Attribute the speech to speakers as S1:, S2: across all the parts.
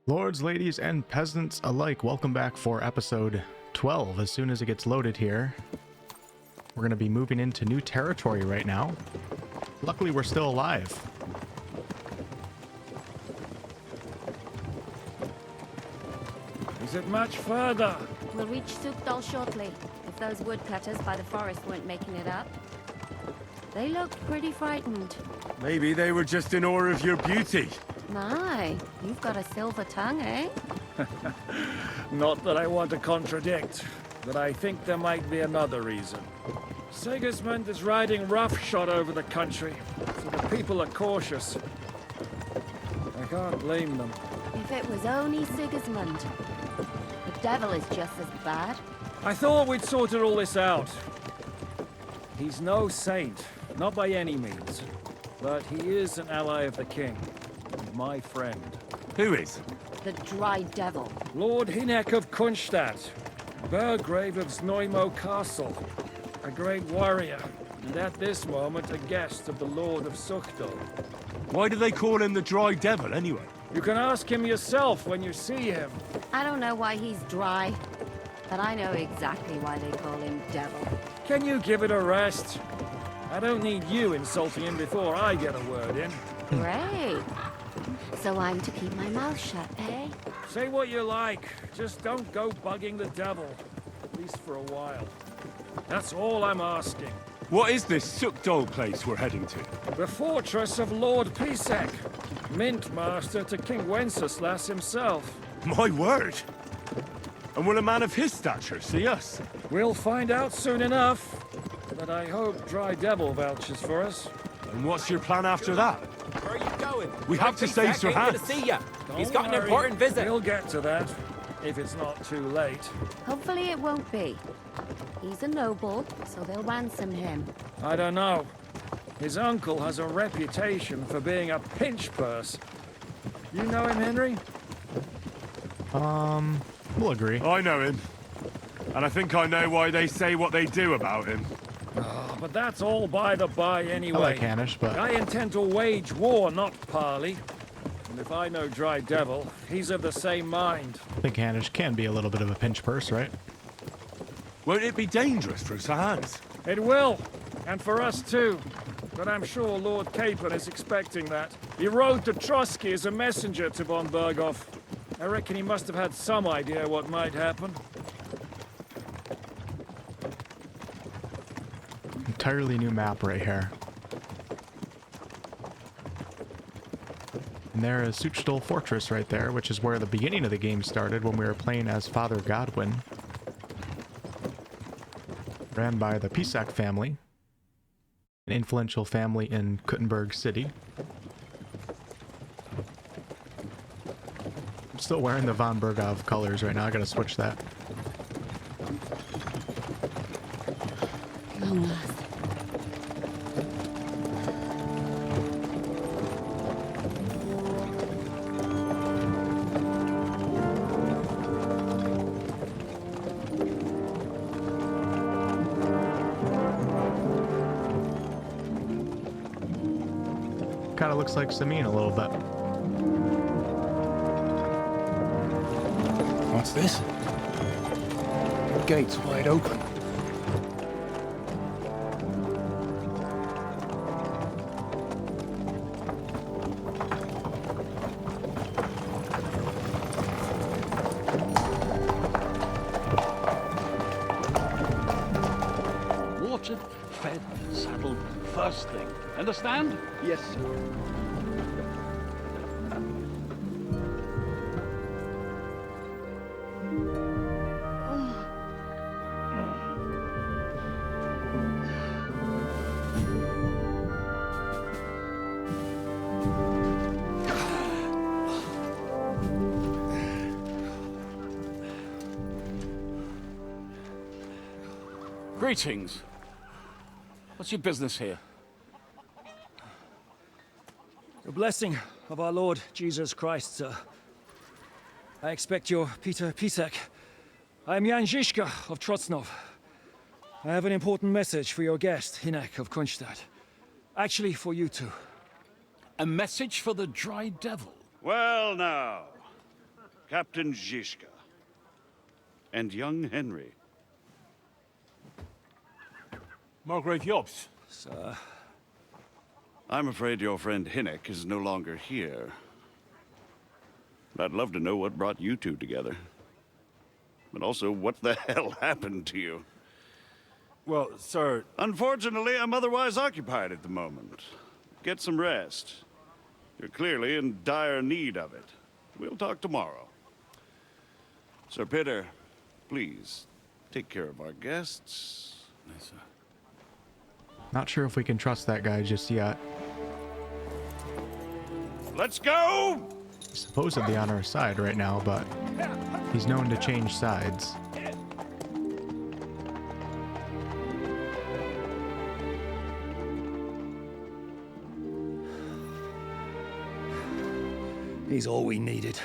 S1: Lords, ladies, and peasants alike, welcome back for episode 12. As soon as it gets loaded here, we're going to be moving into new territory right now. Luckily, we're still alive.
S2: Is it much further?
S3: We'll reach Sukdal shortly, if those woodcutters by the forest weren't making it up. They looked pretty frightened.
S2: Maybe they were just in awe of your beauty.
S3: My, you've got a silver tongue, eh?
S2: Not that I want to contradict, but I think there might be another reason. Sigismund is riding roughshod over the country, so the people are cautious. I can't blame them.
S3: If it was only Sigismund. The devil is just as bad.
S2: I thought we'd sorted all this out. He's no saint, not by any means. But he is an ally of the king, and my friend.
S4: Who is?
S3: The dry devil.
S2: Lord Hinek of Kunstadt, Burgrave of Znojmo Castle, a great warrior, and at this moment a guest of the Lord of Sukdal.
S4: Why do they call him the Dry Devil, anyway?
S2: You can ask him yourself when you see him.
S3: I don't know why he's dry, but I know exactly why they call him devil.
S2: Can you give it a rest? I don't need you insulting him before I get a word in.
S3: Great. So I'm to keep my mouth shut, eh?
S2: Say what you like, just don't go bugging the devil. At least for a while. That's all I'm asking.
S4: What is this Sukdal place we're heading to?
S2: The fortress of Lord Pisek, Mint Master to King Wenceslas himself.
S4: My word! And will a man of his stature see us?
S2: We'll find out soon enough. But I hope Dry Devil vouches for us.
S4: And what's your plan after that?
S5: Where are you going?
S4: We have to save Sir Hans.
S5: To see ya. He's
S2: Don't
S5: got an
S2: worry,
S5: important visit.
S2: We'll get to that, if it's not too late.
S3: Hopefully it won't be. He's a noble, so they'll ransom him.
S2: I don't know. His uncle has a reputation for being a pinch purse. You know him, Henry?
S1: We'll agree.
S4: I know him. And I think I know why they say what they do about him.
S2: Oh, but that's all by the by anyway.
S1: I like Hanish, but
S2: I intend to wage war, not parley. And if I know Dry Devil, he's of the same mind.
S1: I think Hanish can be a little bit of a pinch purse, right?
S4: Won't it be dangerous for Sir Hans?
S2: It will, and for us too. But I'm sure Lord Capon is expecting that. He rode to Trotsky as a messenger to von Berghoff. I reckon he must have had some idea what might happen.
S1: Entirely new map right here. And there is Sukdal Fortress right there, which is where the beginning of the game started when we were playing as Father Godwin. Ran by the Pisak family, an influential family in Kuttenberg City. I'm still wearing the von Berghoff colors right now. I gotta switch that.
S3: Long last.
S1: Kind of looks like Samin a little bit.
S6: What's this? The gate's wide open.
S7: Watered, fed, saddled, first thing. Understand?
S6: Yes, sir.
S7: Greetings. What's your business here?
S2: The blessing of our Lord Jesus Christ, sir. I expect you're Peter Pisek. I am Jan Žižka of Trocnov. I have an important message for your guest, Hinek of Kunstadt. Actually, for you two.
S7: A message for the Dry Devil.
S8: Well now, Captain Zizka, and young Henry.
S4: Margrave Jobst.
S2: Sir.
S8: I'm afraid your friend Hinnek is no longer here. But I'd love to know what brought you two together. But also, what the hell happened to you?
S4: Well, sir...
S8: Unfortunately, I'm otherwise occupied at the moment. Get some rest. You're clearly in dire need of it. We'll talk tomorrow. Sir Peter, please, take care of our guests.
S7: Yes, sir.
S1: Not sure if we can trust that guy just yet.
S8: Let's go!
S1: He's supposedly on our side right now, but he's known to change sides.
S2: He's all we needed.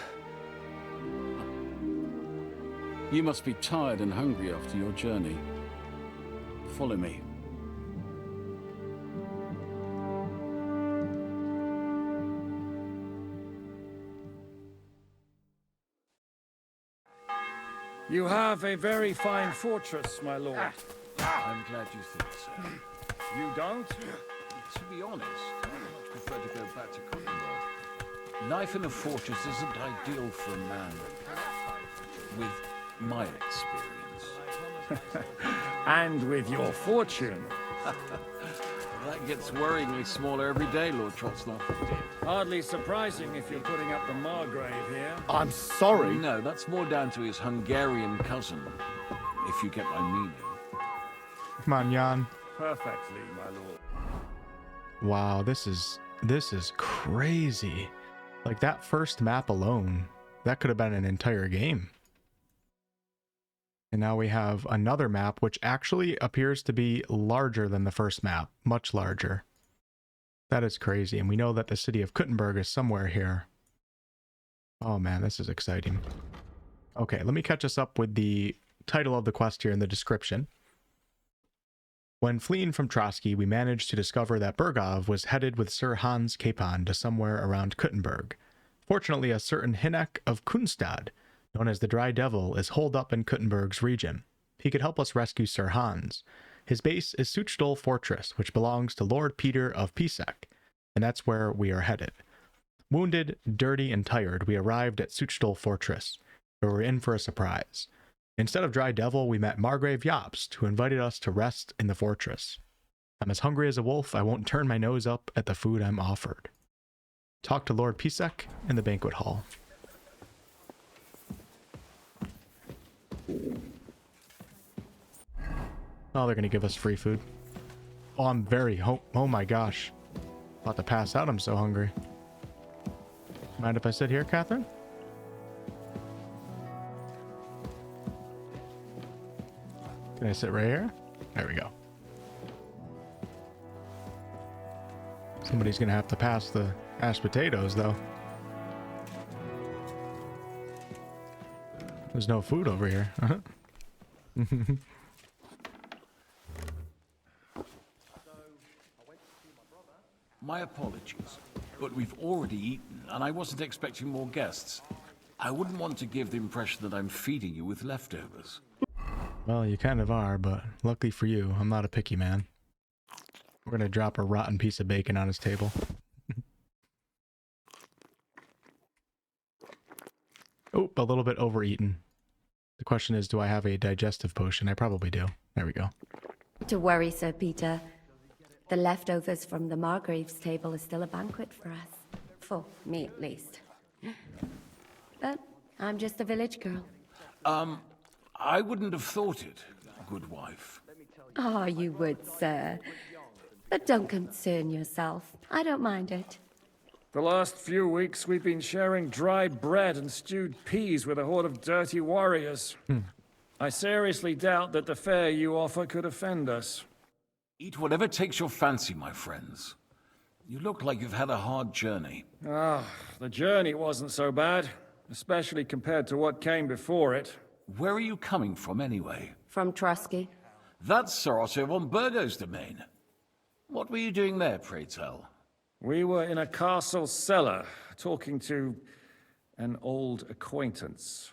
S7: You must be tired and hungry after your journey. Follow me.
S2: You have a very fine fortress, my lord.
S7: I'm glad you think so.
S2: You don't?
S7: To be honest, I much prefer to go back to Kuttenberg. Life in a fortress isn't ideal for a man with my experience.
S2: And with your fortune.
S7: That gets worryingly smaller every day, Lord Trotsnov.
S2: Hardly surprising if you're putting up the Margrave here.
S6: I'm sorry.
S7: No, that's more down to his Hungarian cousin, if you get my meaning.
S1: Come on, Jan.
S2: Perfectly, my lord.
S1: Wow, this is crazy. Like that first map alone, that could have been an entire game. And now we have another map which actually appears to be larger than the first map, much larger. That is crazy, and we know that the city of Kuttenberg is somewhere here. Oh man, this is exciting. Okay, let me catch us up with the title of the quest here in the description. When fleeing from Trotsky, we managed to discover that Bergov was headed with Sir Hans Capon to somewhere around Kuttenberg. Fortunately, a certain Hinnek of Kunstad, known as the Dry Devil, is holed up in Kuttenberg's region. He could help us rescue Sir Hans. His base is Suchdol Fortress, which belongs to Lord Peter of Pisek, and that's where we are headed. Wounded, dirty, and tired, we arrived at Suchdol Fortress, where we're in for a surprise. Instead of Dry Devil, we met Margrave Jobst, who invited us to rest in the fortress. I'm as hungry as a wolf, I won't turn my nose up at the food I'm offered. Talk to Lord Pisek in the banquet hall. Oh, they're gonna give us free food. Oh, I'm very oh my gosh. About to pass out, I'm so hungry. Mind if I sit here, Catherine? Can I sit right here? There we go. Somebody's gonna have to pass the mashed potatoes, though. There's no food over here.
S7: My apologies, but we've already eaten, and I wasn't expecting more guests. I wouldn't want to give the impression that I'm feeding you with leftovers.
S1: Well, you kind of are, but luckily for you, I'm not a picky man. We're gonna drop a rotten piece of bacon on his table. Oh, a little bit overeaten. The question is, do I have a digestive potion? I probably do. There we go.
S3: To worry, Sir Peter. The leftovers from the Margrave's table is still a banquet for us. For me, at least. But I'm just a village girl.
S7: I wouldn't have thought it, good wife.
S3: Oh, you would, sir. But don't concern yourself. I don't mind it.
S2: The last few weeks we've been sharing dry bread and stewed peas with a horde of dirty warriors. I seriously doubt that the fare you offer could offend us.
S7: Eat whatever takes your fancy, my friends. You look like you've had a hard journey.
S2: Ah, the journey wasn't so bad, especially compared to what came before it.
S7: Where are you coming from, anyway?
S3: From Trotsky.
S7: That's Sir Otto von Burgo's domain. What were you doing there, pray tell?
S2: We were in a castle cellar, talking to An old acquaintance.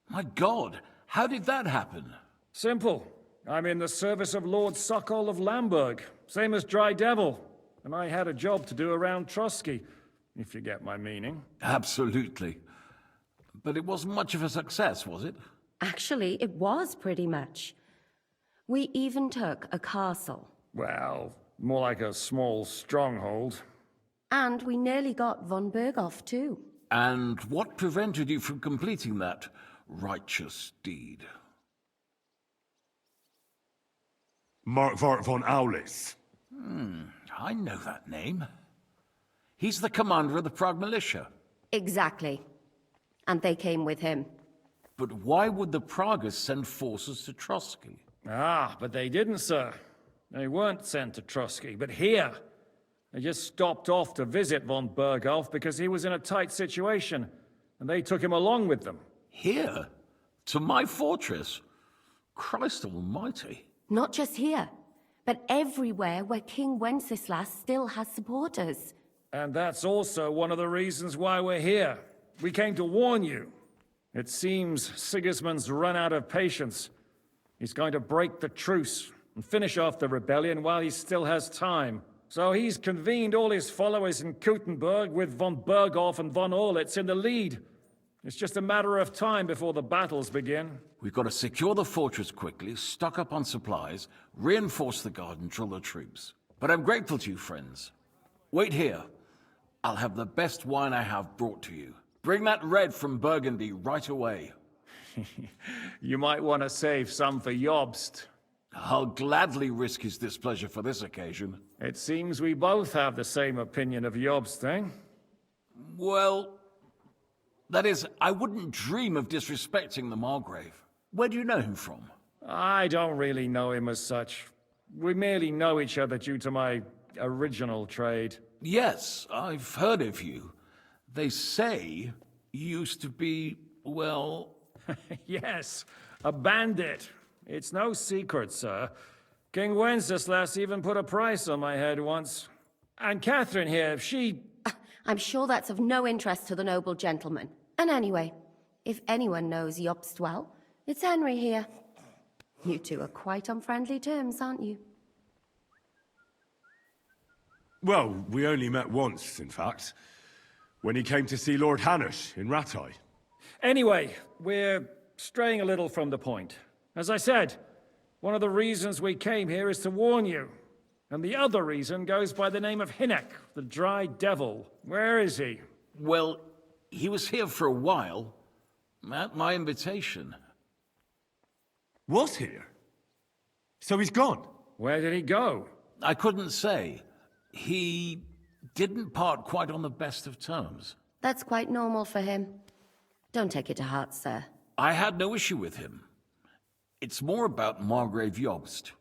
S7: My God, how did that happen?
S2: Simple. I'm in the service of Lord Sokol of Lamberg, same as Dry Devil. And I had a job to do around Trotsky, if you get my meaning.
S7: Absolutely. But it wasn't much of a success, was it?
S3: Actually, it was pretty much. We even took a castle.
S2: Well, more like a small stronghold.
S3: And we nearly got von Berghoff, too.
S7: And what prevented you from completing that righteous deed?
S4: Markvart von Aulis.
S7: I know that name. He's the commander of the Prague militia.
S3: Exactly. And they came with him.
S7: But why would the Praguers send forces to Trotsky?
S2: Ah, but they didn't, sir. They weren't sent to Trotsky, but here. They just stopped off to visit von Berghoff because he was in a tight situation, and they took him along with them.
S7: Here? To my fortress? Christ almighty.
S3: Not just here, but everywhere where King Wenceslas still has supporters.
S2: And that's also one of the reasons why we're here. We came to warn you. It seems Sigismund's run out of patience. He's going to break the truce and finish off the rebellion while he still has time. So he's convened all his followers in Kuttenberg with von Berghoff and von Orlitz in the lead. It's just a matter of time before the battles begin.
S7: We've got to secure the fortress quickly, stock up on supplies, reinforce the guard and drill the troops. But I'm grateful to you, friends. Wait here. I'll have the best wine I have brought to you. Bring that red from Burgundy right away.
S2: You might want to save some for Jobst.
S7: I'll gladly risk his displeasure for this occasion.
S2: It seems we both have the same opinion of Jobst, eh?
S7: Well, that is, I wouldn't dream of disrespecting the Margrave. Where do you know him from?
S2: I don't really know him as such. We merely know each other due to my original trade.
S7: Yes, I've heard of you. They say you used to be, well...
S2: Yes, a bandit. It's no secret, sir. King Wenceslas even put a price on my head once. And Catherine here,
S3: I'm sure that's of no interest to the noble gentleman. And anyway, if anyone knows Jobst well, it's Henry here. You two are quite on friendly terms, aren't you?
S4: Well, we only met once, in fact. When he came to see Lord Hanush in Rattay.
S2: Anyway, we're straying a little from the point. As I said, one of the reasons we came here is to warn you. And the other reason goes by the name of Hinek, the Dry Devil. Where is he?
S7: Well, he was here for a while, at my invitation.
S4: Was here? So he's gone?
S2: Where did he go?
S7: I couldn't say. He didn't part quite on the best of terms.
S3: That's quite normal for him. Don't take it to heart, sir.
S7: I had no issue with him. It's more about Margrave Jobst.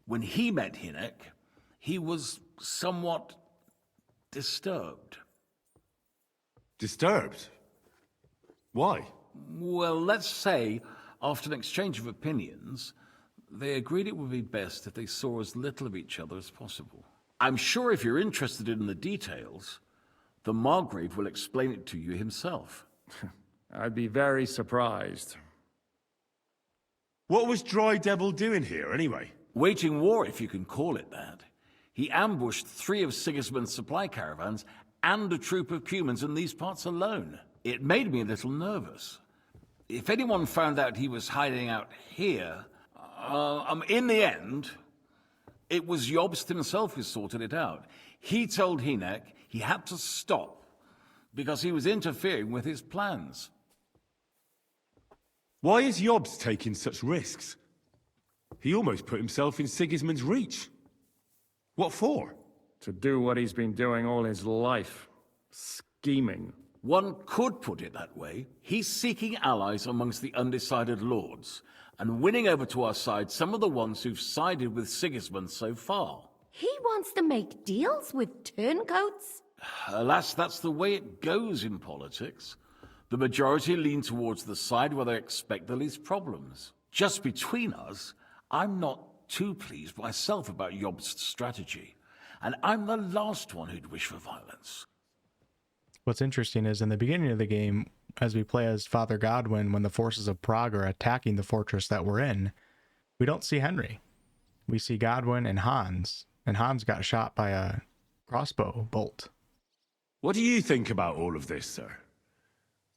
S7: When he met Hinek, he was somewhat disturbed.
S4: Disturbed? Why?
S7: Well, let's say, after an exchange of opinions, they agreed it would be best if they saw as little of each other as possible. I'm sure if you're interested in the details, the Margrave will explain it to you himself.
S2: I'd be very surprised.
S4: What was Dry Devil doing here, anyway?
S7: Waging war, if you can call it that. He ambushed 3 of Sigismund's supply caravans and a troop of Cumans in these parts alone. It made me a little nervous. If anyone found out he was hiding out here, in the end, it was Jobst himself who sorted it out. He told Hinek he had to stop because he was interfering with his plans.
S4: Why is Jobst taking such risks? He almost put himself in Sigismund's reach. What for?
S2: To do what he's been doing all his life. Scheming.
S7: One could put it that way. He's seeking allies amongst the undecided lords, and winning over to our side some of the ones who've sided with Sigismund so far.
S3: He wants to make deals with turncoats?
S7: Alas, that's the way it goes in politics. The majority lean towards the side where they expect the least problems. Just between us, I'm not too pleased myself about Jobst's strategy, and I'm the last one who'd wish for violence.
S1: What's interesting is in the beginning of the game, as we play as Father Godwin, when the forces of Prague are attacking the fortress that we're in, we don't see Henry. We see Godwin and Hans got shot by a crossbow bolt.
S4: What do you think about all of this, sir?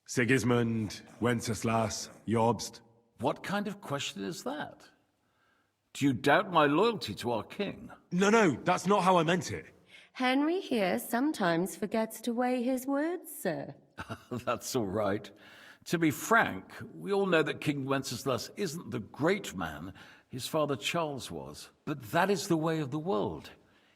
S4: Sigismund, Wenceslas, Jobst?
S7: What kind of question is that? Do you doubt my loyalty to our king?
S4: No, that's not how I meant it.
S3: Henry here sometimes forgets to weigh his words, sir.
S7: That's all right. To be frank, we all know that King Wenceslas isn't the great man his father Charles was. But that is the way of the world.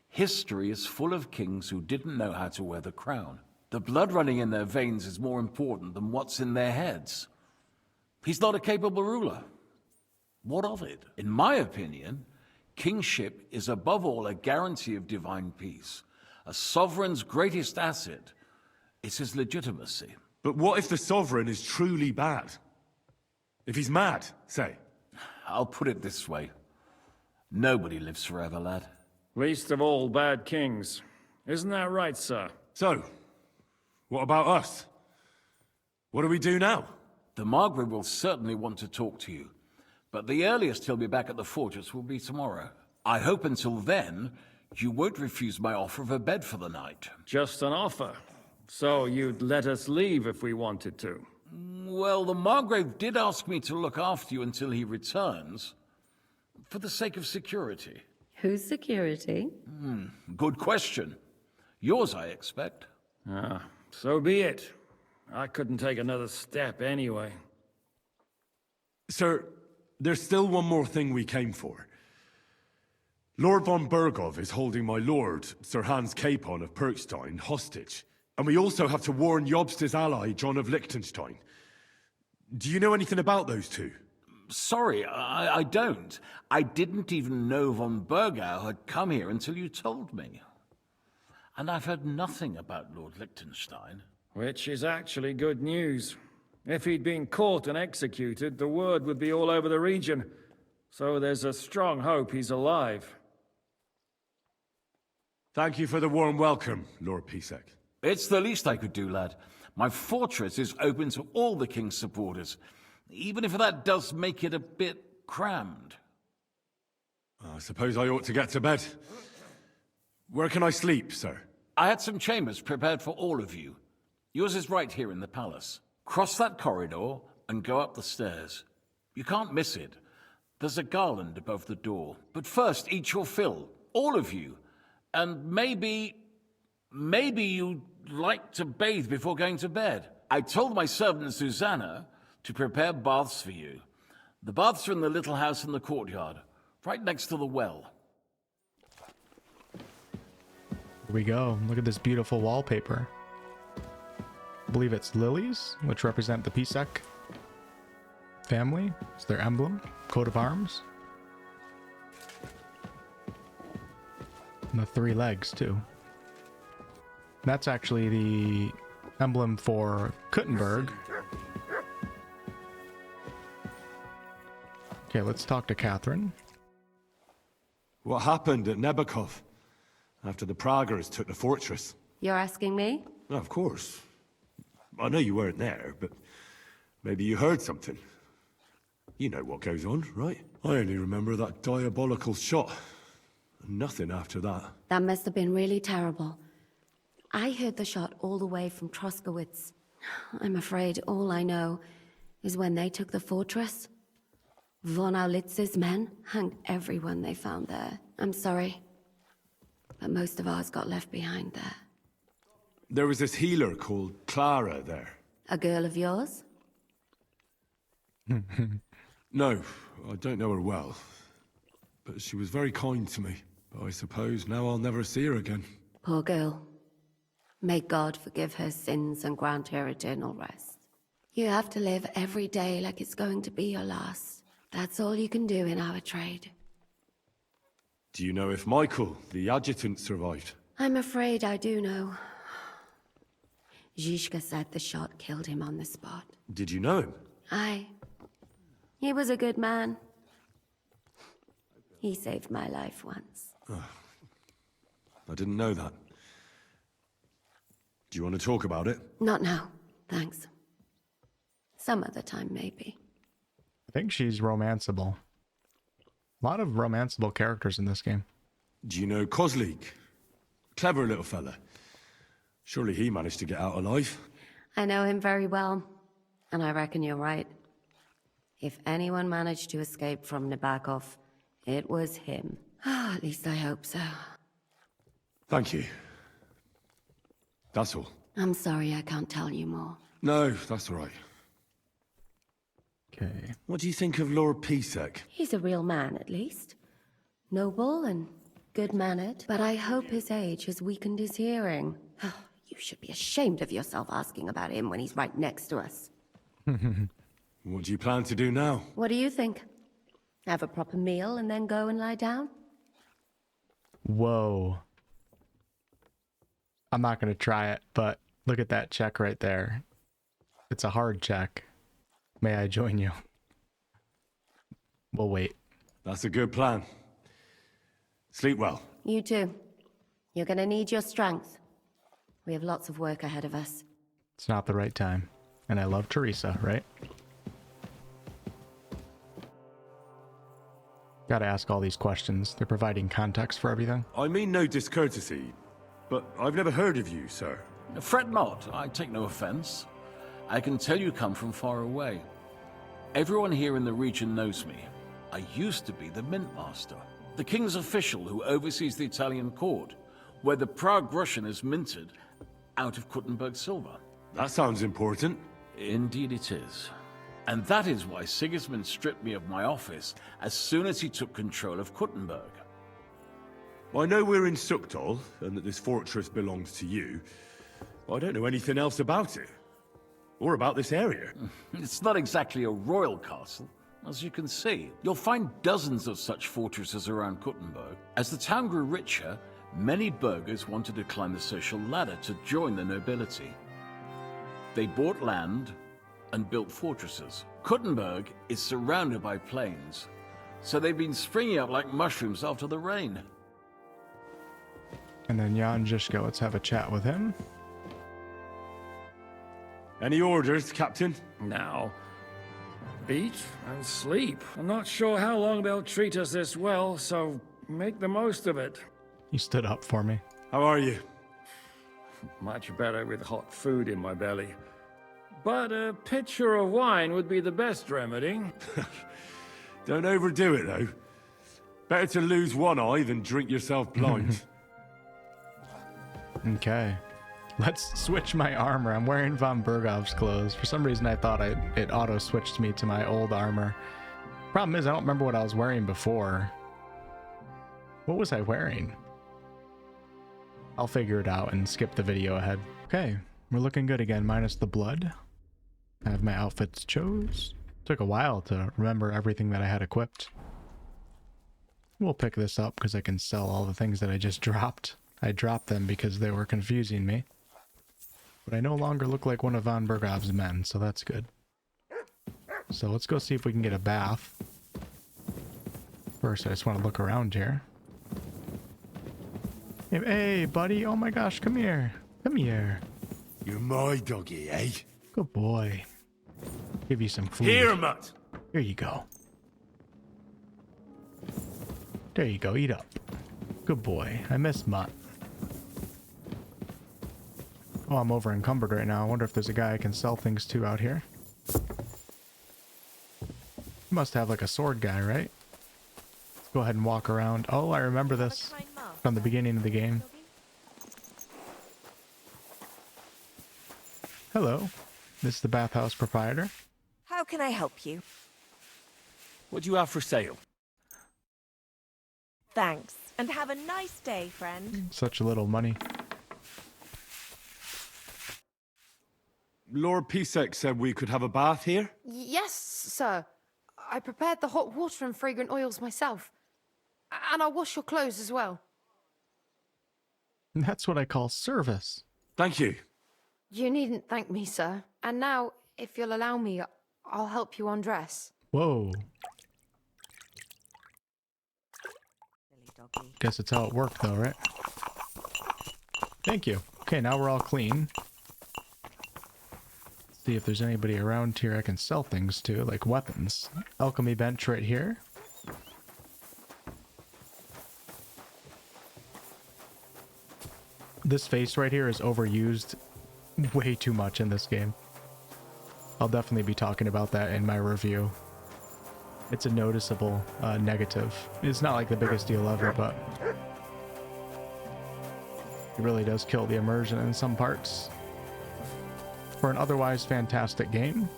S7: History is full of kings who didn't know how to wear the crown. The blood running in their veins is more important than what's in their heads. He's not a capable ruler. What of it? In my opinion, kingship is above all a guarantee of divine peace. A sovereign's greatest asset is his legitimacy.
S4: But what if the sovereign is truly bad? If he's mad, say?
S7: I'll put it this way. Nobody lives forever, lad.
S2: Least of all bad kings. Isn't that right, sir?
S4: So, what about us? What do we do now?
S7: The Margrave will certainly want to talk to you, but the earliest he'll be back at the fortress will be tomorrow. I hope until then, you won't refuse my offer of a bed for the night.
S2: Just an offer. So you'd let us leave if we wanted to?
S7: Well, the Margrave did ask me to look after you until he returns, for the sake of security.
S3: Whose security?
S7: Good question. Yours, I expect.
S2: So be it. I couldn't take another step anyway.
S4: Sir, there's still one more thing we came for. Lord von Bergov is holding my lord, Sir Hans Capon of Perkstein, hostage. And we also have to warn Jobst's ally, John of Liechtenstein. Do you know anything about those two?
S7: Sorry, I don't. I didn't even know von Bergau had come here until you told me. And I've heard nothing about Lord Liechtenstein.
S2: Which is actually good news. If he'd been caught and executed, the word would be all over the region. So there's a strong hope he's alive.
S4: Thank you for the warm welcome, Lord Pisek.
S7: It's the least I could do, lad. My fortress is open to all the king's supporters, even if that does make it a bit crammed.
S4: I suppose I ought to get to bed. Where can I sleep, sir?
S7: I had some chambers prepared for all of you. Yours is right here in the palace. Cross that corridor and go up the stairs. You can't miss it. There's a garland above the door. But first, eat your fill, all of you. And maybe you'd like to bathe before going to bed. I told my servant Susanna to prepare baths for you. The baths are in the little house in the courtyard, right next to the well.
S1: Here we go. Look at this beautiful wallpaper. I believe it's lilies, which represent the Pisek family. It's their emblem, coat of arms. And the 3 legs, too. That's actually the emblem for Kuttenberg. Okay, let's talk to Catherine.
S4: What happened at Nebakov after the Praguers took the fortress?
S3: You're asking me?
S4: No, of course. I know you weren't there, but maybe you heard something. You know what goes on, right? I only remember that diabolical shot. And nothing after that.
S3: That must have been really terrible. I heard the shot all the way from Troskowitz. I'm afraid all I know is when they took the fortress, von Aulitz's men hanged everyone they found there. I'm sorry, but most of ours got left behind there.
S4: There was this healer called Clara there.
S3: A girl of yours?
S4: No, I don't know her well. But she was very kind to me. But I suppose now I'll never see her again.
S3: Poor girl. May God forgive her sins and grant her eternal rest. You have to live every day like it's going to be your last. That's all you can do in our trade.
S4: Do you know if Michael, the adjutant, survived?
S3: I'm afraid I do know. Zizka said the shot killed him on the spot.
S4: Did you know him?
S3: Aye. He was a good man. He saved my life once.
S4: I didn't know that. Do you want to talk about it?
S3: Not now, thanks. Some other time, maybe.
S1: I think she's romanceable. A lot of romanceable characters in this game.
S4: Do you know Kozlik? Clever little fella. Surely he managed to get out alive.
S3: I know him very well, and I reckon you're right. If anyone managed to escape from Nabokov, it was him. At least I hope so.
S4: Thank you. That's all.
S3: I'm sorry I can't tell you more.
S4: No, that's all right.
S1: Okay.
S4: What do you think of Lord Pisek?
S3: He's a real man, at least. Noble and good-mannered, but I hope his age has weakened his hearing. You should be ashamed of yourself asking about him when he's right next to us.
S4: What do you plan to do now?
S3: What do you think? Have a proper meal and then go and lie down?
S1: Whoa. I'm not going to try it, but look at that check right there. It's a hard check. May I join you? We'll wait.
S4: That's a good plan. Sleep well.
S3: You too. You're gonna need your strength. We have lots of work ahead of us.
S1: It's not the right time. And I love Teresa, right? Gotta ask all these questions. They're providing context for everything.
S4: I mean no discourtesy, but I've never heard of you, sir.
S7: Fret not, I take no offense. I can tell you come from far away. Everyone here in the region knows me. I used to be the Mint Master, the king's official who oversees the Italian court, where the Prague Russian is minted out of Kuttenberg silver.
S4: That sounds important.
S7: Indeed it is. And that is why Sigismund stripped me of my office as soon as he took control of Kuttenberg.
S4: I know we're in Sukdal, and that this fortress belongs to you, but I don't know anything else about it. Or about this area.
S7: It's not exactly a royal castle, as you can see. You'll find dozens of such fortresses around Kuttenberg. As the town grew richer, many burghers wanted to climb the social ladder to join the nobility. They bought land and built fortresses. Kuttenberg is surrounded by plains, so they've been springing up like mushrooms after the rain.
S1: And then Jan Žižka, let's have a chat with him.
S4: Any orders, Captain?
S2: Now, eat and sleep. I'm not sure how long they'll treat us this well, so make the most of it.
S1: He stood up for me.
S4: How are you?
S2: Much better with hot food in my belly. But a pitcher of wine would be the best remedy.
S4: Don't overdo it, though. Better to lose one eye than drink yourself blind.
S1: Okay. Let's switch my armor. I'm wearing von Bergov's clothes. For some reason, I thought it auto-switched me to my old armor. Problem is, I don't remember what I was wearing before. What was I wearing? I'll figure it out and skip the video ahead. Okay, we're looking good again, minus the blood. I have my outfits chose. Took a while to remember everything that I had equipped. We'll pick this up because I can sell all the things that I just dropped. I dropped them because they were confusing me. But I no longer look like one of von Bergov's men, so that's good. So let's go see if we can get a bath. First, I just want to look around here. Hey, buddy. Oh my gosh, come here. Come here.
S4: You're my doggy, eh?
S1: Good boy. Give you some food.
S4: Here, Mutt!
S1: Here you go. There you go, eat up. Good boy. I miss Mutt. Oh, I'm over encumbered right now. I wonder if there's a guy I can sell things to out here. You must have like a sword guy, right? Let's go ahead and walk around. Oh, I remember this from the beginning of the game. Hello. This is the bathhouse proprietor.
S9: How can I help you?
S5: What do you have for sale?
S9: Thanks, and have a nice day, friend.
S1: Such little money.
S4: Lord Pisek said we could have a bath here?
S10: Yes, sir. I prepared the hot water and fragrant oils myself. And I'll wash your clothes as well.
S1: That's what I call service.
S4: Thank you.
S10: You needn't thank me, sir. And now, if you'll allow me, I'll help you undress.
S1: Whoa. Guess that's how it worked though, right? Thank you. Okay, now we're all clean. See if there's anybody around here I can sell things to, like weapons. Alchemy bench right here. This face right here is overused way too much in this game. I'll definitely be talking about that in my review. It's a noticeable negative. It's not like the biggest deal ever, but it really does kill the immersion in some parts. For an otherwise fantastic game.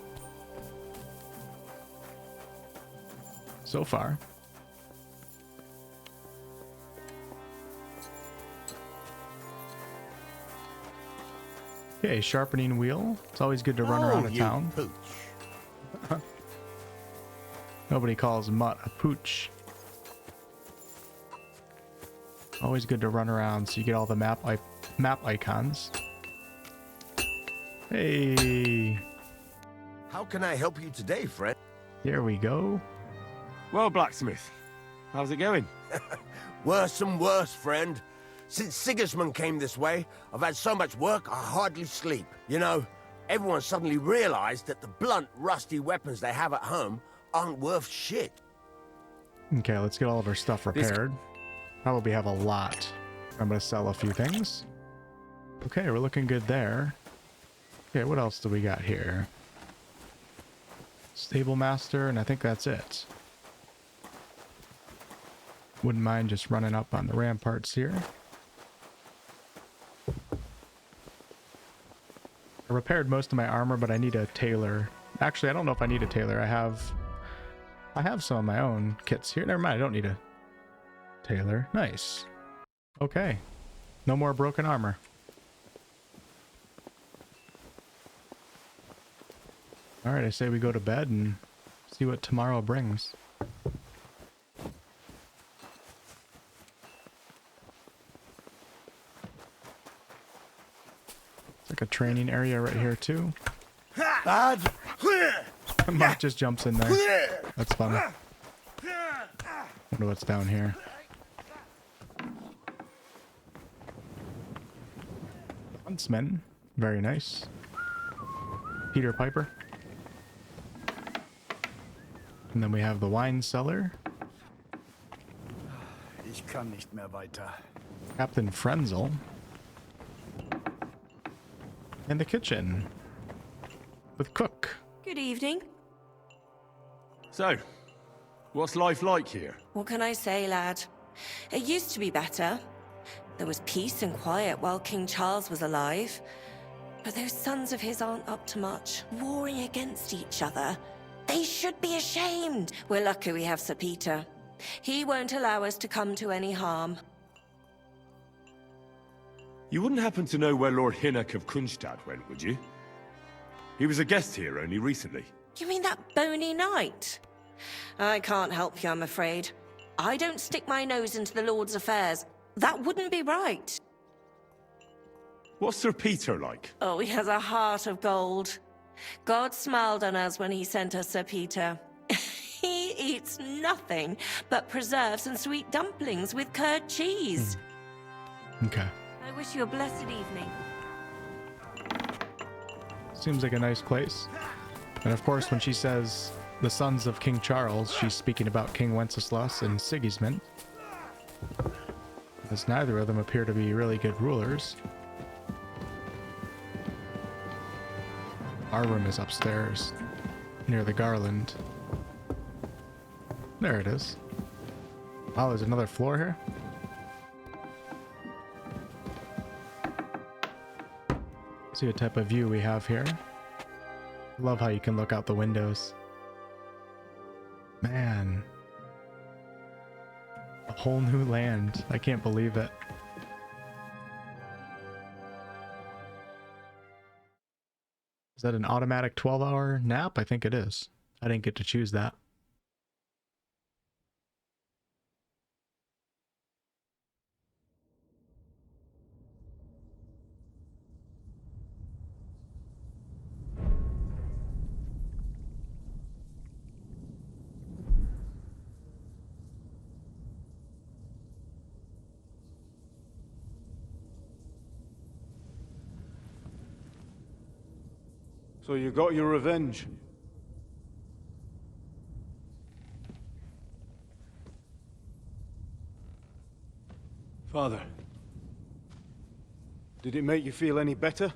S1: So far. Okay, sharpening wheel. It's always good to run around a town. Nobody calls Mutt a pooch. Always good to run around so you get all the map icons. Hey.
S11: How can I help you today, friend?
S1: There we go.
S5: Well, blacksmith, how's it going?
S11: Worse and worse, friend. Since Sigismund came this way, I've had so much work I hardly sleep. You know, everyone suddenly realized that the blunt, rusty weapons they have at home aren't worth shit.
S1: Okay, let's get all of our stuff repaired. Probably have a lot. I'm gonna sell a few things. Okay, we're looking good there. Okay, what else do we got here? Stable master, and I think that's it. Wouldn't mind just running up on the ramparts here. I repaired most of my armor, but I need a tailor. Actually, I don't know if I need a tailor. I have some of my own kits here. Never mind, I don't need a tailor. Nice. Okay. No more broken armor. Alright, I say we go to bed and see what tomorrow brings. It's like a training area right here too. Mark just jumps in there. That's fun. Wonder what's down here. Huntsman. Very nice. Peter Piper. And then we have the wine cellar.
S6: Ich kann nicht mehr weiter.
S1: Captain Frenzel. And the kitchen. With cook.
S9: Good evening.
S4: So, what's life like here?
S9: What can I say, lad? It used to be better. There was peace and quiet while King Charles was alive. But those sons of his aren't up to much. Warring against each other. They should be ashamed. We're lucky we have Sir Peter. He won't allow us to come to any harm.
S4: You wouldn't happen to know where Lord Hinnock of Kunstad went, would you? He was a guest here only recently.
S9: You mean that bony knight? I can't help you, I'm afraid. I don't stick my nose into the Lord's affairs. That wouldn't be right.
S4: What's Sir Peter like?
S9: Oh, he has a heart of gold. God smiled on us when he sent us Sir Peter. He eats nothing but preserves and sweet dumplings with curd cheese.
S1: Okay.
S9: I wish you a blessed evening.
S1: Seems like a nice place. And of course, when she says the sons of King Charles, she's speaking about King Wenceslas and Sigismund. As neither of them appear to be really good rulers. Our room is upstairs, near the garland. There it is. Oh, there's another floor here? See what type of view we have here. Love how you can look out the windows. Man. A whole new land. I can't believe it. Is that an automatic 12-hour nap? I think it is. I didn't get to choose that.
S12: So you got your revenge? Father, did it make you feel any better?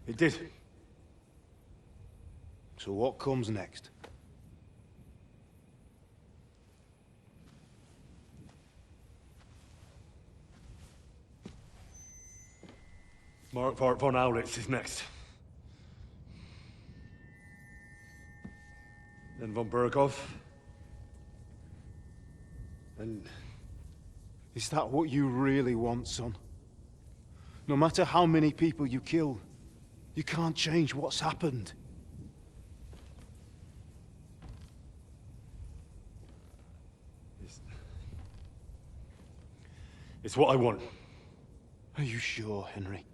S12: It did. So what comes next?
S4: Mark von Aulitz is next. Then von Berghoff.
S12: And is that what you really want, son? No matter how many people you kill, you can't change what's happened.
S4: It's what I want.
S12: Are you sure, Henry?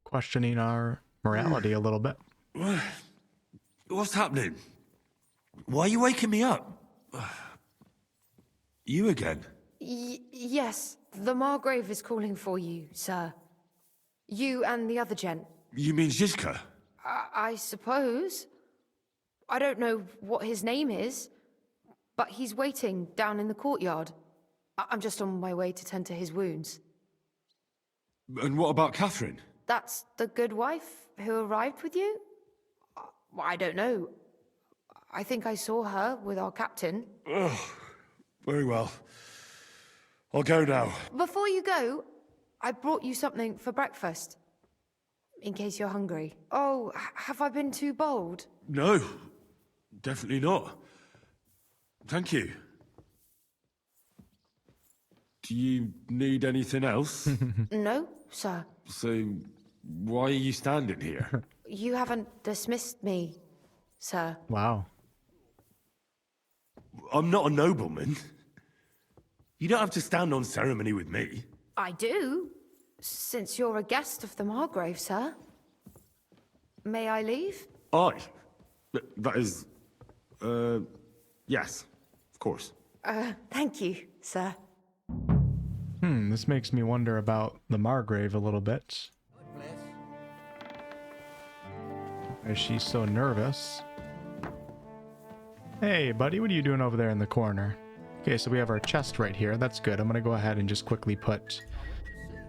S1: Questioning our morality a little bit.
S4: What's happening? Why are you waking me up? You again?
S10: Yes, the Margrave is calling for you, sir. You and the other gent.
S4: You mean Zizka?
S10: I suppose. I don't know what his name is, but he's waiting down in the courtyard. I'm just on my way to tend to his wounds.
S4: And what about Catherine?
S10: That's the good wife who arrived with you? I don't know. I think I saw her with our captain.
S4: Oh, very well. I'll go now.
S10: Before you go, I brought you something for breakfast. In case you're hungry. Oh, have I been too bold?
S4: No, definitely not. Thank you. Do you need anything else?
S10: No, sir.
S4: So, why are you standing here?
S10: You haven't dismissed me, sir.
S1: Wow.
S4: I'm not a nobleman. You don't have to stand on ceremony with me.
S10: I do, since you're a guest of the Margrave, sir. May I leave?
S4: That is... yes, of course.
S10: Thank you, sir.
S1: This makes me wonder about the Margrave a little bit. Is she so nervous? Hey, buddy, what are you doing over there in the corner? Okay, so we have our chest right here. That's good. I'm going to go ahead and just quickly put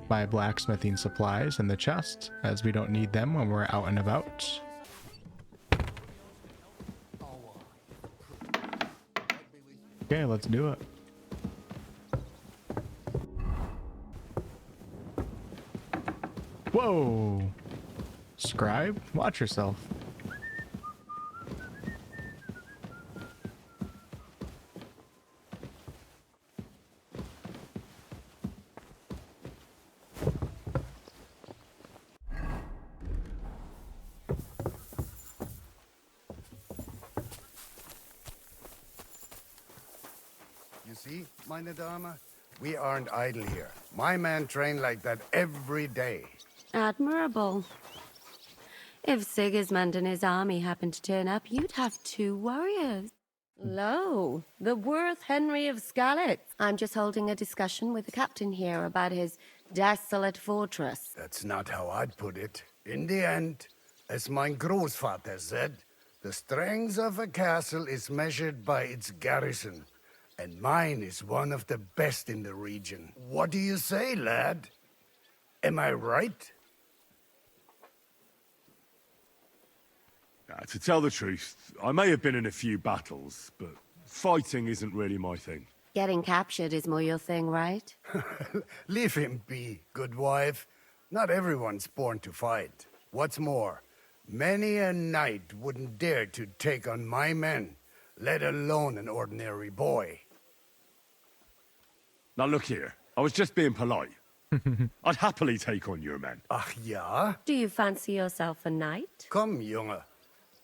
S1: my blacksmithing supplies in the chest, as we don't need them when we're out and about. Okay, let's do it. Whoa! Scribe, watch yourself.
S13: You see, meine Dame? We aren't idle here. My men train like that every day.
S3: Admirable. If Sigismund and his army happened to turn up, you'd have 2 warriors. Lo, the worth Henry of Scarlet. I'm just holding a discussion with the captain here about his desolate fortress.
S13: That's not how I'd put it. In the end, as mein Großvater said, the strength of a castle is measured by its garrison. And mine is one of the best in the region. What do you say, lad? Am I right?
S4: To tell the truth, I may have been in a few battles, but fighting isn't really my thing.
S3: Getting captured is more your thing, right?
S13: Leave him be, good wife. Not everyone's born to fight. What's more, many a knight wouldn't dare to take on my men, let alone an ordinary boy.
S4: Now look here, I was just being polite. I'd happily take on your men.
S13: Ach ja?
S3: Do you fancy yourself a knight?
S13: Come, Junge.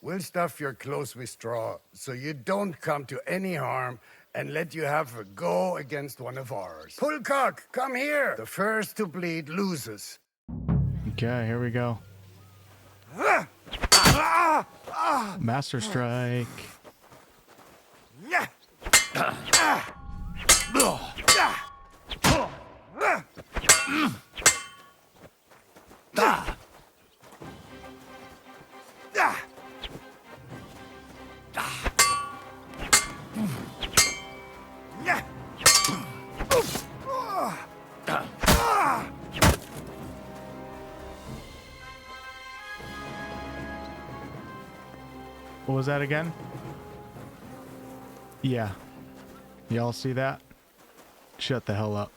S13: We'll stuff your clothes with straw, so you don't come to any harm, and let you have a go against one of ours. Pullcock, come here! The first to bleed loses.
S1: Okay, here we go. Master Strike. What was that again? Yeah. Y'all see that? Shut the hell up.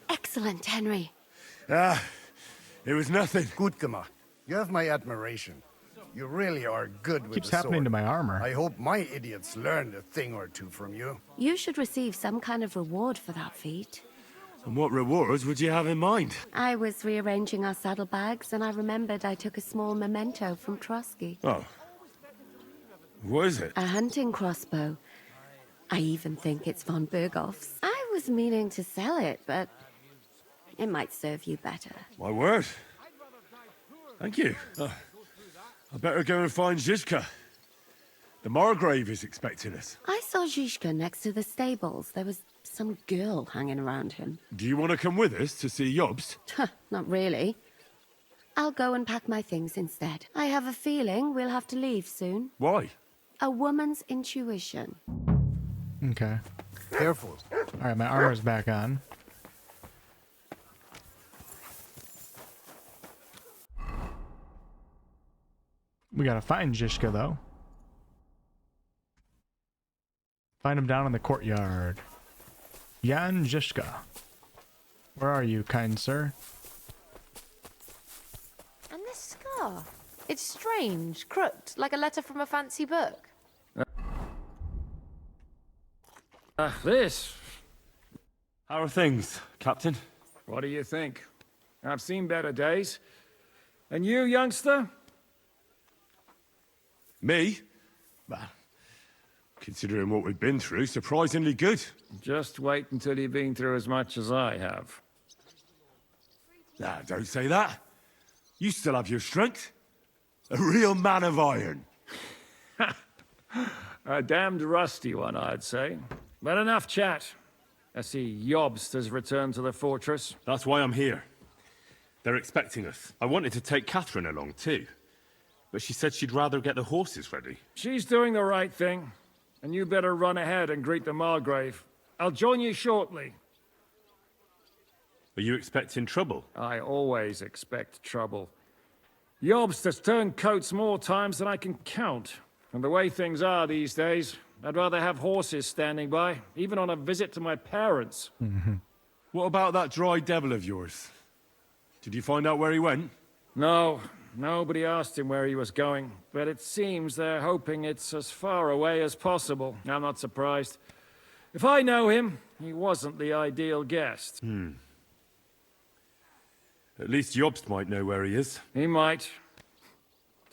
S3: Excellent, Henry.
S4: It was nothing.
S13: Good, Gama. You have my admiration. You really are good with
S1: Keeps
S13: the
S1: happening
S13: sword.
S1: to my armor.
S13: I hope my idiots learned a thing or two from you.
S3: You should receive some kind of reward for that feat.
S4: And what rewards would you have in mind?
S3: I was rearranging our saddlebags, and I remembered I took a small memento from Trotsky.
S4: Oh. What is it?
S3: A hunting crossbow. I even think it's von Berghoff's. I was meaning to sell it, but it might serve you better.
S4: My word. Thank you. I better go and find Zizka. The Margrave is expecting us.
S3: I saw Zhishka next to the stables. There was some girl hanging around him.
S4: Do you want to come with us to see Jobst?
S3: Not really. I'll go and pack my things instead. I have a feeling we'll have to leave soon.
S4: Why?
S3: A woman's intuition.
S1: Okay.
S13: Careful.
S1: Alright, my armor's back on. We gotta find Zhishka, though. Find him down in the courtyard. Jan Zhishka. Where are you, kind sir?
S10: And this scar. It's strange, crooked, like a letter from a fancy book.
S5: This.
S4: How are things, Captain?
S2: What do you think? I've seen better days. And you, youngster?
S4: Me? Well, considering what we've been through, surprisingly good.
S2: Just wait until you've been through as much as I have.
S4: Nah, don't say that. You still have your strength. A real man of iron.
S2: A damned rusty one, I'd say. But enough chat. I see Jobst has returned to the fortress.
S4: That's why I'm here. They're expecting us. I wanted to take Catherine along too, but she said she'd rather get the horses ready.
S2: She's doing the right thing, and you better run ahead and greet the Margrave. I'll join you shortly.
S4: Are you expecting trouble?
S2: I always expect trouble. Jobst has turned coats more times than I can count. And the way things are these days, I'd rather have horses standing by, even on a visit to my parents.
S4: What about that dry devil of yours? Did you find out where he went?
S2: No, nobody asked him where he was going, but it seems they're hoping it's as far away as possible. I'm not surprised. If I know him, he wasn't the ideal guest.
S4: At least Jobst might know where he is.
S2: He might.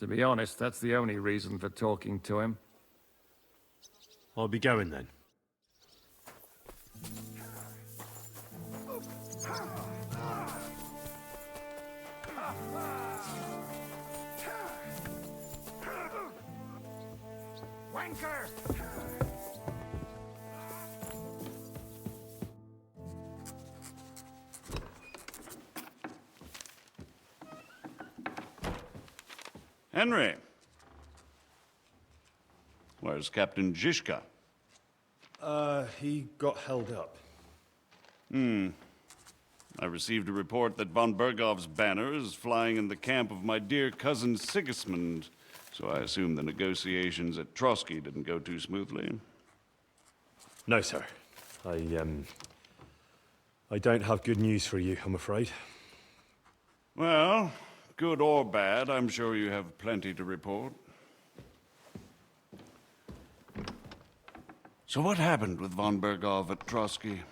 S2: To be honest, that's the only reason for talking to him.
S4: I'll be going then.
S11: Wanker!
S8: Henry. Where's Captain Zhishka?
S12: He got held up.
S8: I received a report that von Bergov's banner is flying in the camp of my dear cousin Sigismund, so I assume the negotiations at Trotsky didn't go too smoothly.
S4: No, sir. I don't have good news for you, I'm afraid.
S8: Well, good or bad, I'm sure you have plenty to report. So what happened with von Bergov at Trotsky?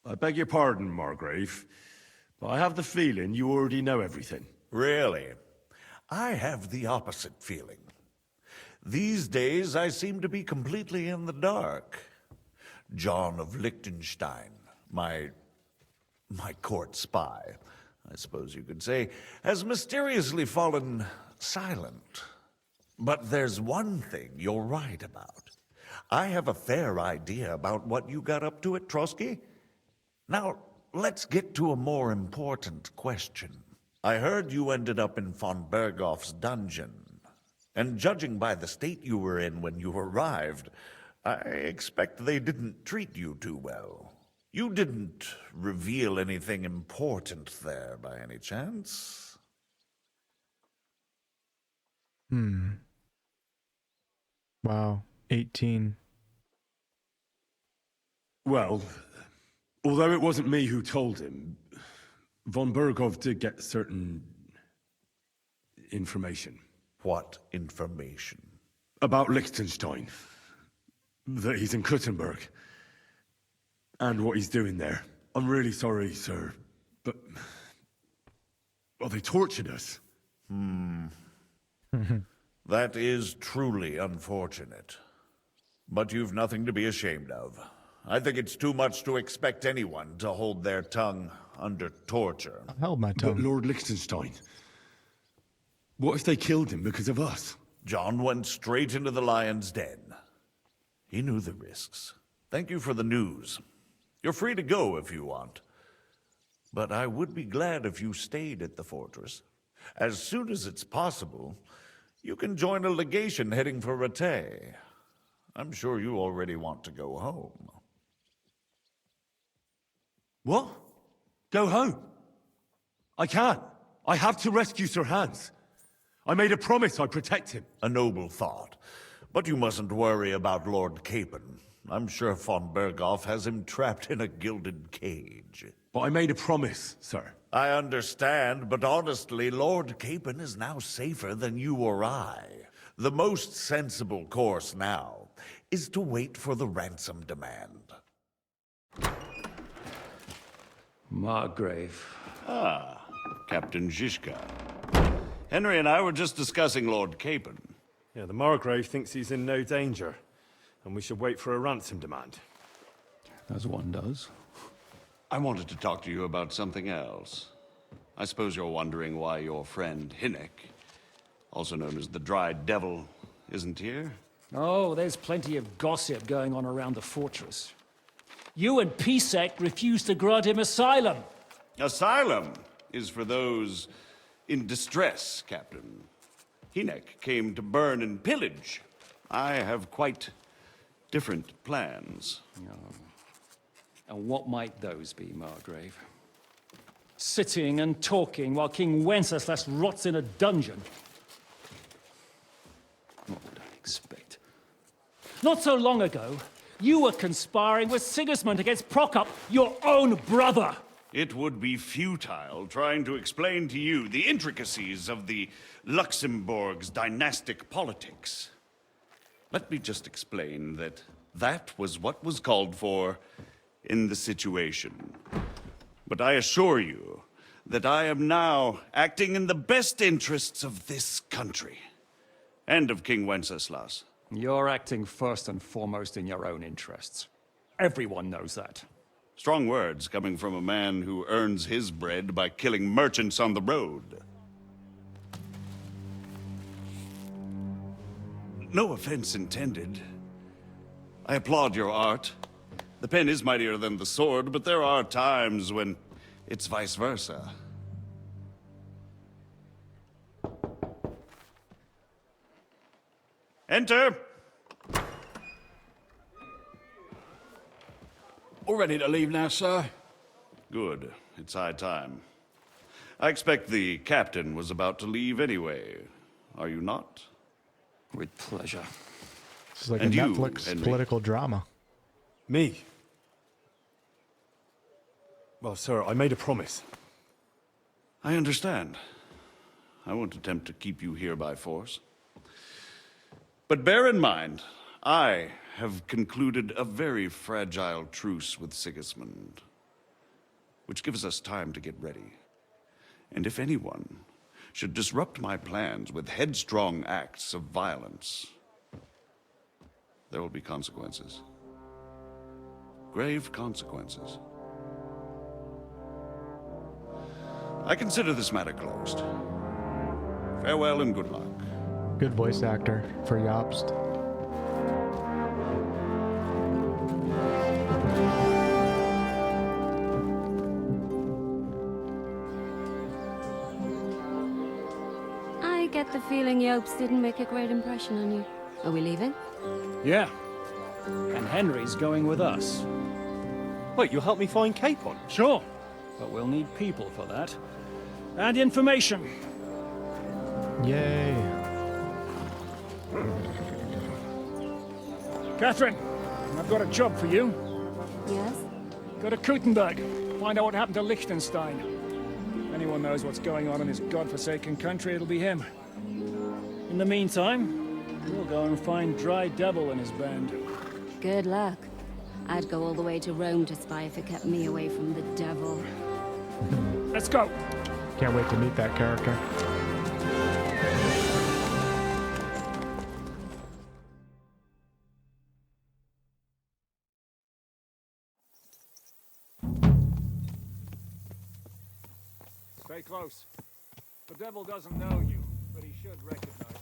S4: I beg your pardon, Margrave, but I have the feeling you already know everything.
S14: Really? I have the opposite feeling. These days, I seem to be completely in the dark. John of Liechtenstein, my my court spy, I suppose you could say, has mysteriously fallen silent. But there's one thing you're right about. I have a fair idea about what you got up to at Trotsky. Now, let's get to a more important question. I heard you ended up in von Berghoff's dungeon. And judging by the state you were in when you arrived, I expect they didn't treat you too well. You didn't reveal anything important there by any chance?
S1: Wow. 18.
S4: Well, although it wasn't me who told him, von Berghoff did get certain information.
S14: What information?
S4: About Liechtenstein. That he's in Kuttenberg. And what he's doing there. I'm really sorry, sir, but... well, they tortured us.
S14: That is truly unfortunate. But you've nothing to be ashamed of. I think it's too much to expect anyone to hold their tongue under torture.
S1: I held my tongue.
S4: But Lord Liechtenstein... what if they killed him because of us?
S14: John went straight into the lion's den. He knew the risks. Thank you for the news. You're free to go if you want. But I would be glad if you stayed at the fortress. As soon as it's possible, you can join a legation heading for Rattay. I'm sure you already want to go home.
S4: What? Go home? I can't. I have to rescue Sir Hans. I made a promise I'd protect him.
S14: A noble thought. But you mustn't worry about Lord Capon. I'm sure von Berghoff has him trapped in a gilded cage.
S4: But I made a promise, sir.
S14: I understand, but honestly, Lord Capon is now safer than you or I. The most sensible course now is to wait for the ransom demand.
S2: Margrave.
S8: Ah, Captain Zizka. Henry and I were just discussing Lord Capon.
S5: Yeah, the Margrave thinks he's in no danger, and we should wait for a ransom demand.
S6: As one does.
S8: I wanted to talk to you about something else. I suppose you're wondering why your friend Hinnek, also known as the Dried Devil, isn't here?
S2: Oh, there's plenty of gossip going on around the fortress. You and Pisek refused to grant him asylum.
S8: Asylum is for those in distress, Captain. Hinnek came to burn and pillage. I have quite different plans.
S2: And what might those be, Margrave? Sitting and talking while King Wenceslas rots in a dungeon. What would I expect? Not so long ago, you were conspiring with Sigismund against Prokop, your own brother.
S8: It would be futile trying to explain to you the intricacies of the Luxembourg's dynastic politics. Let me just explain that that was what was called for in the situation. But I assure you that I am now acting in the best interests of this country and of King Wenceslas.
S2: You're acting first and foremost in your own interests. Everyone knows that.
S8: Strong words coming from a man who earns his bread by killing merchants on the road. No offense intended. I applaud your art. The pen is mightier than the sword, but there are times when it's vice versa. Enter!
S15: All ready to leave now, sir?
S8: Good. It's high time. I expect the captain was about to leave anyway. Are you not?
S2: With pleasure.
S1: This is like
S8: And
S1: a
S8: you,
S1: Netflix
S8: Henry?
S1: political drama.
S5: Me? Well, sir, I made a promise.
S8: I understand. I won't attempt to keep you here by force. But bear in mind, I have concluded a very fragile truce with Sigismund, which gives us time to get ready. And if anyone should disrupt my plans with headstrong acts of violence, there will be consequences. Grave consequences. I consider this matter closed. Farewell and good luck.
S1: Good voice actor for Jobst.
S3: I get the feeling Jobst didn't make a great impression on you. Are we leaving?
S2: Yeah. And Henry's going with us.
S5: Wait, you'll help me find Capon?
S2: Sure. But we'll need people for that. And information.
S1: Yay.
S2: Catherine, I've got a job for you.
S3: Yes?
S2: Go to Kuttenberg. Find out what happened to Liechtenstein. If anyone knows what's going on in his godforsaken country, it'll be him. In the meantime, we'll go and find Dry Devil and his band.
S3: Good luck. I'd go all the way to Rome to spy if it kept me away from the devil.
S2: Let's go.
S1: Can't wait to meet that character.
S2: Stay close. The devil doesn't know you, but he should recognize me.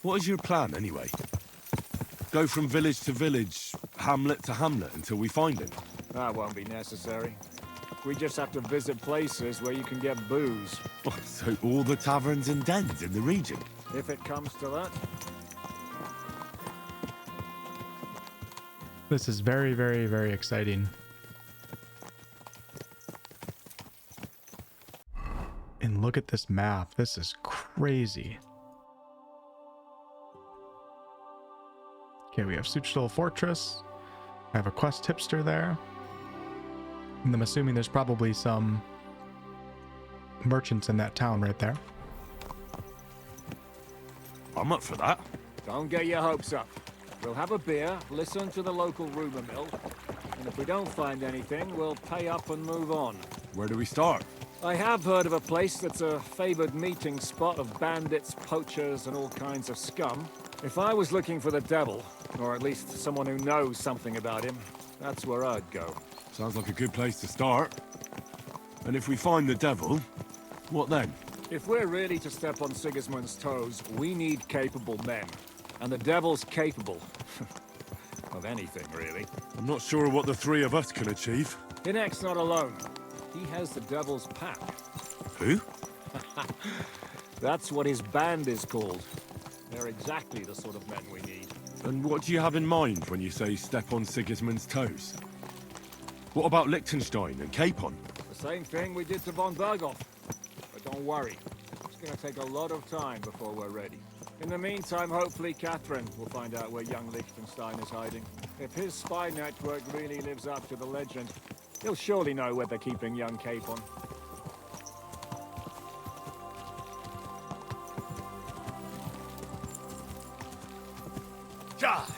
S4: What is your plan, anyway? Go from village to village, hamlet to hamlet, until we find him?
S2: That won't be necessary. We just have to visit places where you can get booze.
S4: So all the taverns and dens in the region?
S2: If it comes to that.
S1: This is very, very, very exciting. And look at this map. This is crazy. Okay, we have Suchdol Fortress. I have a quest tipster there. And I'm assuming there's probably some merchants in that town right there.
S4: I'm up for that.
S2: Don't get your hopes up. We'll have a beer, listen to the local rumor mill, and if we don't find anything, we'll pay up and move on.
S4: Where do we start?
S2: I have heard of a place that's a favored meeting spot of bandits, poachers, and all kinds of scum. If I was looking for the devil, or at least someone who knows something about him, that's where I'd go.
S4: Sounds like a good place to start. And if we find the devil, what then?
S2: If we're really to step on Sigismund's toes, we need capable men. And the devil's capable. Of anything, really.
S4: I'm not sure what the three of us can achieve.
S2: Inek's not alone. He has the devil's pact.
S4: Who?
S2: That's what his band is called. They're exactly the sort of men we need.
S4: And what do you have in mind when you say step on Sigismund's toes? What about Liechtenstein and Capon?
S2: The same thing we did to von Berghoff. But don't worry. It's gonna take a lot of time before we're ready. In the meantime, hopefully Catherine will find out where young Liechtenstein is hiding. If his spy network really lives up to the legend, he'll surely know where they're keeping young Capon.
S11: God!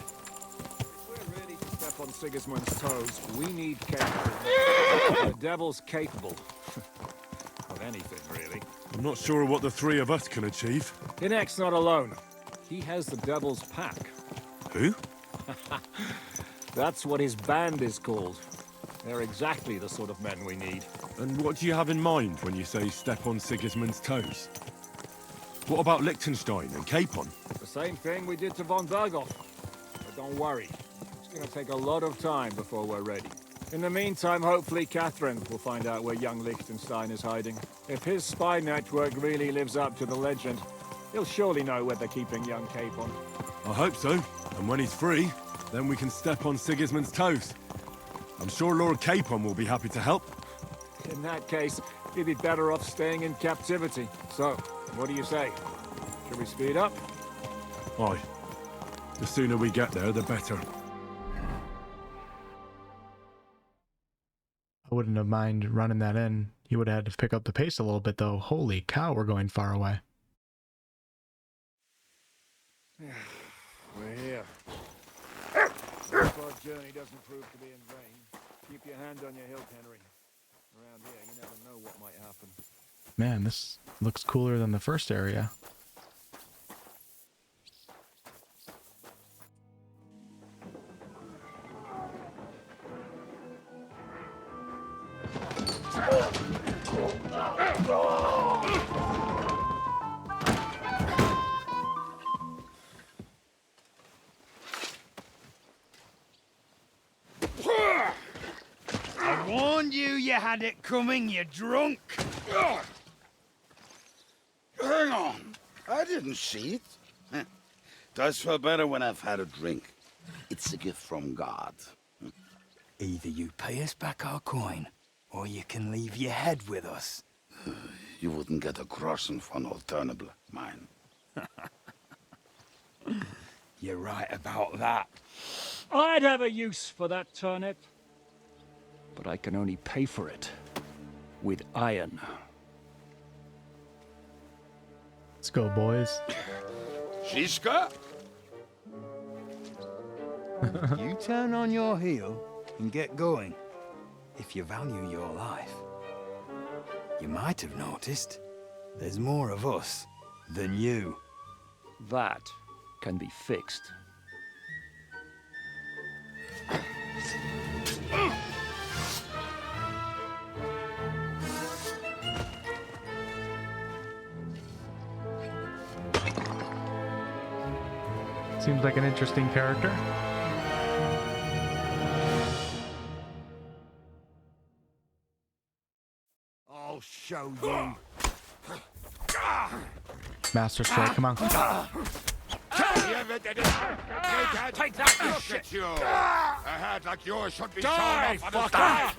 S2: If we're ready to step on Sigismund's toes, we need capable. The devil's capable. Of anything, really.
S4: I'm not sure what the three of us can achieve.
S2: Inek's not alone. He has the devil's pact.
S4: Who?
S2: That's what his band is called. They're exactly the sort of men we need.
S4: And what do you have in mind when you say step on Sigismund's toes? What about Liechtenstein and Capon?
S2: The same thing we did to von Berghoff. But don't worry. It's gonna take a lot of time before we're ready. In the meantime, hopefully Catherine will find out where young Liechtenstein is hiding. If his spy network really lives up to the legend, he'll surely know where they're keeping young Capon.
S4: I hope so. And when he's free, then we can step on Sigismund's toes. I'm sure Lord Capon will be happy to help.
S2: In that case, he'd be better off staying in captivity. So, what do you say? Should we speed up?
S4: Aye. The sooner we get there, the better.
S1: I wouldn't have mind running that in. You would have had to pick up the pace a little bit, though. Holy cow, we're going far away.
S2: We're here. This far journey doesn't prove to be in vain. Keep your hand on your hilt, Henry. Around here, you never know what might happen.
S1: Man, this looks cooler than the first area.
S13: had it coming, you drunk. Ugh. Hang on. I didn't see it. Does feel better when I've had a drink. It's a gift from God.
S16: Either you pay us back our coin, or you can leave your head with us.
S13: You wouldn't get a crossing for no turnable, mine.
S16: You're right about that.
S2: I'd have a use for that turnip. But I can only pay for it with iron.
S1: Let's go, boys.
S13: Shiska?
S16: You turn on your heel and get going. If you value your life. You might have noticed there's more of us than you.
S2: That can be fixed.
S1: Seems like an interesting character.
S11: I'll show you.
S1: Master Strike, come on.
S11: Take that, look at you. A head like yours should be shown off on the stage.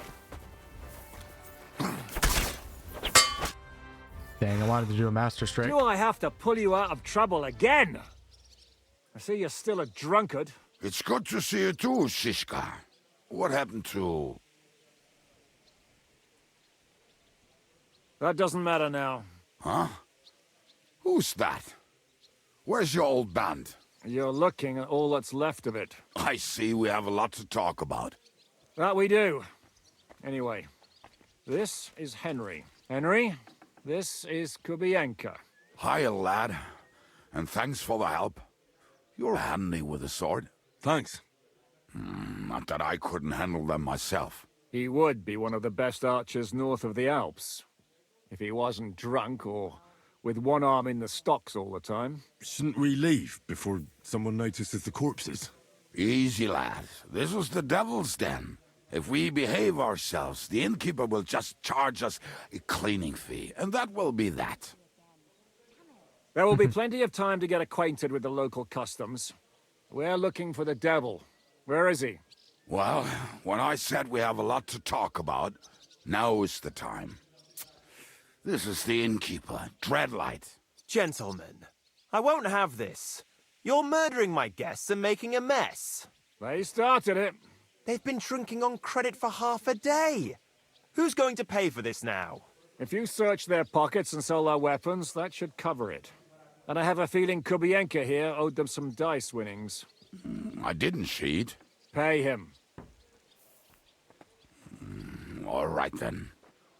S1: Dang, I wanted to do a Master Strike.
S2: Do I have to pull you out of trouble again? I see you're still a drunkard.
S13: It's good to see you too, Shishka. What happened to...
S2: That doesn't matter now.
S13: Huh? Who's that? Where's your old band?
S2: You're looking at all that's left of it.
S13: I see we have a lot to talk about.
S2: That we do. Anyway, this is Henry. Henry, this is Kubienka.
S13: Hiya, lad. And thanks for the help. You're handy with a sword.
S4: Thanks.
S13: Not that I couldn't handle them myself.
S2: He would be one of the best archers north of the Alps. If he wasn't drunk or with one arm in the stocks all the time.
S4: Shouldn't we leave before someone notices the corpses?
S13: Easy, lad. This was the Devil's Den. If we behave ourselves, the innkeeper will just charge us a cleaning fee, and that will be that.
S2: There will be plenty of time to get acquainted with the local customs. We're looking for the Devl. Where is he?
S13: Well, when I said we have a lot to talk about, now is the time. This is the innkeeper, Dreadlight.
S17: Gentlemen, I won't have this. You're murdering my guests and making a mess.
S2: They started it.
S17: They've been drinking on credit for half a day. Who's going to pay for this now?
S2: If you search their pockets and sell their weapons, that should cover it. And I have a feeling Kubienka here owed them some dice winnings.
S13: I didn't cheat.
S2: Pay him.
S13: All right, then.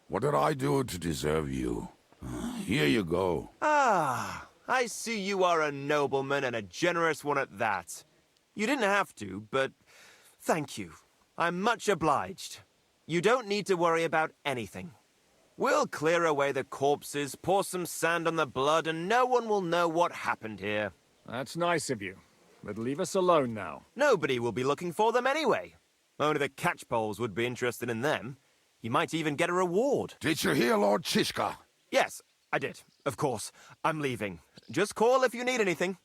S13: What did I do to deserve you? Here you go.
S17: Ah, I see you are a nobleman and a generous one at that. You didn't have to, but thank you. I'm much obliged. You don't need to worry about anything. We'll clear away the corpses, pour some sand on the blood, and no one will know what happened here.
S2: That's nice of you. But leave us alone now.
S17: Nobody will be looking for them anyway. Only the catchpoles would be interested in them. You might even get a reward.
S13: Did you hear Lord Chishka?
S17: Yes, I did. Of course. I'm leaving. Just call if you need anything.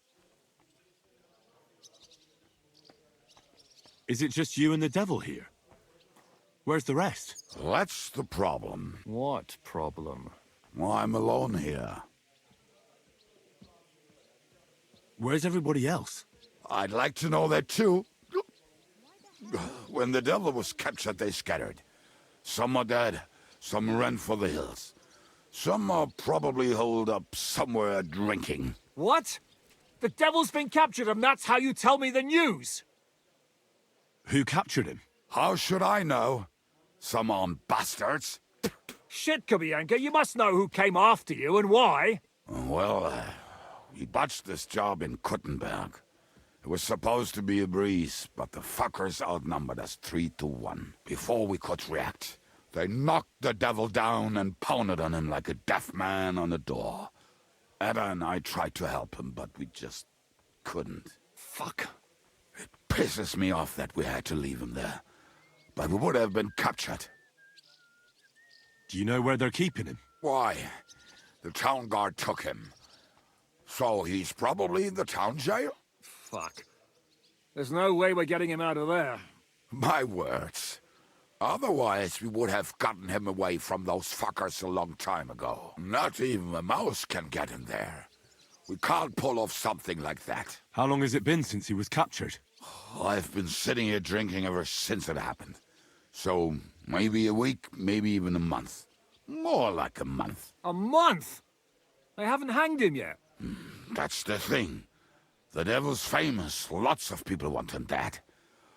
S4: Is it just you and the Devil here? Where's the rest?
S13: That's the problem.
S2: What problem?
S13: Well, I'm alone here.
S4: Where's everybody else?
S13: I'd like to know that too. When the Devil was captured, they scattered. Some are dead, some ran for the hills. Some are probably holed up somewhere drinking.
S2: What? The Devil's been captured and that's how you tell me the news?
S4: Who captured him?
S13: How should I know? Some armed bastards.
S2: Shit, Kubienka, you must know who came after you and why.
S13: Well, we botched this job in Kuttenberg. It was supposed to be a breeze, but the fuckers outnumbered us 3-1. Before we could react, they knocked the Devil down and pounded on him like a deaf man on a door. Ada and I tried to help him, but we just couldn't.
S2: Fuck.
S13: It pisses me off that we had to leave him there. But we would have been captured.
S4: Do you know where they're keeping him?
S18: Why, the town guard took him. So he's probably in the town jail?
S2: Fuck. There's no way we're getting him out of there.
S18: My words. Otherwise, we would have gotten him away from those fuckers a long time ago. Not even a mouse can get him there. We can't pull off something like that.
S4: How long has it been since he was captured?
S18: I've been sitting here drinking ever since it happened. So, maybe a week, maybe even a month. More like a month.
S2: A month? They haven't hanged him yet.
S18: That's the thing. The Devil's famous. Lots of people want him dead.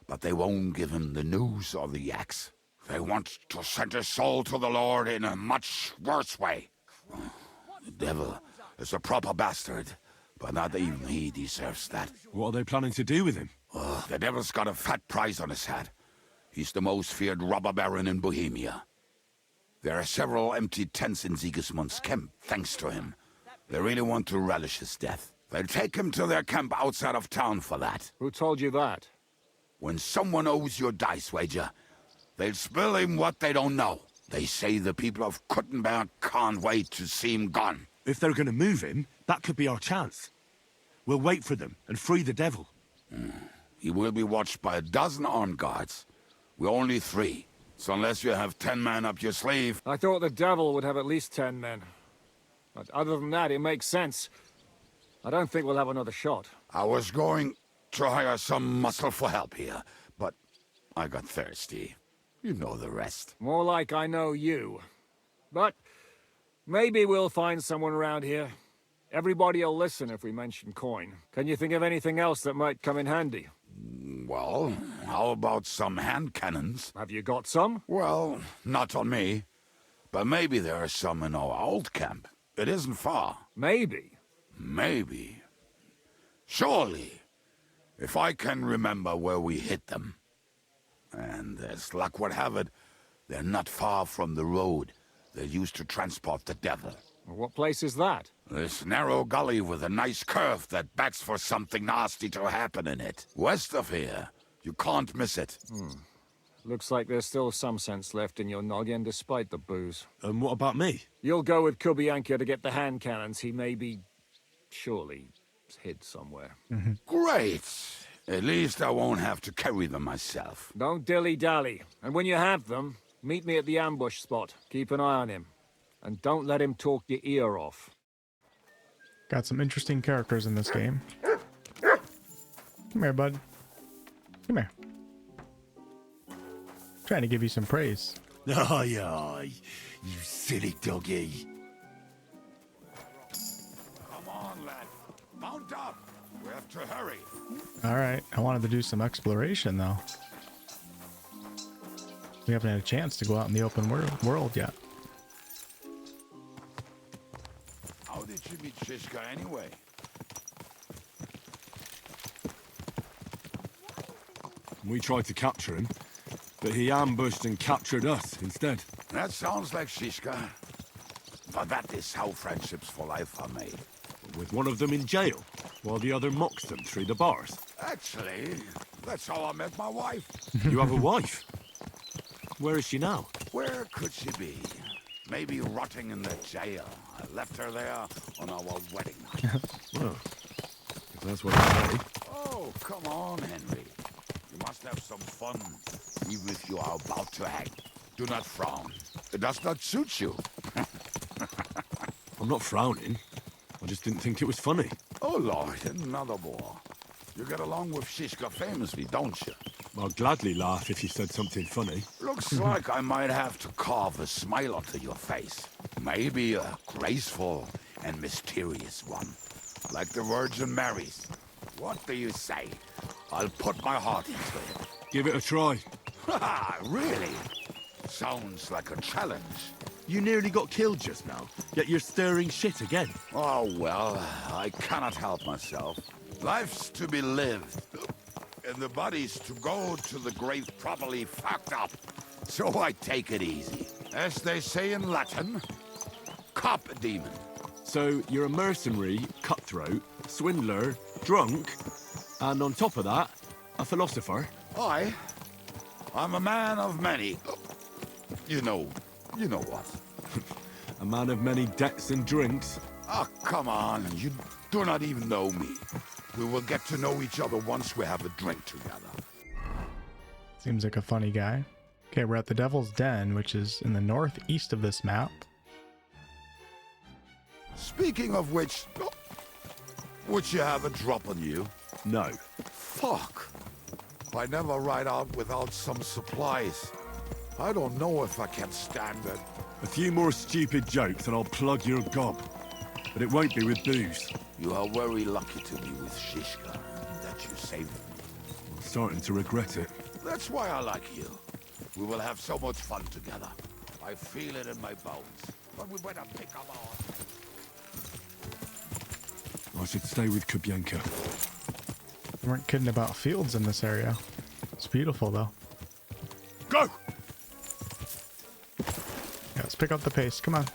S18: But they won't give him the news or the axe. They want to send his soul to the Lord in a much worse way. The Devil is a proper bastard, but not even he deserves that.
S4: What are they planning to do with him?
S18: The Devil's got a fat price on his head. He's the most feared robber baron in Bohemia. There are several empty tents in Sigismund's camp, thanks to him. They really want to relish his death. They'll take him to their camp outside of town for that.
S2: Who told you that?
S18: When someone owes you a dice wager, they'll spill him what they don't know. They say the people of Kuttenberg can't wait to see him gone.
S4: If they're going to move him, that could be our chance. We'll wait for them and free the Devil.
S18: He will be watched by a dozen armed guards. We're only 3. So unless you have 10 men up your sleeve...
S2: I thought the Devil would have at least 10 men. But other than that, it makes sense. I don't think we'll have another shot.
S18: I was going to hire some muscle for help here, but I got thirsty. You know the rest.
S2: More like I know you. But maybe we'll find someone around here. Everybody will listen if we mention coin. Can you think of anything else that might come in handy?
S18: Well, how about some hand cannons?
S2: Have you got some?
S18: Well, not on me. But maybe there are some in our old camp. It isn't far.
S2: Maybe?
S18: Maybe. Surely. If I can remember where we hid them. And as luck would have it, they're not far from the road they used to transport the Devil.
S2: What place is that?
S18: This narrow gully with a nice curve that begs for something nasty to happen in it. West of here. You can't miss it.
S2: Looks like there's still some sense left in your noggin despite the booze.
S4: And what about me?
S2: You'll go with Kubianka to get the hand cannons. He may be... surely hid somewhere.
S18: Great. At least I won't have to carry them myself.
S2: Don't dilly-dally. And when you have them, meet me at the ambush spot. Keep an eye on him. And don't let him talk your ear off.
S1: Got some interesting characters in this game. Come here, bud. Come here. Trying to give you some praise.
S18: Aye, aye. You silly doggy. Come on, lad. Mount up. We have to hurry.
S1: Alright, I wanted to do some exploration, though. We haven't had a chance to go out in the open world yet.
S18: How did you meet Shishka anyway?
S4: We tried to capture him, but he ambushed and captured us instead.
S18: That sounds like Shishka. But that is how friendships for life are made.
S4: With one of them in jail, while the other mocks them through the bars.
S18: Actually, that's how I met my wife.
S4: You have a wife? Where is she now?
S18: Where could she be? Maybe rotting in the jail. I left her there on our wedding night.
S4: Well, if that's what I say.
S18: Oh, come on, Henry. You must have some fun, even if you are about to hang. Do not frown. It does not suit you.
S4: I'm not frowning. I just didn't think it was funny.
S18: Oh, Lord, another war. You get along with Shishka famously, don't you?
S4: I'll gladly laugh if you said something funny.
S18: Looks like I might have to carve a smile onto your face. Maybe a graceful and mysterious one. Like the Virgin Mary's. What do you say? I'll put my heart into it.
S4: Give it a try.
S18: Ha! Really? Sounds like a challenge.
S4: You nearly got killed just now, yet you're stirring shit again.
S18: Oh, well, I cannot help myself. Life's to be lived, and the body's to go to the grave properly fucked up. So I take it easy. As they say in Latin, cop demon.
S4: So you're a mercenary, cutthroat, swindler, drunk, and on top of that, a philosopher?
S18: I'm a man of many, You know what?
S4: A man of many debts and drinks.
S18: Ah, come on. You do not even know me. We will get to know each other once we have a drink together.
S1: Seems like a funny guy. Okay, we're at the Devil's Den, which is in the northeast of this map.
S18: Speaking of which, would you have a drop on you?
S4: No.
S18: Fuck. I never ride out without some supplies. I don't know if I can stand it.
S4: A few more stupid jokes and I'll plug your gob. But it won't be with booze.
S18: You are very lucky to be with Shishka, that you saved me.
S4: I'm starting to regret it.
S18: That's why I like you. We will have so much fun together. I feel it in my bones. But we better pick up our...
S4: I should stay with Kubyanka.
S1: We weren't kidding about fields in this area. It's beautiful, though.
S4: Go!
S1: Yeah, let's pick up the pace. Come on.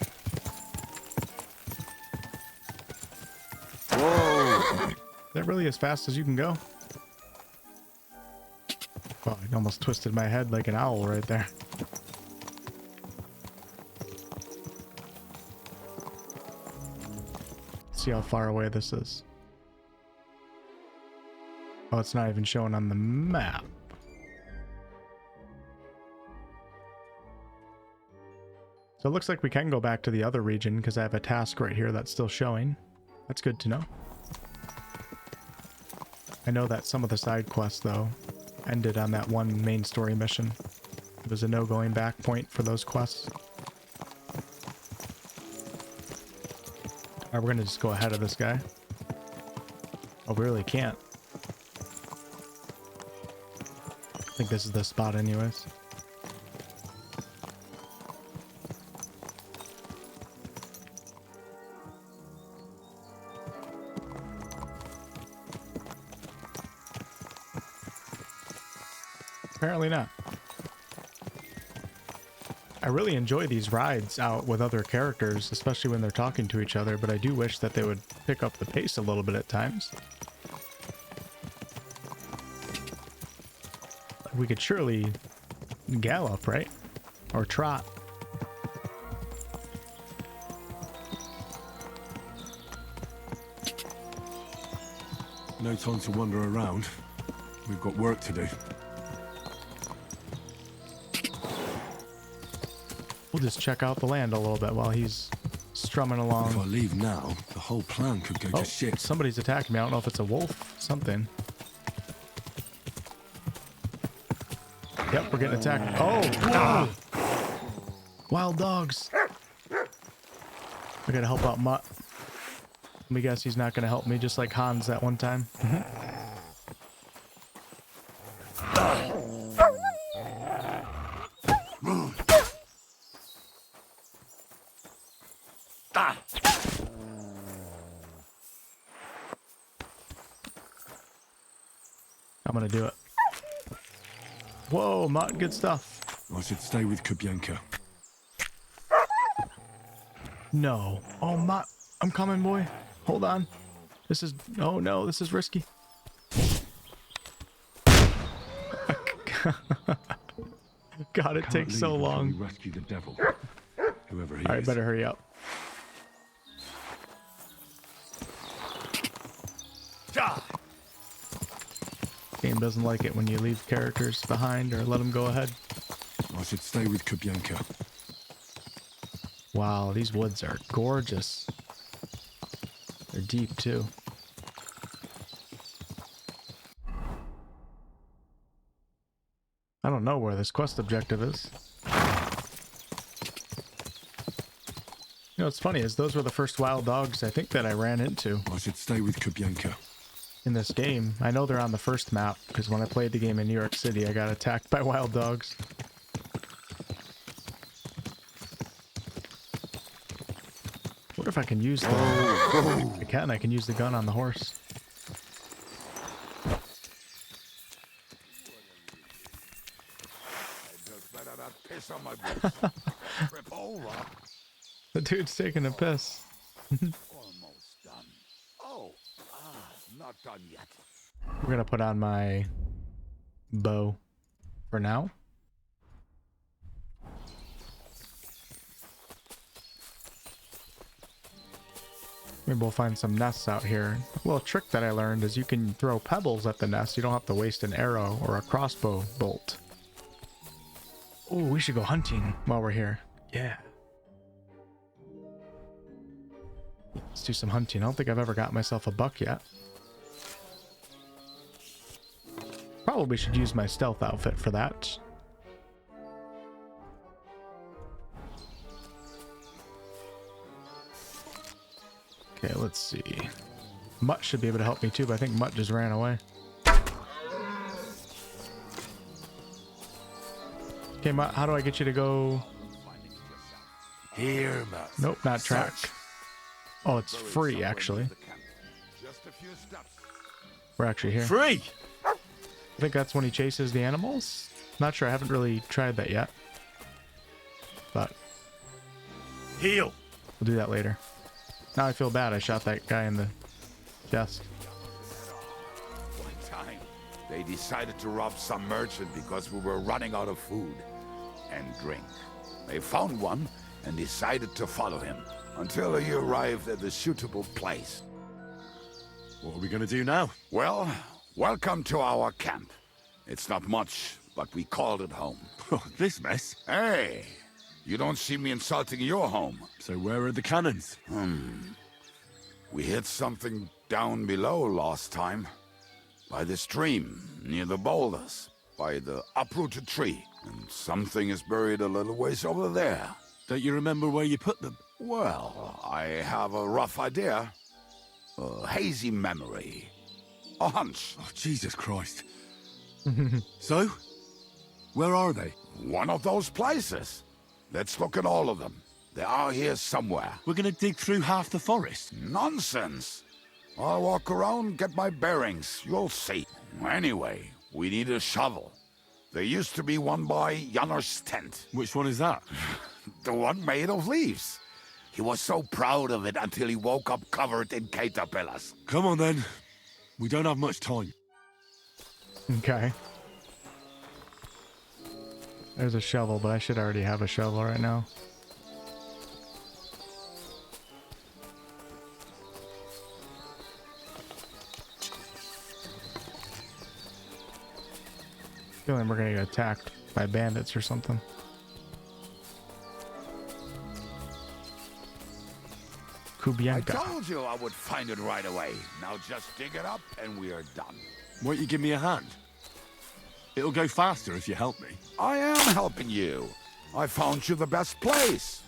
S4: Whoa!
S1: Is that really as fast as you can go? Oh, I almost twisted my head like an owl right there. See how far away this is. Oh, it's not even showing on the map. So it looks like we can go back to the other region because I have a task right here that's still showing. That's good to know. I know that some of the side quests, though, ended on that one main story mission. It was a no going back point for those quests. Alright, we're gonna just go ahead of this guy. Oh, we really can't. I think this is the spot anyways. Apparently not. I really enjoy these rides out with other characters, especially when they're talking to each other, but I do wish that they would pick up the pace a little bit at times. We could surely gallop, right? Or trot.
S4: No time to wander around. We've got work to do.
S1: We'll just check out the land a little bit while he's strumming along.
S4: If I leave now, the whole plan could go to shit.
S1: Somebody's attacking me. I don't know if it's a wolf, something. Yep, we're getting attacked. Oh! Ah! Wild dogs. I gotta help out Mutt. Let me guess he's not gonna help me, just like Hans that one time. I'm gonna do it. Whoa, Mutt, good stuff.
S4: I should stay with Kubyanka.
S1: No. Oh, Mutt, I'm coming, boy. Hold on. This is... Oh, no, this is risky. God, it takes so long.
S4: We rescue the devil. Whoever he
S1: All right,
S4: is.
S1: better hurry up. Game doesn't like it when you leave characters behind or let them go ahead.
S4: I should stay with Kubyanka.
S1: Wow, these woods are gorgeous. They're deep too. I don't know where this quest objective is. You know what's funny is those were the first wild dogs I think that I ran into.
S4: I should stay with Kubyanka.
S1: In this game. I know they're on the first map because when I played the game in New York City, I got attacked by wild dogs. What if I can use the... I can use the gun on the horse.
S18: Piss on my boots. Trip over.
S1: The dude's taking a piss.
S18: Almost done. Oh, not done yet.
S1: We're gonna put on my bow for now. Maybe we'll find some nests out here. A little trick that I learned is you can throw pebbles at the nest. You don't have to waste an arrow or a crossbow bolt. Oh, we should go hunting while we're here. Yeah. Let's do some hunting. I don't think I've ever got myself a buck yet. Probably should use my stealth outfit for that. Okay, let's see. Mutt should be able to help me too, but I think Mutt just ran away. Okay, Mutt, how do I get you to go?
S11: Here, Mutt.
S1: Nope, not track. Oh, it's free, actually. We're actually here.
S4: Free?
S1: I think that's when he chases the animals. Not sure, I haven't really tried that yet. But
S4: heal.
S1: We'll do that later. Now I feel bad, I shot that guy in the chest.
S18: One time, they decided to rob some merchant because we were running out of food and drink. They found one and decided to follow him until he arrived at a suitable place.
S4: What are we gonna do now?
S18: Well, welcome to our camp. It's not much, but we called it home.
S4: This mess?
S18: Hey, you don't see me insulting your home.
S4: So where are the cannons?
S18: We hit something down below last time. By the stream, near the boulders, by the uprooted tree. And something is buried a little ways over there.
S4: Don't you remember where you put them?
S18: Well, I have a rough idea. A hazy memory. A hunch.
S4: Oh, Jesus Christ. So? Where are they?
S18: One of those places. Let's look at all of them. They are here somewhere.
S4: We're gonna dig through half the forest.
S18: Nonsense. I'll walk around, get my bearings. You'll see. Anyway, we need a shovel. There used to be one by Janner's tent.
S4: Which one is that?
S18: The one made of leaves. He was so proud of it until he woke up covered in caterpillars.
S4: Come on then. We don't have much time.
S1: Okay. There's a shovel, but I should already have a shovel right now. Feeling we're gonna get attacked by bandits or something.
S18: I
S1: Kubianka.
S18: told you I would find it right away. Now just dig it up and we are done.
S4: Won't you give me a hand? It'll go faster if you help me.
S18: I am helping you. I found you the best place.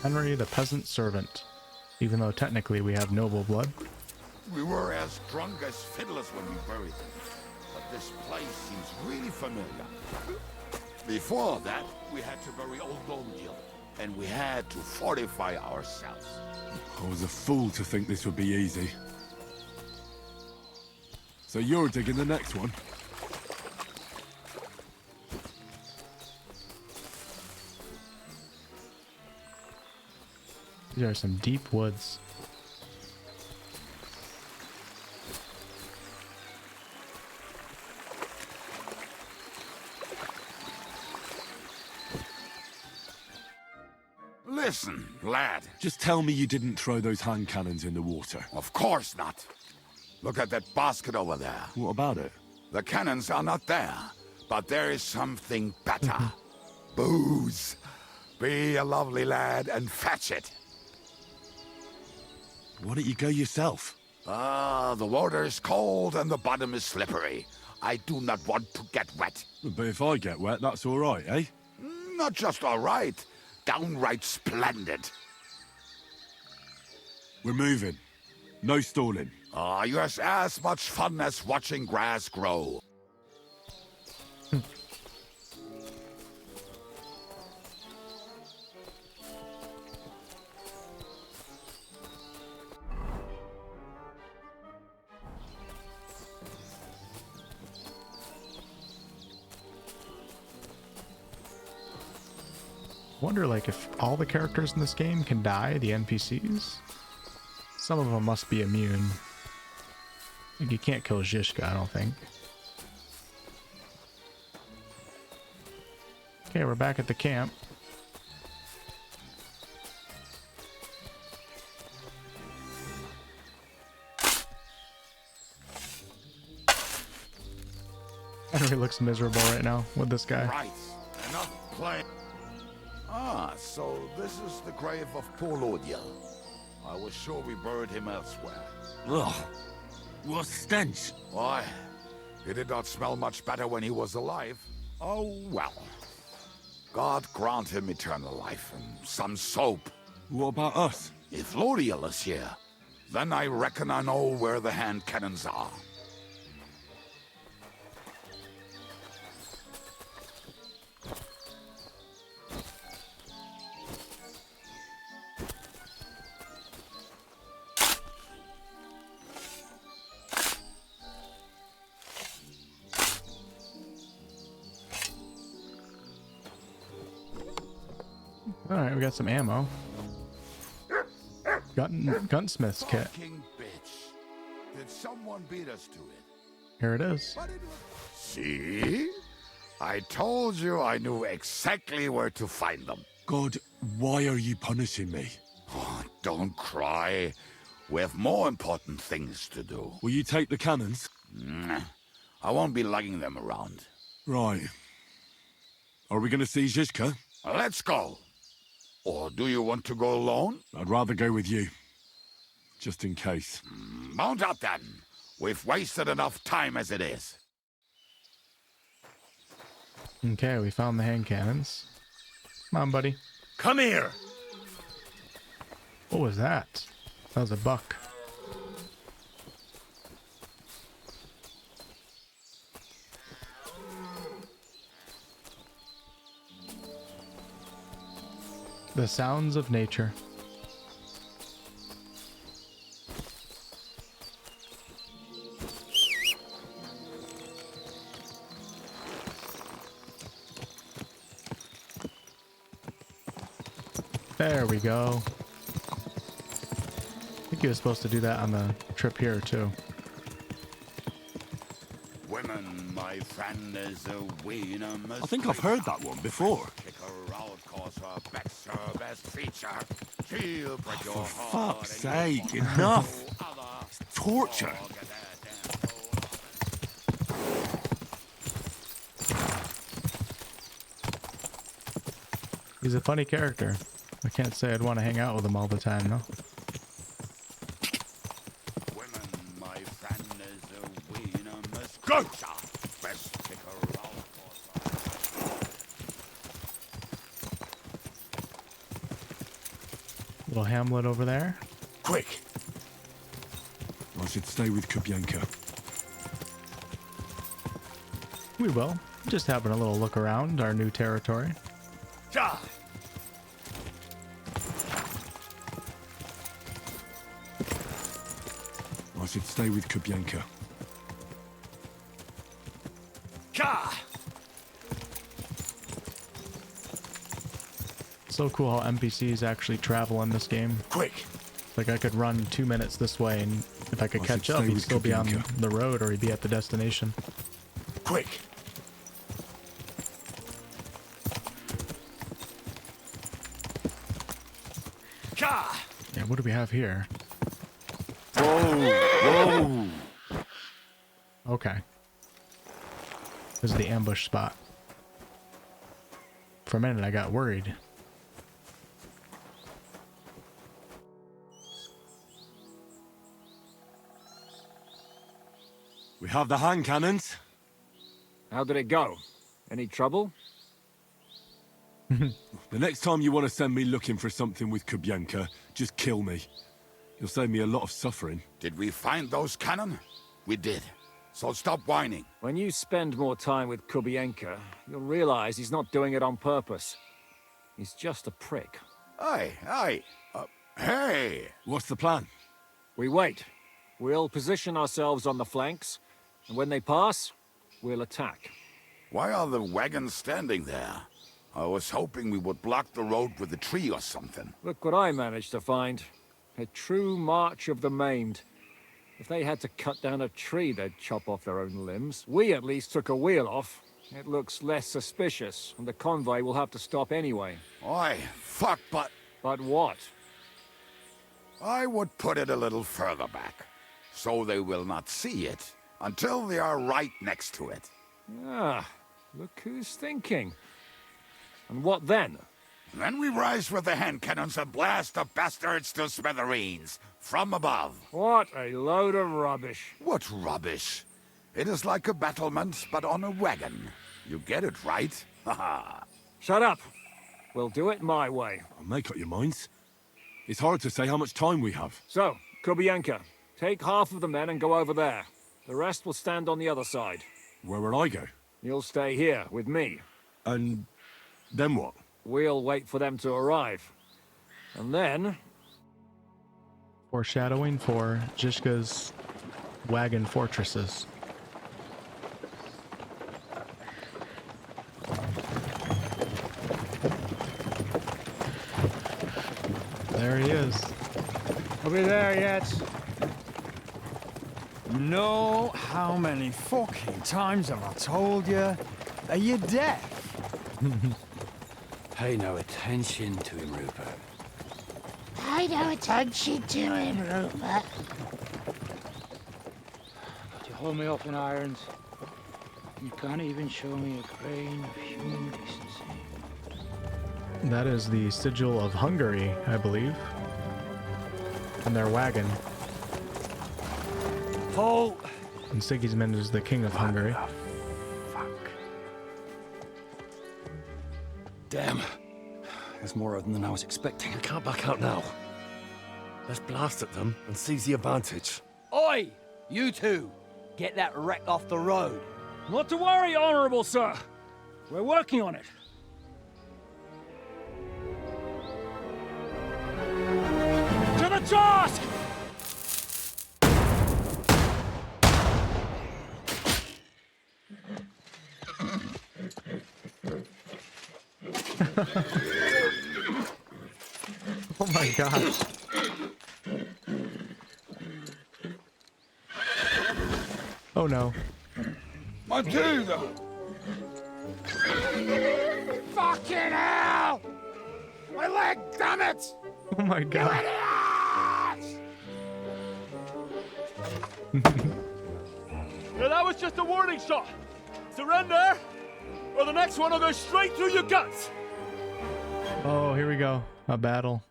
S1: Henry the peasant servant. Even though technically we have noble blood.
S18: We were as drunk as fiddlers when we buried them. But this place seems really familiar. Before that, we had to bury old Domgil. And we had to fortify ourselves.
S4: I was a fool to think this would be easy. So you're digging the next one?
S1: These are some deep woods.
S18: Listen, lad.
S4: Just tell me you didn't throw those hand cannons in the water.
S18: Of course not. Look at that basket over there.
S4: What about it?
S18: The cannons are not there, but there is something better. Booze. Be a lovely lad and fetch it.
S4: Why don't you go yourself?
S18: The water is cold and the bottom is slippery. I do not want to get wet.
S4: But if I get wet, that's all right, eh?
S18: Not just all right. Downright splendid.
S4: We're moving. No stalling.
S18: You're as much fun as watching grass grow.
S1: Wonder like if all the characters in this game can die, the NPCs. Some of them must be immune. Like you can't kill Zhishka, I don't think. Okay, we're back at the camp. Henry looks miserable right now with this guy.
S18: Right, enough play. Ah, so this is the grave of poor Lodiel. I was sure we buried him elsewhere.
S19: Ugh, what stench.
S18: Why, he did not smell much better when he was alive. Oh, well. God grant him eternal life and some soap.
S19: What about us?
S18: If Lodiel is here, then I reckon I know where the hand cannons are.
S1: Alright, we got some ammo. Gunsmith's kit.
S18: Fucking bitch. Did someone beat us to it?
S1: Here it is.
S18: See? I told you I knew exactly where to find them.
S4: God, why are you punishing me?
S18: Oh, don't cry. We have more important things to do.
S4: Will you take the cannons?
S18: I won't be lugging them around.
S4: Right. Are we going to see Zizka?
S18: Let's go. Or do you want to go alone?
S4: I'd rather go with you. Just in case.
S18: Mount up then. We've wasted enough time as it is.
S1: Okay, we found the hand cannons. Come on, buddy.
S19: Come here!
S1: What was that? That was a buck. The sounds of nature. There we go. I think he was supposed to do that on the trip here too.
S18: Women, my friend, is a wiener.
S4: I think I've heard that one before.
S19: For fuck's sake, enough! It's torture!
S1: He's a funny character. I can't say I'd want to hang out with him all the time, though.
S19: Go!
S1: Little hamlet over there.
S19: Quick!
S4: I should stay with Kubyanka.
S1: We will. Just having a little look around our new territory.
S19: Ja!
S4: I should stay with Kubyanka.
S19: Ja!
S1: So cool how NPCs actually travel in this game.
S19: Quick!
S1: Like I could run 2 minutes this way, and if I could catch up, he'd still be on the road or he'd be at the destination.
S19: Quick! Ja!
S1: Yeah, what do we have here?
S19: Whoa!
S1: Okay. This is the ambush spot. For a minute, I got worried.
S4: We have the hand cannons.
S2: How did it go? Any trouble?
S4: The next time you want to send me looking for something with Kubyanka, just kill me. You'll save me a lot of suffering.
S18: Did we find those cannon? We did. So stop whining.
S2: When you spend more time with Kubyanka, you'll realize he's not doing it on purpose. He's just a prick.
S18: Hey!
S4: What's the plan?
S2: We wait. We'll position ourselves on the flanks, and when they pass, we'll attack.
S18: Why are the wagons standing there? I was hoping we would block the road with a tree or something.
S2: Look what I managed to find. A true march of the maimed. If they had to cut down a tree, they'd chop off their own limbs. We at least took a wheel off. It looks less suspicious, and the convoy will have to stop anyway.
S18: Oi, fuck, but...
S2: But what?
S18: I would put it a little further back, so they will not see it until they are right next to it.
S2: Ah, look who's thinking. And what then?
S18: Then we rise with the hand cannons and blast the bastards to smithereens from above.
S2: What a load of rubbish.
S18: What rubbish? It is like a battlement, but on a wagon. You get it, right? Haha.
S2: Shut up. We'll do it my way.
S4: Make up your minds. It's hard to say how much time we have.
S2: So, Kubianka, take half of the men and go over there. The rest will stand on the other side.
S4: Where will I go?
S2: You'll stay here with me.
S4: And then what?
S2: We'll wait for them to arrive. And then...
S1: Foreshadowing for Zhishka's wagon fortresses. There he is.
S16: Are we there yet? No, how many fucking times have I told you? Are you deaf?
S15: Pay no attention to him, Rupert.
S20: Pay no attention to him, Rupert.
S15: But you hold me up in irons. You can't even show me a grain of human decency.
S1: That is the sigil of Hungary, I believe. And their wagon.
S2: Halt!
S1: And Sigismund is the king of Hungary.
S15: Damn. There's more of them than I was expecting.
S4: We can't back out now. Let's blast at them and seize the advantage.
S15: Oi! You two! Get that wreck off the road.
S2: Not to worry, Honorable Sir. We're working on it. To the task!
S1: Oh my gosh. Oh no.
S18: Matilda!
S20: Fucking hell! My leg, damn it!
S1: Oh my god.
S4: Yeah, that was just a warning shot. Surrender, or the next one will go straight through your guts.
S1: Oh, here we go. A battle.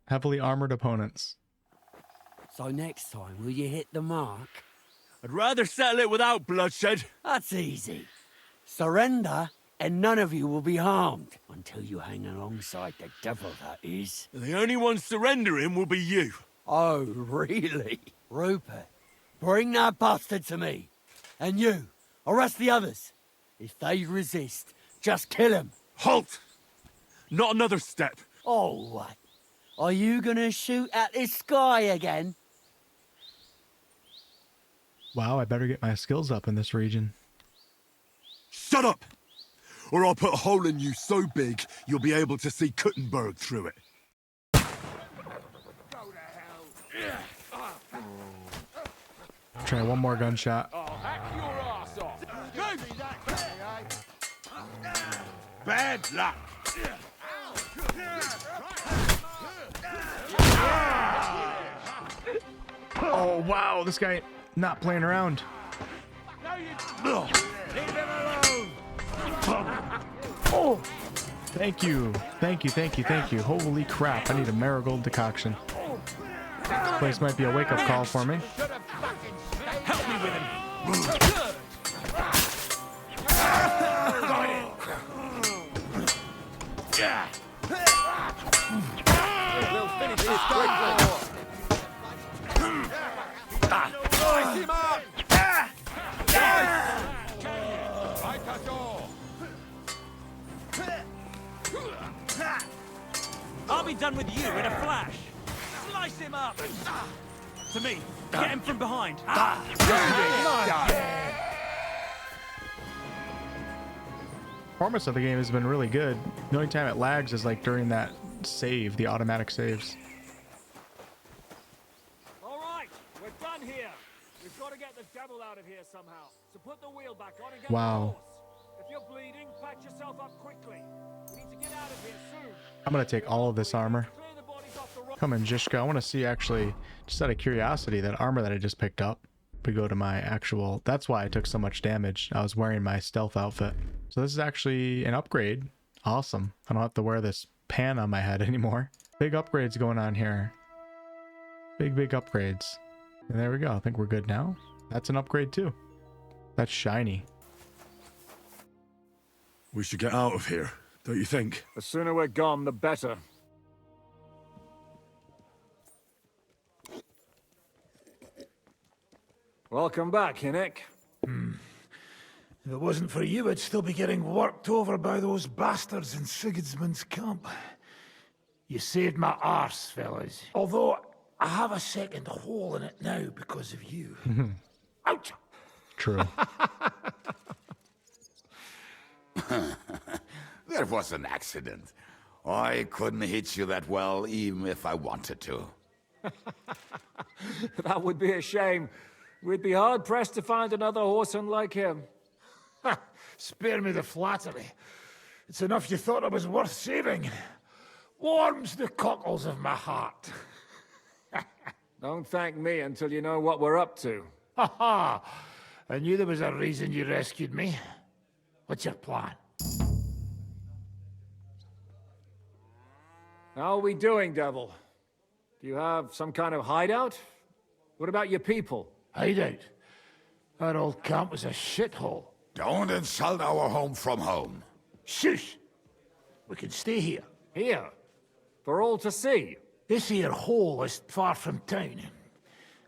S1: Heavily armored opponents.
S15: So next time, will you hit the mark?
S4: I'd rather settle it without bloodshed.
S15: That's easy. Surrender, and none of you will be harmed. Until you hang alongside the devil, that is.
S4: The only one surrendering will be you.
S15: Oh, really? Rupert, bring that bastard to me. And you, arrest the others. If they resist, just kill them.
S4: Halt! Not another step.
S15: Oh, what? Are you gonna shoot at the sky again?
S1: Wow, I better get my skills up in this region.
S4: Shut up! Or I'll put a hole in you so big, you'll be able to see Kuttenberg through it.
S1: Try one more gunshot.
S18: Bad luck!
S1: Oh wow, this guy not playing around. Oh, thank you, thank you, thank you, thank you. Holy crap, I need a marigold decoction. This place might be a wake-up call for me.
S4: Help me with him.
S20: We'll finish this quickly. Slice him up!
S2: I'll be done with you in a flash. Slice him up. To me. Get him from behind.
S1: Performance of the game has been really good. The only time it lags is like during that save, the automatic saves.
S2: All right, we're done here. We've got to get the devil out of here somehow. So put the wheel back on and get
S1: Wow.
S2: the horse. If you're bleeding, patch yourself up quickly. We need to get out of here soon.
S1: I'm gonna take all of this armor.
S2: Clear the bodies off the road.
S1: Come in, Zhishka. I want to see actually, just out of curiosity, that armor that I just picked up. we go to my actual... That's why I took so much damage. I was wearing my stealth outfit. So this is actually an upgrade. Awesome. I don't have to wear this pan on my head anymore. Big upgrades going on here. Big upgrades. And there we go. I think we're good now. That's an upgrade too. That's shiny.
S4: We should get out of here, don't you think?
S2: The sooner we're gone, the better. Welcome back, Hinnick.
S20: If it wasn't for you, I'd still be getting worked over by those bastards in Sigismund's camp. You saved my arse, fellas. Although, I have a second hole in it now because of you. Ouch!
S1: True.
S18: There was an accident. I couldn't hit you that well, even if I wanted to.
S2: That would be a shame. We'd be hard-pressed to find another horseman like him.
S20: Spare me the flattery. It's enough you thought I was worth saving. Warms the cockles of my heart.
S2: Don't thank me until you know what we're up to.
S20: Ha ha! I knew there was a reason you rescued me. What's your plan?
S2: How are we doing, Devl? Do you have some kind of hideout? What about your people?
S20: Hideout? Our old camp was a shithole.
S18: Don't insult our home from home.
S20: Shush! We can stay here.
S2: Here? For all to see?
S20: This here hole is far from town,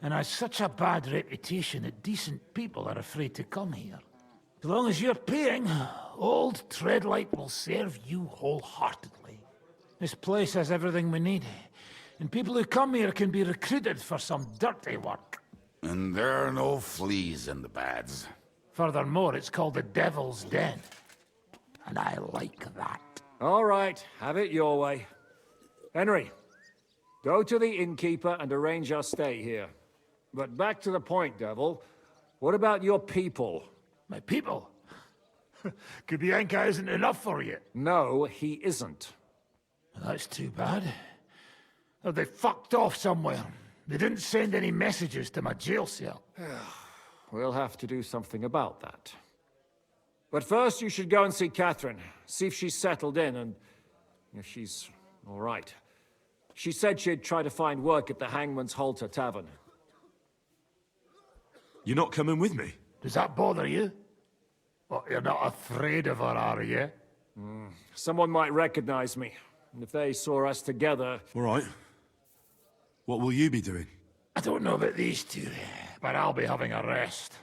S20: and has such a bad reputation that decent people are afraid to come here. As long as you're paying, old Treadlight will serve you wholeheartedly. This place has everything we need, and people who come here can be recruited for some dirty work.
S18: And there are no fleas in the beds.
S20: Furthermore, it's called the Devil's Den, and I like that.
S2: All right, have it your way. Henry, go to the innkeeper and arrange our stay here. But back to the point, Devl. What about your people?
S20: My people? Kubienka isn't enough for you.
S2: No, he isn't.
S20: That's too bad. Oh, they fucked off somewhere. They didn't send any messages to my jail cell.
S2: We'll have to do something about that. But first, you should go and see Catherine. See if she's settled in and if she's all right. She said she'd try to find work at the Hangman's Halter Tavern.
S4: You're not coming with me?
S20: Does that bother you? Well, you're not afraid of her, are you?
S2: Someone might recognize me. And if they saw us together...
S4: All right. What will you be doing?
S20: I don't know about these two, but I'll be having a rest.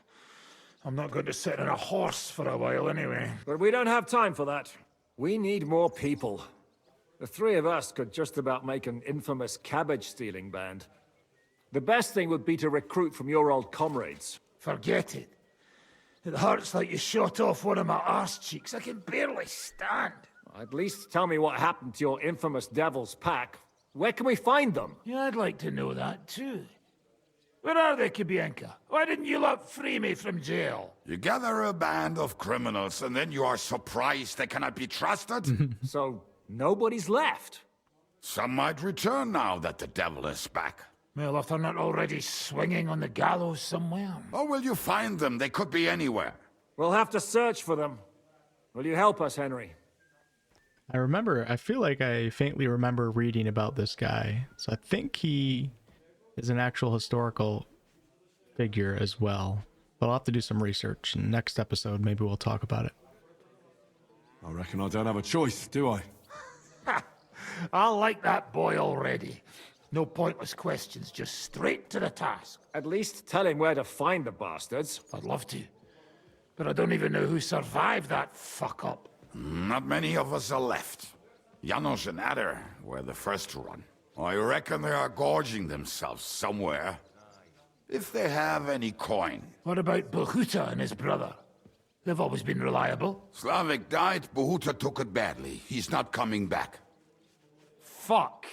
S20: I'm not going to sit on a horse for a while anyway.
S2: But we don't have time for that. We need more people. The three of us could just about make an infamous cabbage-stealing band. The best thing would be to recruit from your old comrades.
S20: Forget it. It hurts like you shot off one of my arse cheeks. I can barely stand.
S2: At least tell me what happened to your infamous Devil's Pack. Where can we find them?
S20: Yeah, I'd like to know that too. Where are they, Kubienka? Why didn't you lot free me from jail?
S18: You gather a band of criminals and then you are surprised they cannot be trusted?
S2: So, nobody's left?
S18: Some might return now that the devil is back.
S20: Well, if they're not already swinging on the gallows somewhere.
S18: How will you find them? They could be anywhere.
S2: We'll have to search for them. Will you help us, Henry?
S1: I feel like I faintly remember reading about this guy. So I think he is an actual historical figure as well. But I'll have to do some research. And next episode, maybe we'll talk about it.
S4: I reckon I don't have a choice, do I?
S20: I like that boy already. No pointless questions, just straight to the task.
S2: At least tell him where to find the bastards.
S20: I'd love to. But I don't even know who survived that fuck-up.
S18: Not many of us are left. Janos and Adder were the first to run. I reckon they are gorging themselves somewhere. If they have any coin.
S20: What about Bohuta and his brother? They've always been reliable.
S18: Slavik died, Bohuta took it badly. He's not coming back.
S20: Fuck.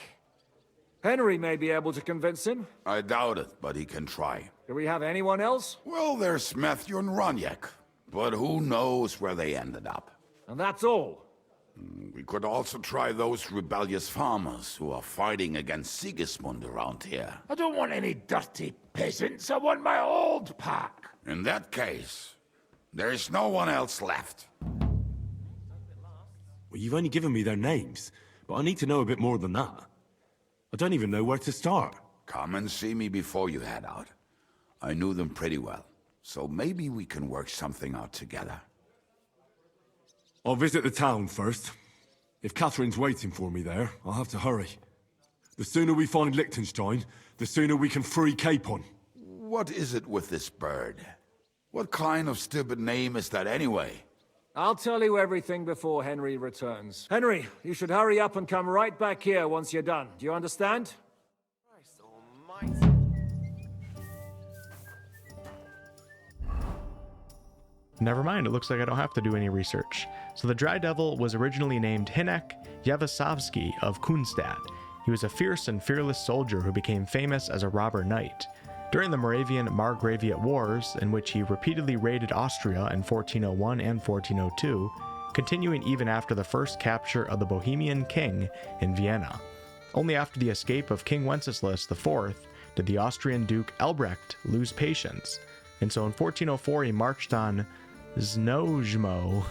S2: Henry may be able to convince him.
S18: I doubt it, but he can try.
S2: Do we have anyone else?
S18: Well, there's Matthew and Roniak. But who knows where they ended up.
S2: And that's all?
S18: We could also try those rebellious farmers who are fighting against Sigismund around here.
S20: I don't want any dirty peasants. I want my old pack.
S18: In that case, there is no one else left.
S4: Well, you've only given me their names, but I need to know a bit more than that. I don't even know where to start.
S18: Come and see me before you head out. I knew them pretty well, so maybe we can work something out together.
S4: I'll visit the town first. If Catherine's waiting for me there, I'll have to hurry. The sooner we find Liechtenstein, the sooner we can free Capon.
S18: What is it with this bird? What kind of stupid name is that anyway?
S2: I'll tell you everything before Henry returns. Henry, you should hurry up and come right back here once you're done. Do you understand?
S1: Never mind, it looks like I don't have to do any research. So the Dry Devil was originally named Hinek Yevasovsky of Kunstad. He was a fierce and fearless soldier who became famous as a robber knight. During the Moravian-Margraviate Wars, in which he repeatedly raided Austria in 1401 and 1402, continuing even after the first capture of the Bohemian king in Vienna. Only after the escape of King Wenceslas IV did the Austrian Duke Albrecht lose patience, and so in 1404 he marched on Znojmo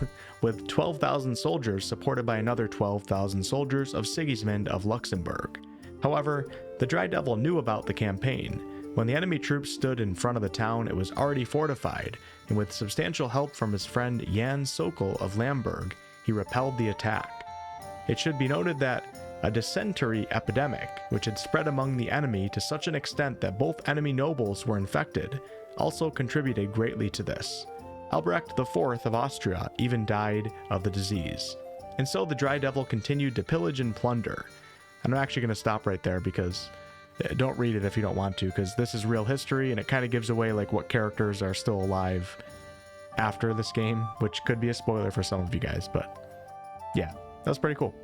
S1: with 12,000 soldiers supported by another 12,000 soldiers of Sigismund of Luxembourg. However, the Dry Devil knew about the campaign. When the enemy troops stood in front of the town, it was already fortified, and with substantial help from his friend Jan Sokol of Lamberg, he repelled the attack. It should be noted that a dysentery epidemic, which had spread among the enemy to such an extent that both enemy nobles were infected, also contributed greatly to this. Albrecht IV of Austria even died of the disease. And so the Dry Devil continued to pillage and plunder. And I'm actually going to stop right there because don't read it if you don't want to, because this is real history and it kind of gives away like what characters are still alive after this game, which could be a spoiler for some of you guys, but yeah, that was pretty cool.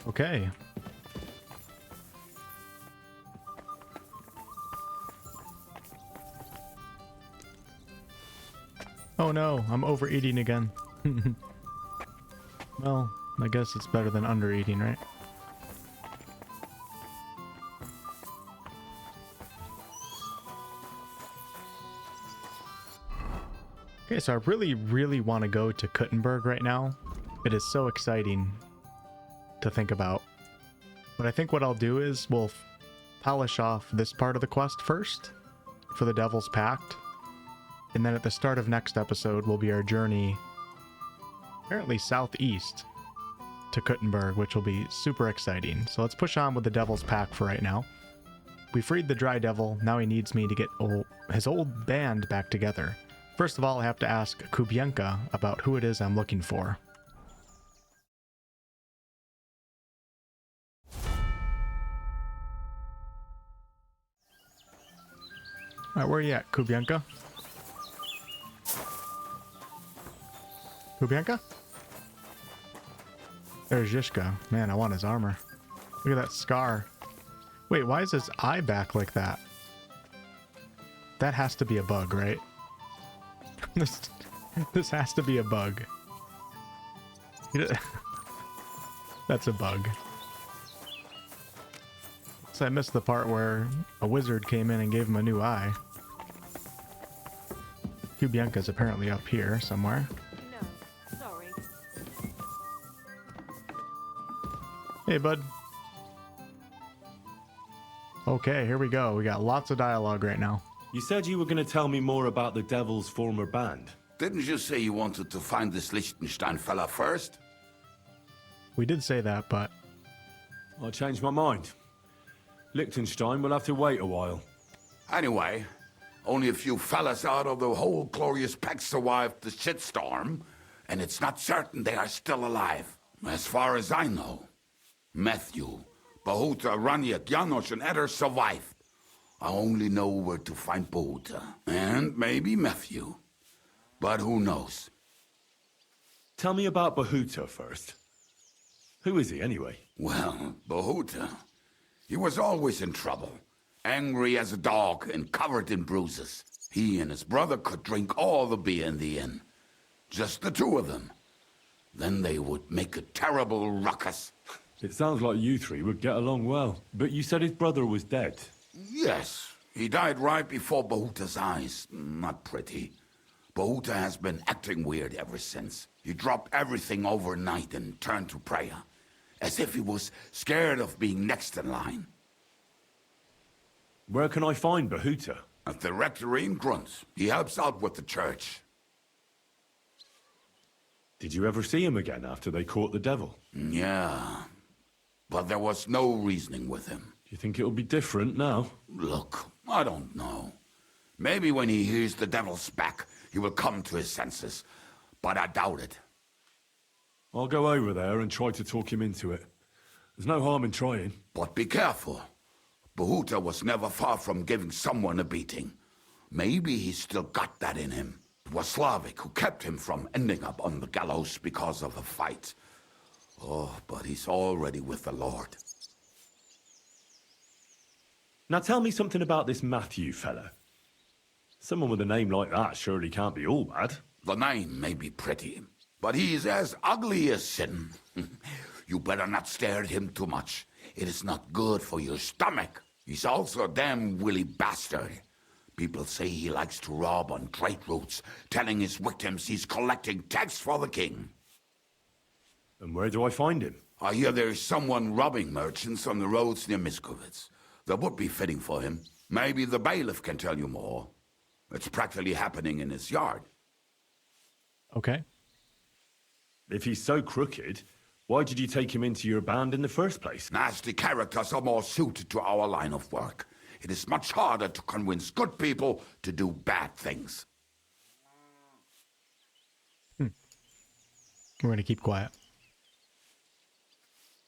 S1: Okay. Oh no, I'm overeating again. Well, I guess it's better than undereating, right? Okay, so I really want to go to Kuttenberg right now. It is so exciting to think about. But I think what I'll do is we'll polish off this part of the quest first for the Devil's Pact. And then at the start of next episode will be our journey, apparently southeast, to Kuttenberg, which will be super exciting. So let's push on with the Devil's Pact for right now. We freed the Dry Devil, now he needs me to get his old band back together. First of all, I have to ask Kubienka about who it is I'm looking for. Alright, where are you at, Kubienka? Kubienka? There's Zhishka. Man, I want his armor. Look at that scar. Wait, why is his eye back like that? That has to be a bug, right? This has to be a bug. That's a bug. So I missed the part where a wizard came in and gave him a new eye. Kubienka's apparently up here somewhere. Hey, bud. Okay, here we go. We got lots of dialogue right now.
S4: You said you were going to tell me more about the Devil's former band.
S18: Didn't you say you wanted to find this Liechtenstein fella first?
S1: We did say that, but...
S4: I changed my mind. Liechtenstein will have to wait a while.
S18: Anyway, only a few fellas out of the whole glorious Pact survived the shitstorm, and it's not certain they are still alive. As far as I know. Matthew, Bahuta, Raniak, Janos, and Eder survived. I only know where to find Bahuta. And maybe Matthew. But who knows?
S4: Tell me about Bahuta first. Who is he, anyway?
S18: Well, Bahuta, he was always in trouble. Angry as a dog and covered in bruises. He and his brother could drink all the beer in the inn. Just the two of them. Then they would make a terrible ruckus.
S4: It sounds like you three would get along well. But you said his brother was dead.
S18: Yes, he died right before Bahuta's eyes. Not pretty. Bahuta has been acting weird ever since. He dropped everything overnight and turned to prayer, as if he was scared of being next in line.
S4: Where can I find Bahuta?
S18: At the rectory in Grunt. He helps out with the church.
S4: Did you ever see him again after they caught the devil?
S18: Yeah, but there was no reasoning with him.
S4: Do you think it'll be different now?
S18: Look, I don't know. Maybe when he hears the devil's back, he will come to his senses, but I doubt it.
S4: I'll go over there and try to talk him into it. There's no harm in trying.
S18: But be careful. Bahuta was never far from giving someone a beating. Maybe he's still got that in him. It was Slavic who kept him from ending up on the gallows because of a fight. Oh, but he's already with the Lord.
S4: Now tell me something about this Matthew fella. Someone with a name like that surely can't be all bad.
S18: The name may be pretty, but he's as ugly as sin. You better not stare at him too much. It is not good for your stomach. He's also a damn willy bastard. People say he likes to rob on trade routes, telling his victims he's collecting tax for the king.
S4: And where do I find him?
S18: I hear there's someone robbing merchants on the roads near Miskovitz. That would be fitting for him. Maybe the bailiff can tell you more. It's practically happening in his yard.
S1: Okay.
S4: If he's so crooked, why did you take him into your band in the first place?
S18: Nasty characters are more suited to our line of work. It is much harder to convince good people to do bad things.
S1: We're going to keep quiet.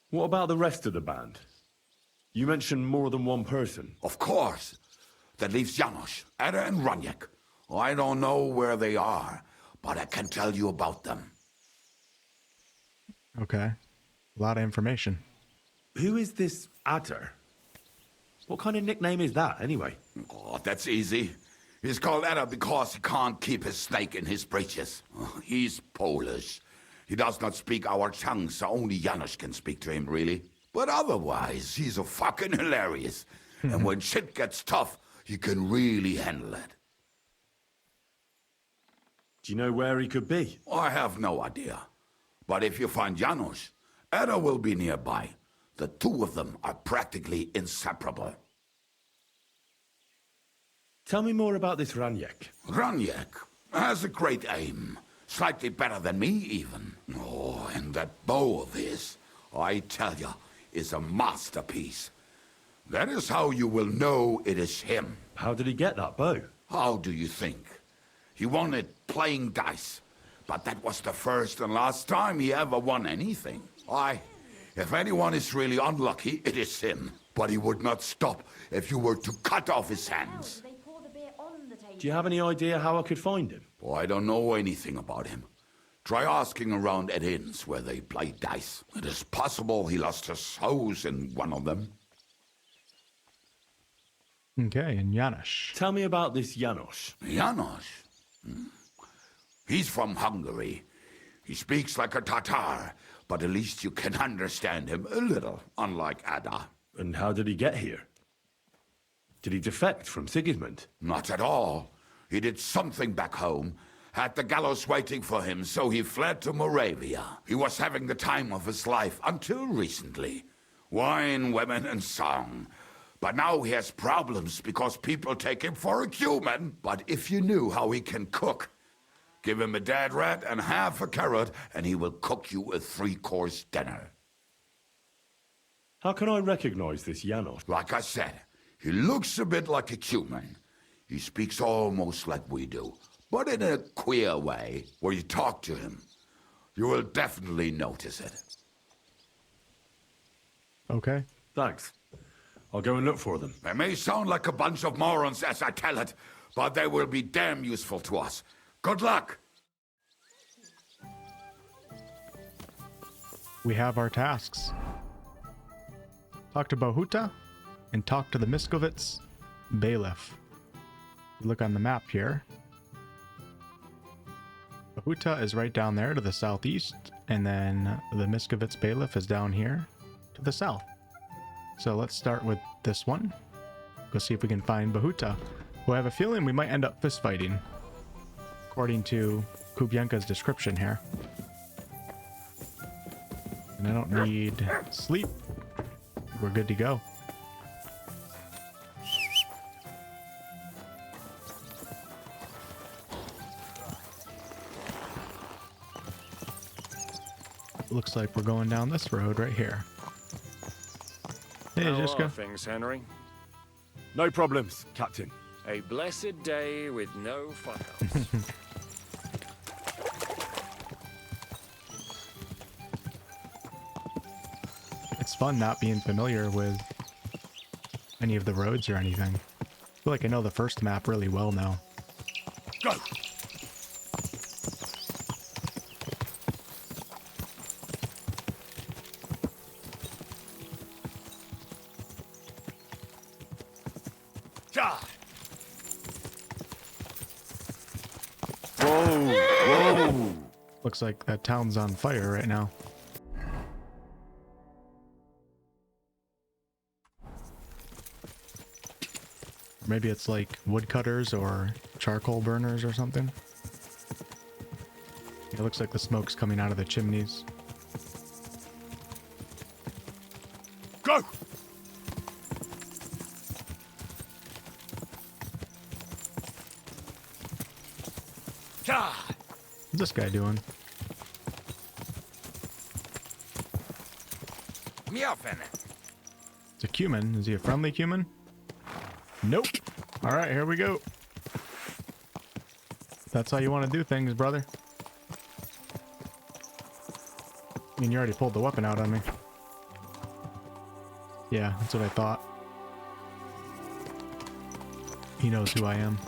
S4: What about the rest of the band? You mentioned more than one person.
S18: Of course. That leaves Janos, Ada and Raniek. I don't know where they are, but I can tell you about them.
S1: Okay. A lot of information.
S4: Who is this Adder? What kind of nickname is that, anyway?
S18: Oh, that's easy. He's called Ada because he can't keep his snake in his breeches. He's Polish. He does not speak our tongue, so only Janos can speak to him, really. But otherwise, he's a fucking hilarious. And when shit gets tough, he can really handle it.
S4: Do you know where he could be?
S18: I have no idea. But if you find Janos, Ada will be nearby. The two of them are practically inseparable.
S4: Tell me more about this Raniek.
S18: Raniek has a great aim. Slightly better than me, even. Oh, and that bow of his, I tell ya, is a masterpiece. That is how you will know it is him.
S4: How did he get that bow?
S18: How do you think? He won it playing dice. But that was the first and last time he ever won anything. If anyone is really unlucky, it is him. But he would not stop if you were to cut off his hands.
S4: Do you have any idea how I could find him?
S18: Oh, I don't know anything about him. Try asking around at inns where they play dice. It is possible he lost his hose in one of them.
S1: Okay, and Janos.
S4: Tell me about this Janos.
S18: Janos? He's from Hungary. He speaks like a Tatar, but at least you can understand him a little, unlike Ada.
S4: And how did he get here? Did he defect from Sigismund?
S18: Not at all. He did something back home, had the gallows waiting for him, so he fled to Moravia. He was having the time of his life until recently. Wine, women, and song. But now he has problems because people take him for a human. But if you knew how he can cook, give him a dead rat and half a carrot, and he will cook you a 3-course dinner.
S4: How can I recognize this Janos?
S18: Like I said, he looks a bit like a human. He speaks almost like we do, but in a queer way, where you talk to him. You will definitely notice it.
S1: Okay.
S4: Thanks. I'll go and look for them.
S18: They may sound like a bunch of morons as I tell it, but they will be damn useful to us. Good luck!
S1: We have our tasks. Talk to Bahuta and talk to the Miskovitz bailiff. Look on the map here. Bahuta is right down there to the southeast, and then the Miskovitz Bailiff is down here to the south. So let's start with this one. Go see if we can find Bahuta, who I have a feeling we might end up fist fighting, according to Kubyanka's description here. And I don't need sleep. We're good to go. Looks like we're going down this road right here. Hey,
S5: How
S1: Jiska.
S5: are things, Henry?
S4: No problems, Captain.
S5: A blessed day with no fuck-ups.
S1: It's fun not being familiar with any of the roads or anything. I feel like I know the first map really well now.
S4: Go!
S1: Whoa! Looks like that town's on fire right now. Maybe it's like woodcutters or charcoal burners or something. It looks like the smoke's coming out of the chimneys.
S4: Go!
S1: What's this guy doing? It's a cumin. Is he a friendly cumin? Nope. All right, here we go. That's how you want to do things, brother. I mean, you already pulled the weapon out on me. Yeah, that's what I thought. He knows who I am.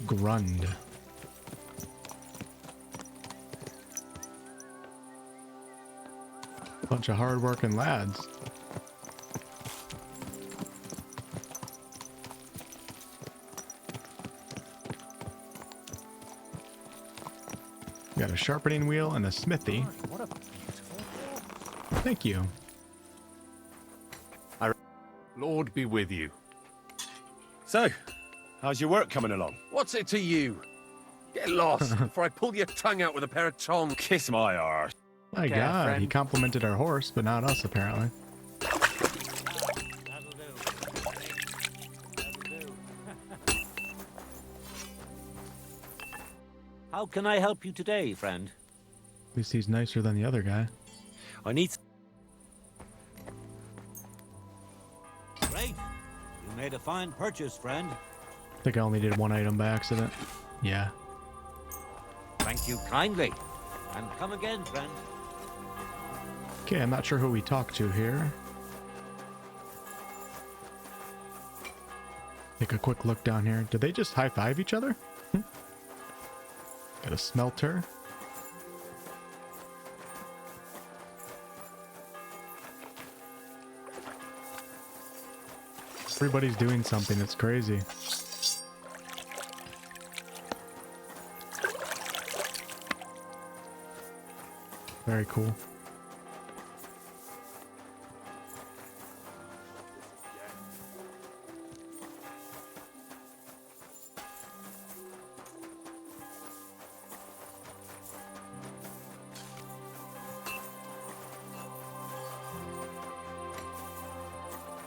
S1: Grund. Bunch of hard-working lads. Got a sharpening wheel and a smithy. Thank you.
S4: Lord be with you. So, how's your work coming along?
S11: What's it to you? Get lost before I pull your tongue out with a pair of tongs.
S4: Kiss my arse.
S1: My God, he complimented our horse, but not us, apparently.
S21: How can I help you today, friend?
S1: At least he's nicer than the other guy.
S21: I need... Great. You made a fine purchase, friend.
S1: I think I only did one item by accident. Yeah.
S21: Thank you kindly. And come again, friend.
S1: Okay, I'm not sure who we talk to here. Take a quick look down here. Did they just high-five each other? Got a smelter. Everybody's doing something. It's crazy. Very cool.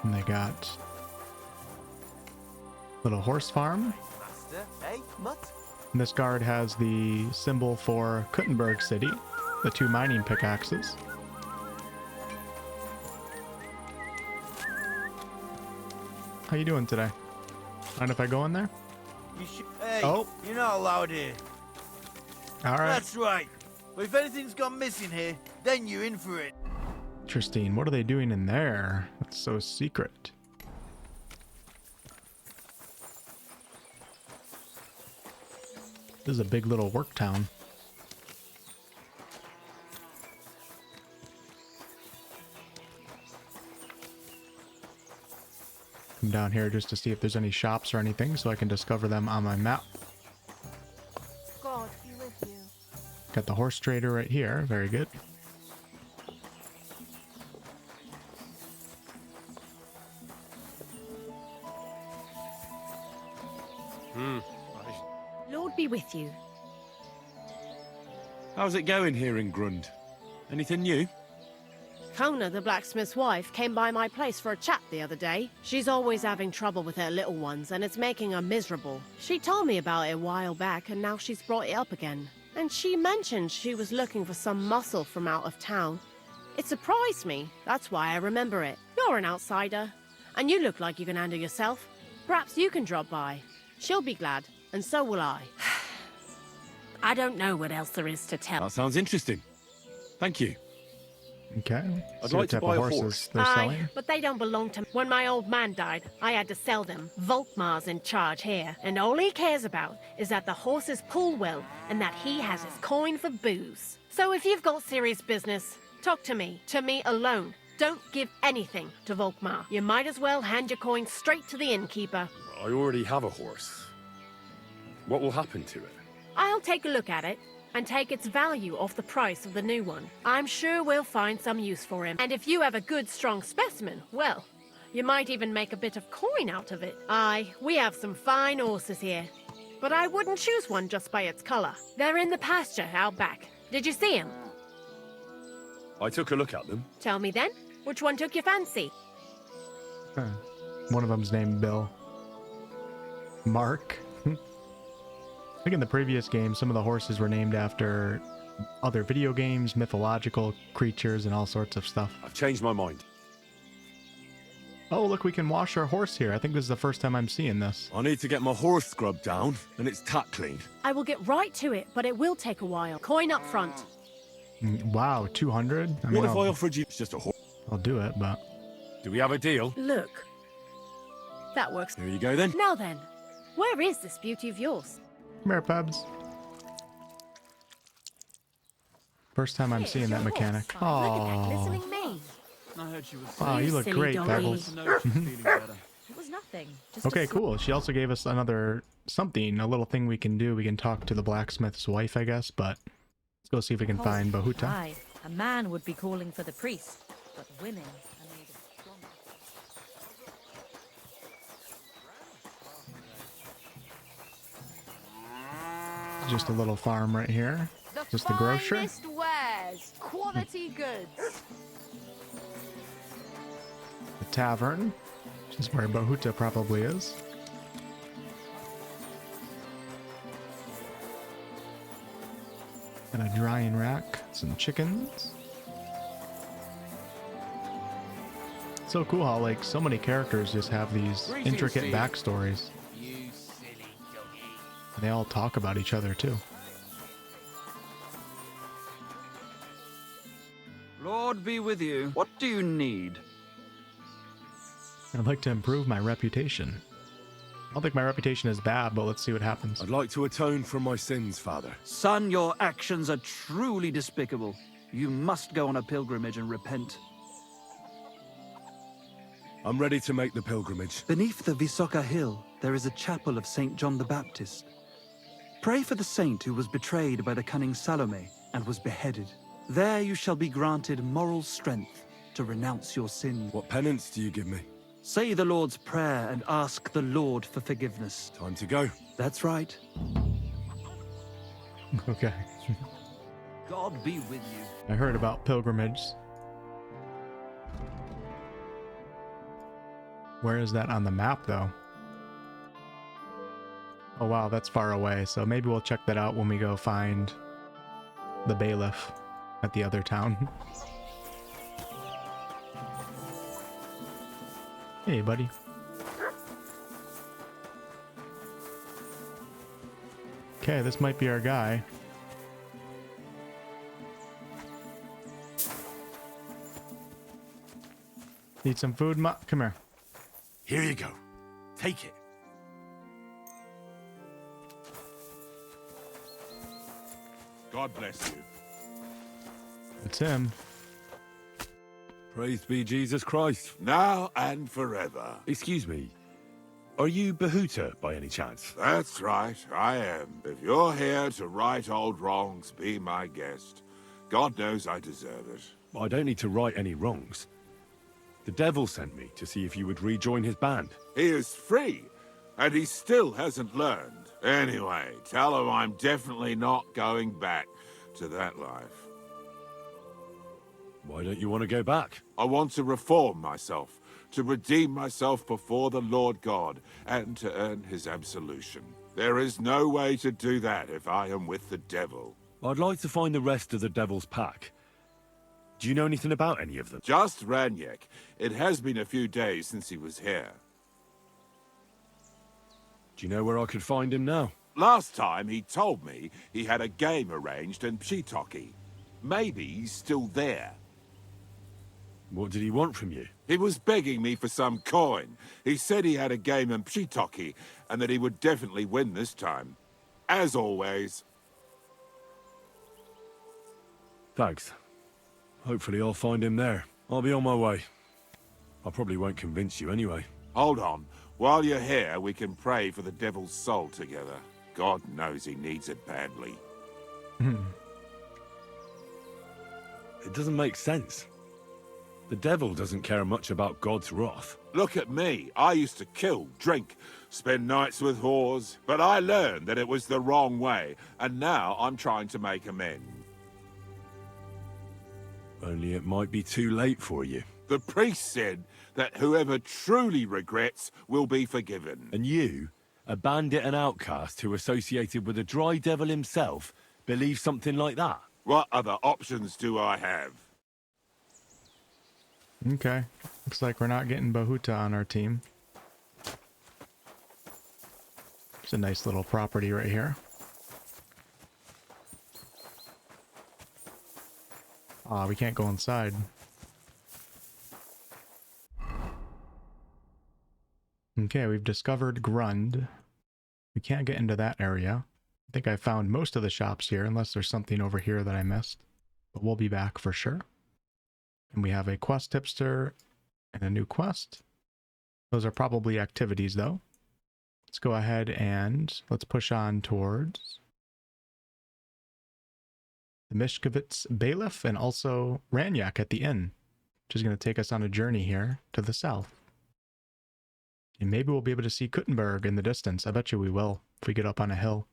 S1: And they got little horse farm. And this guard has the symbol for Kuttenberg City, the 2 mining pickaxes. How you doing today? Mind if I go in there?
S15: Hey,
S1: oh,
S15: you're not allowed here.
S1: All right.
S15: That's right. But if anything's gone missing here, then you're in for it.
S1: Interesting. What are they doing in there? That's so secret. This is a big little work town. Come down here just to see if there's any shops or anything so I can discover them on my map.
S10: God be with you.
S1: Got the horse trader right here. Very good.
S7: Lord be with you.
S4: How's it going here in Grund? Anything new?
S7: Kona, the blacksmith's wife, came by my place for a chat the other day. She's always having trouble with her little ones, and it's making her miserable. She told me about it a while back, and now she's brought it up again. And she mentioned she was looking for some muscle from out of town. It surprised me. That's why I remember it. You're an outsider, and you look like you can handle yourself. Perhaps you can drop by. She'll be glad, and so will I. I don't know what else there is to tell.
S4: That sounds interesting. Thank you.
S1: Okay.
S4: I'd
S1: See what
S4: like to
S1: type
S4: buy
S1: of
S4: a
S1: horses
S4: horse.
S1: they're selling.
S7: Aye, but they don't belong to me. When my old man died, I had to sell them. Volkmar's in charge here, and all he cares about is that the horses pull well and that he has his coin for booze. So if you've got serious business, talk to me alone. Don't give anything to Volkmar. You might as well hand your coin straight to the innkeeper.
S4: I already have a horse. What will happen to it?
S7: I'll take a look at it and take its value off the price of the new one. I'm sure we'll find some use for him. And if you have a good, strong specimen, well, you might even make a bit of coin out of it. Aye, we have some fine horses here. But I wouldn't choose one just by its color. They're in the pasture out back. Did you see him?
S4: I took a look at them.
S7: Tell me then, which one took your fancy?
S1: Huh. One of them's named Bill. Mark. I think in the previous game, some of the horses were named after other video games, mythological creatures, and all sorts of stuff.
S4: I've changed my mind.
S1: Oh, look, we can wash our horse here. I think this is the first time I'm seeing this.
S4: I need to get my horse scrubbed down and its tack cleaned.
S7: I will get right to it, but it will take a while. Coin up front.
S1: Wow, 200? I
S4: What if I offered you just a horse?
S1: I'll do it, but...
S4: Do we have a deal?
S7: Look. That works.
S4: Here you go then.
S7: Now then, where is this beauty of yours?
S1: Come here, Pebs. First time I'm seeing that mechanic.
S7: Look at that
S1: Oh,
S7: glistening mane.
S20: I heard she was.
S1: wow, you look
S7: silly
S1: great,
S7: doggy.
S1: Pebbles.
S20: Feeling better.
S7: It was nothing. Just
S1: Okay, cool. She also gave us another something, a little thing we can do. We can talk to the blacksmith's wife, I guess, but let's go see if we can find Bahuta.
S22: Aye, a man would be calling for the priest, but women are made of strong.
S1: Just a little farm right here. Just the grocer.
S10: Finest wares, quality goods.
S1: The tavern, which is where Bahuta probably is. And a drying rack, some chickens. So cool how like so many characters just have these intricate backstories. And they all talk about each other too.
S23: Lord be with you. What do you need?
S1: I'd like to improve my reputation. I don't think my reputation is bad, but let's see what happens.
S4: I'd like to atone for my sins, Father.
S23: Son, your actions are truly despicable. You must go on a pilgrimage and repent.
S4: I'm ready to make the pilgrimage.
S23: Beneath the Visoka Hill, there is a chapel of St. John the Baptist. Pray for the saint who was betrayed by the cunning Salome and was beheaded. There you shall be granted moral strength to renounce your sin.
S4: What penance do you give me?
S23: Say the Lord's Prayer and ask the Lord for forgiveness.
S4: Time to go.
S23: That's right.
S1: Okay.
S23: God be with you.
S1: I heard about pilgrimages. Where is that on the map, though? Oh wow, that's far away, so maybe we'll check that out when we go find the bailiff at the other town. Hey, buddy. Okay, this might be our guy. Need some food, Ma? Come here.
S4: Here you go. Take it. God bless you.
S1: It's him.
S4: Praised be Jesus Christ.
S18: Now and forever.
S4: Excuse me. Are you Bahuta by any chance?
S18: That's right, I am. If you're here to right old wrongs, be my guest. God knows I deserve it.
S4: I don't need to right any wrongs. The devil sent me to see if you would rejoin his band.
S18: He is free, and he still hasn't learned. Anyway, tell him I'm definitely not going back to that life.
S4: Why don't you want to go back?
S18: I want to reform myself, to redeem myself before the Lord God, and to earn his absolution. There is no way to do that if I am with the devil.
S4: I'd like to find the rest of the devil's pack. Do you know anything about any of them?
S18: Just Ranyek. It has been a few days since he was here.
S4: Do you know where I could find him now?
S18: Last time he told me he had a game arranged in Pshitoki. Maybe he's still there.
S4: What did he want from you?
S18: He was begging me for some coin. He said he had a game in Pshitoki, and that he would definitely win this time. As always.
S4: Thanks. Hopefully I'll find him there. I'll be on my way. I probably won't convince you anyway.
S18: Hold on. While you're here, we can pray for the devil's soul together. God knows he needs it badly.
S4: It doesn't make sense. The devil doesn't care much about God's wrath.
S18: Look at me. I used to kill, drink, spend nights with whores, but I learned that it was the wrong way, and now I'm trying to make amends.
S4: Only it might be too late for you.
S18: The priest said that whoever truly regrets will be forgiven.
S4: And you, a bandit and outcast who associated with the dry devil himself, believe something like that?
S18: What other options do I have?
S1: Okay. Looks like we're not getting Bahuta on our team. It's a nice little property right here. Ah, we can't go inside. Okay, we've discovered Grund. We can't get into that area. I think I found most of the shops here, unless there's something over here that I missed. But we'll be back for sure. And we have a quest tipster and a new quest. Those are probably activities though. Let's go ahead and let's push on towards the Mishkovitz Bailiff and also Ranyek at the inn, which is going to take us on a journey here to the south. And maybe we'll be able to see Kuttenberg in the distance. I bet you we will if we get up on a hill.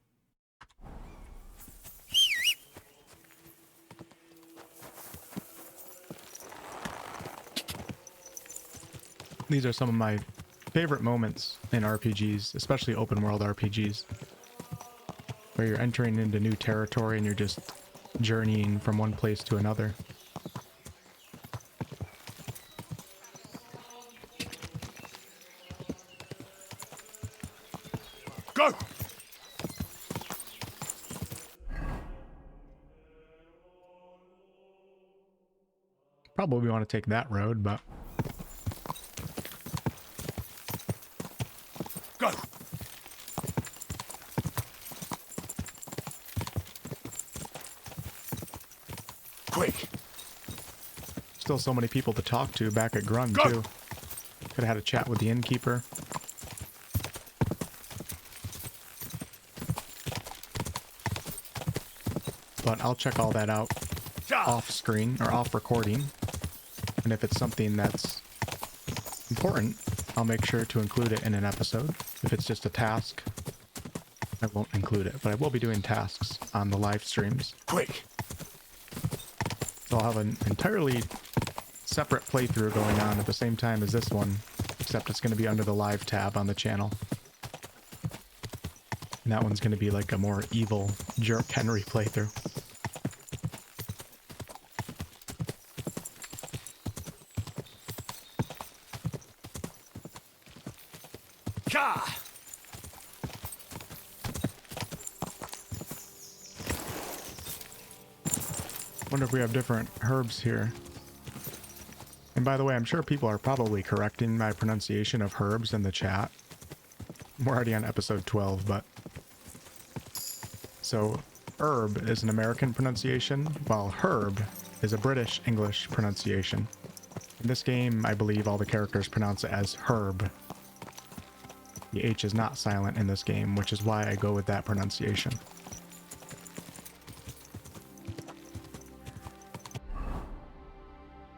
S1: These are some of my favorite moments in RPGs, especially open world RPGs, where you're entering into new territory and you're just journeying from one place to another.
S18: Go!
S1: Probably want to take that road, but
S18: go! Quick!
S1: Still so many people to talk to back at Grund, too. Could have had a chat with the innkeeper. But I'll check all that out off screen or off recording. And if it's something that's important, I'll make sure to include it in an episode. If it's just a task, I won't include it, but I will be doing tasks on the live streams.
S18: Quick!
S1: So I'll have an entirely separate playthrough going on at the same time as this one, except it's going to be under the live tab on the channel. And that one's going to be like a more evil Jerk Henry playthrough. Wonder if we have different herbs here. And by the way, I'm sure people are probably correcting my pronunciation of herbs in the chat. We're already on episode 12, but... So, herb is an American pronunciation, while herb is a British English pronunciation. In this game, I believe all the characters pronounce it as herb. The H is not silent in this game, which is why I go with that pronunciation.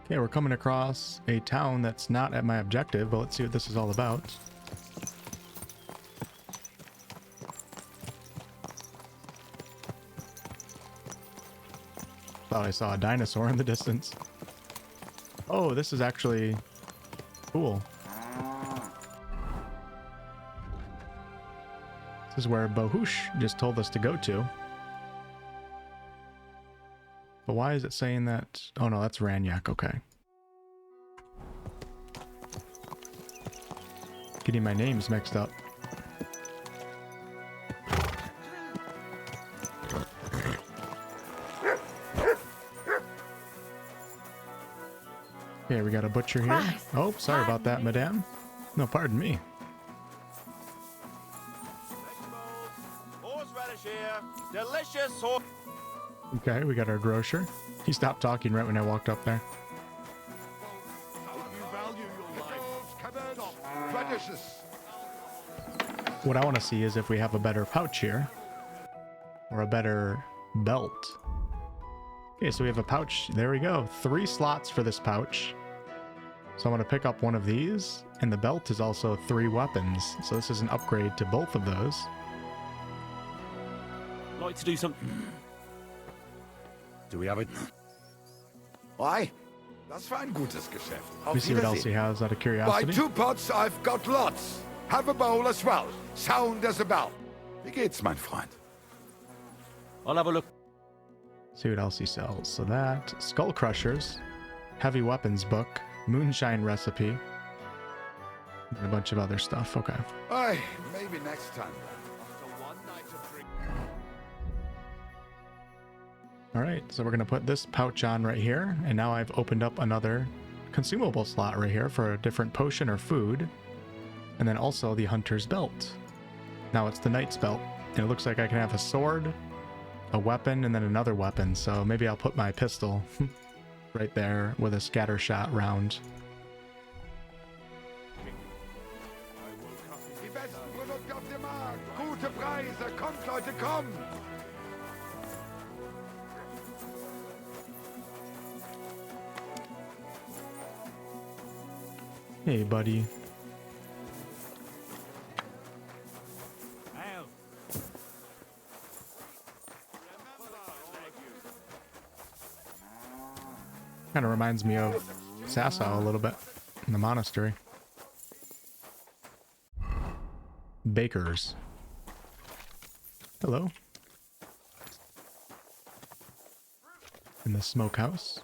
S1: Okay, we're coming across a town that's not at my objective, but let's see what this is all about. Thought I saw a dinosaur in the distance. Oh, this is actually cool. This is where Bohush just told us to go to. But why is it saying that? Oh no, that's Ranyak, okay. Getting my names mixed up. Okay, we got a butcher here. Oh, sorry about that, madame. No, pardon me.
S17: Horseradish here. Delicious horse.
S1: Okay, we got our grocer. He stopped talking right when I walked up there. What I want to see is if we have a better pouch here. Or a better belt. Okay, so we have a pouch. There we go. 3 slots for this pouch. So I'm going to pick up one of these. And the belt is also 3 weapons. So this is an upgrade to both of those.
S21: Like to do something.
S19: Do we have it? Why? Das war ein gutes Geschäft.
S1: Let me see what else he has out of
S19: Buy
S1: curiosity.
S19: 2 pots, I've got lots. Have a bowl as well. Sound as a bell. Wie geht's, mein Freund?
S21: I'll have a look.
S1: See what else he sells. So that, Skull Crushers, Heavy Weapons Book, Moonshine Recipe, and a bunch of other stuff. Okay.
S19: Aye, maybe next time.
S1: All right, so we're going to put this pouch on right here. And now I've opened up another consumable slot right here for a different potion or food. And then also the Hunter's Belt. Now it's the Knight's Belt. And it looks like I can have a sword, a weapon, and then another weapon. So maybe I'll put my pistol right there with a scatter shot round.
S19: Die besten Produkte auf dem Markt. Gute Preise. Kommt, Leute, kommt.
S1: Hey, buddy. Kind of reminds me of Sasau a little bit in the monastery. Bakers. Hello. In the smokehouse.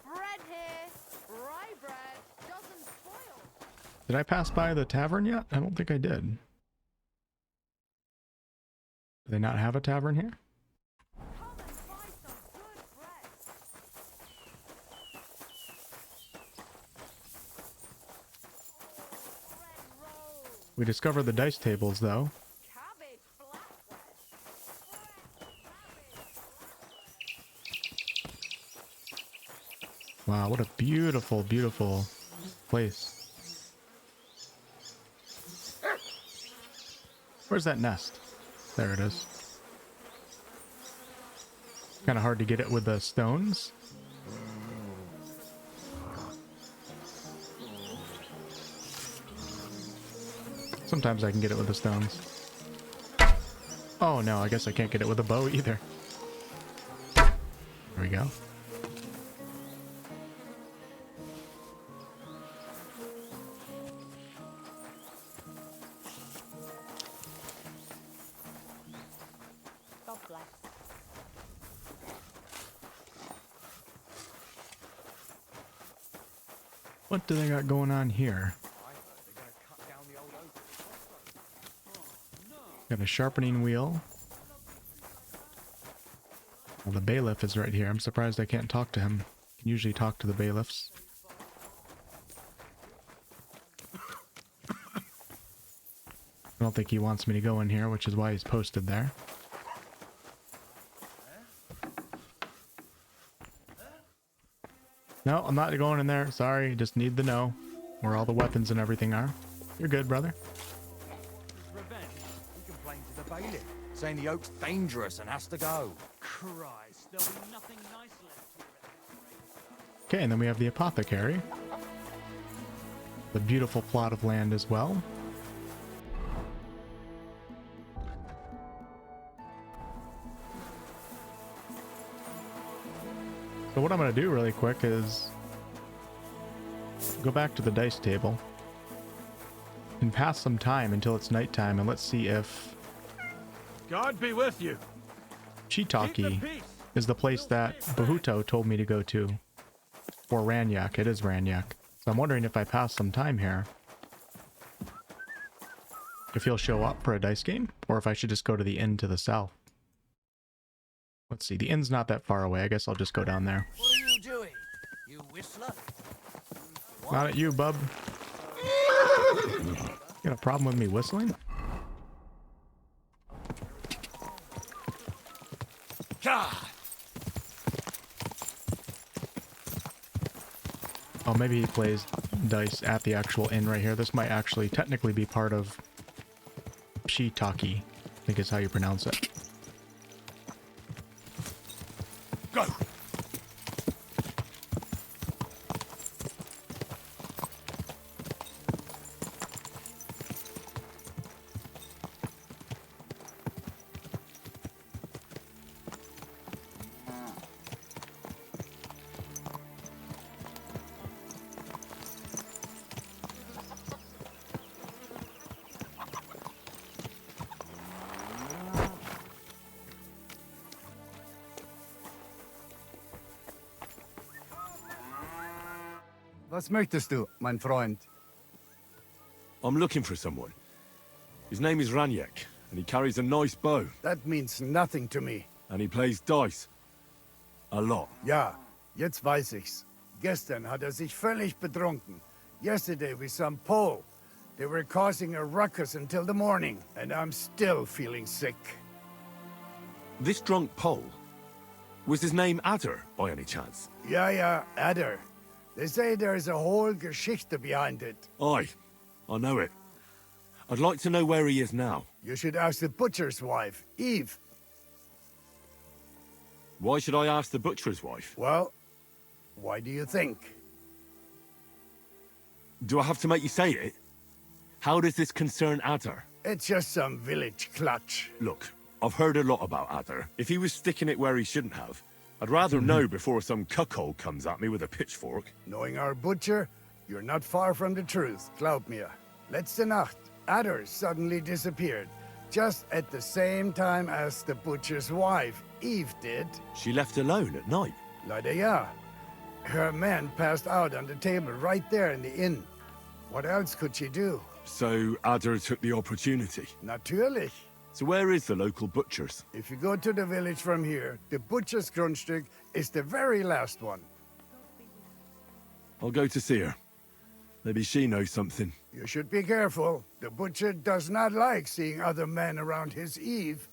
S7: Bread here. Rye bread doesn't spoil.
S1: Did I pass by the tavern yet? I don't think I did. Do they not have a tavern here? We discovered the dice tables, though. Wow, what a beautiful, beautiful place. Where's that nest? There it is. Kind of hard to get it with the stones. Sometimes I can get it with the stones. Oh no, I guess I can't get it with a bow either. There we go.
S7: God bless.
S1: What do they got going on here? Got a sharpening wheel. Well, the bailiff is right here. I'm surprised I can't talk to him. I can usually talk to the bailiffs. I don't think he wants me to go in here, which is why he's posted there. No, I'm not going in there. Sorry, just need to know where all the weapons and everything are. You're good, brother.
S19: Revenge. He complained to the bailiff, saying the oak's dangerous and has to go.
S21: Christ, there'll be nothing nice left here.
S1: Okay, and then we have the apothecary. The beautiful plot of land as well. So what I'm going to do really quick is go back to the dice table and pass some time until it's nighttime, and let's see if
S5: God be with you.
S1: Shiitake is the place that Bahuto told me to go to. Or Ranyak. It is Ranyak. So I'm wondering if I pass some time here, if he'll show up for a dice game, or if I should just go to the inn to the south. Let's see, the inn's not that far away. I guess I'll just go down there.
S11: What are you doing? You whistler?
S1: Not at you, bub. You got a problem with me whistling? Oh, maybe he plays dice at the actual inn right here. This might actually technically be part of Shiitake, I think is how you pronounce it.
S4: Go!
S13: Was möchtest du, mein Freund?
S4: I'm looking for someone. His name is Ranyak, and he carries a nice bow.
S13: That means nothing to me.
S4: And he plays dice. A lot.
S13: Ja, jetzt weiß ich's. Gestern hat sich völlig betrunken. Yesterday we some Pole. They were causing a ruckus until the morning, and I'm still feeling sick.
S4: This drunk Pole, was his name Adder, by any chance?
S13: Ja, Adder. They say there's a whole Geschichte behind it.
S4: Aye, I know it. I'd like to know where he is now.
S13: You should ask the butcher's wife, Eve.
S4: Why should I ask the butcher's wife?
S13: Well, why do you think?
S4: Do I have to make you say it? How does this concern Adder?
S13: It's just some village clutch.
S4: Look, I've heard a lot about Adder. If he was sticking it where he shouldn't have, I'd rather know before some cuckold comes at me with a pitchfork.
S13: Knowing our butcher, you're not far from the truth, glaub mir. Letzte Nacht, Adder suddenly disappeared, just at the same time as the butcher's wife, Eve, did.
S4: She left alone at night?
S13: Leider ja. Her man passed out on the table right there in the inn. What else could she do?
S4: So Adder took the opportunity?
S13: Natürlich.
S4: So where is the local butcher's?
S13: If you go to the village from here, the butcher's Grundstück is the very last one.
S4: I'll go to see her. Maybe she knows something.
S13: You should be careful. The butcher does not like seeing other men around his Eve.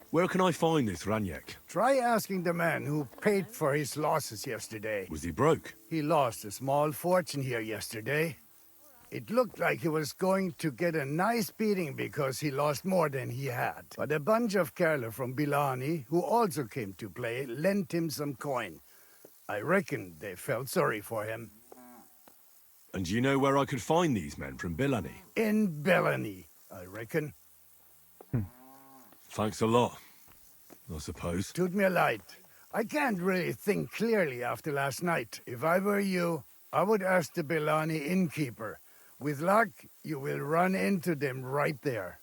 S4: Where can I find this Ranyak?
S13: Try asking the man who paid for his losses yesterday.
S4: Was he broke?
S13: He lost a small fortune here yesterday. It looked like he was going to get a nice beating because he lost more than he had. But a bunch of Kerler from Bilani, who also came to play, lent him some coin. I reckon they felt sorry for him.
S4: And do you know where I could find these men from Bilani?
S13: In Bilani, I reckon.
S4: Thanks a lot, I suppose.
S13: Tut mir leid. I can't really think clearly after last night. If I were you, I would ask the Bilani innkeeper. With luck, you will run into them right there.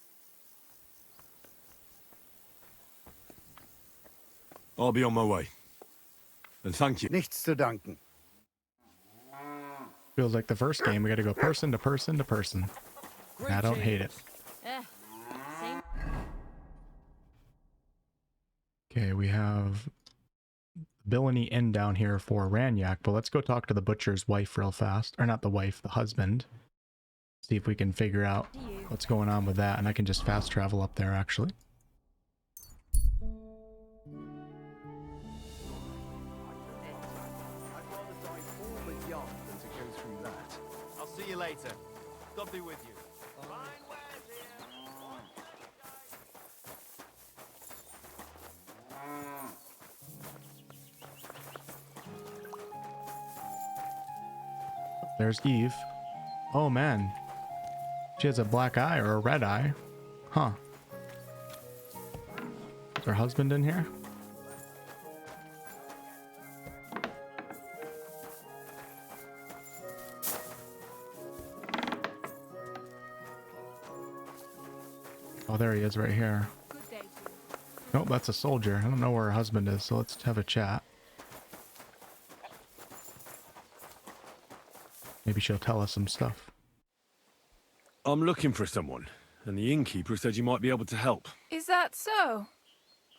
S4: I'll be on my way. And thank you.
S13: Nichts zu danken.
S1: Feels like the first game, we gotta go person to person to person. And I don't hate it. Okay, we have Bilani Inn down here for Ranyak, but let's go talk to the butcher's wife real fast. Or not the wife, the husband. See if we can figure out what's going on with that, and I can just fast travel up there actually.
S17: See you later. God be with you.
S1: There's Eve. Oh man. She has a black eye or a red eye. Huh. Is her husband in here? Oh, there he is right here. Nope, that's a soldier. I don't know where her husband is, so let's have a chat. Maybe she'll tell us some stuff.
S4: I'm looking for someone, and the innkeeper said you might be able to help.
S9: Is that so?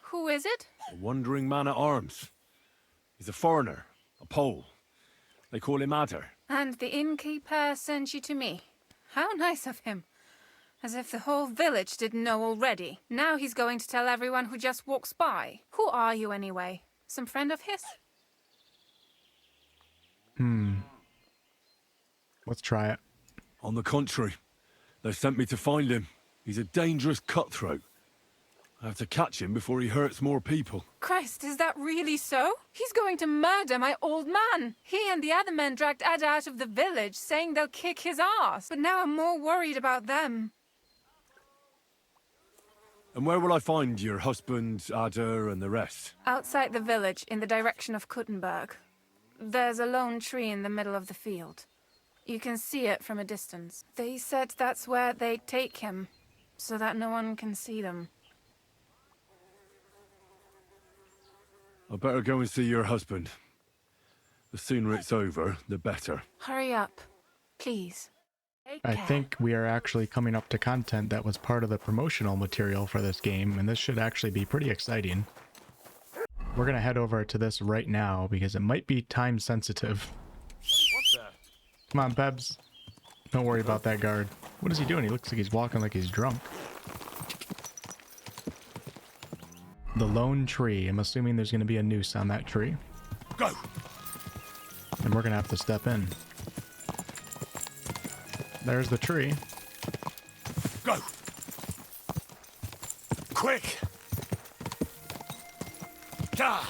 S9: Who is it?
S4: A wandering man at arms. He's a foreigner, a Pole. They call him Adder.
S9: And the innkeeper sent you to me. How nice of him. As if the whole village didn't know already. Now he's going to tell everyone who just walks by. Who are you anyway? Some friend of his?
S1: Let's try it.
S4: On the contrary, they sent me to find him. He's a dangerous cutthroat. I have to catch him before he hurts more people.
S9: Christ, is that really so? He's going to murder my old man. He and the other men dragged Ada out of the village, saying they'll kick his ass. But now I'm more worried about them.
S4: And where will I find your husband, Adder, and the rest?
S9: Outside the village, in the direction of Kuttenberg. There's a lone tree in the middle of the field. You can see it from a distance. They said that's where they'd take him, so that no one can see them.
S4: I better go and see your husband. The sooner it's over, the better.
S9: Hurry up, please.
S1: I think we are actually coming up to content that was part of the promotional material for this game, and this should actually be pretty exciting. We're gonna head over to this right now because it might be time sensitive.
S17: What the?
S1: Come on, Pebs. Don't worry about that guard. What is he doing? He looks like he's walking like he's drunk. The lone tree. I'm assuming there's gonna be a noose on that tree.
S4: Go!
S1: And we're gonna have to step in. There's the tree.
S4: Go! Quick! God!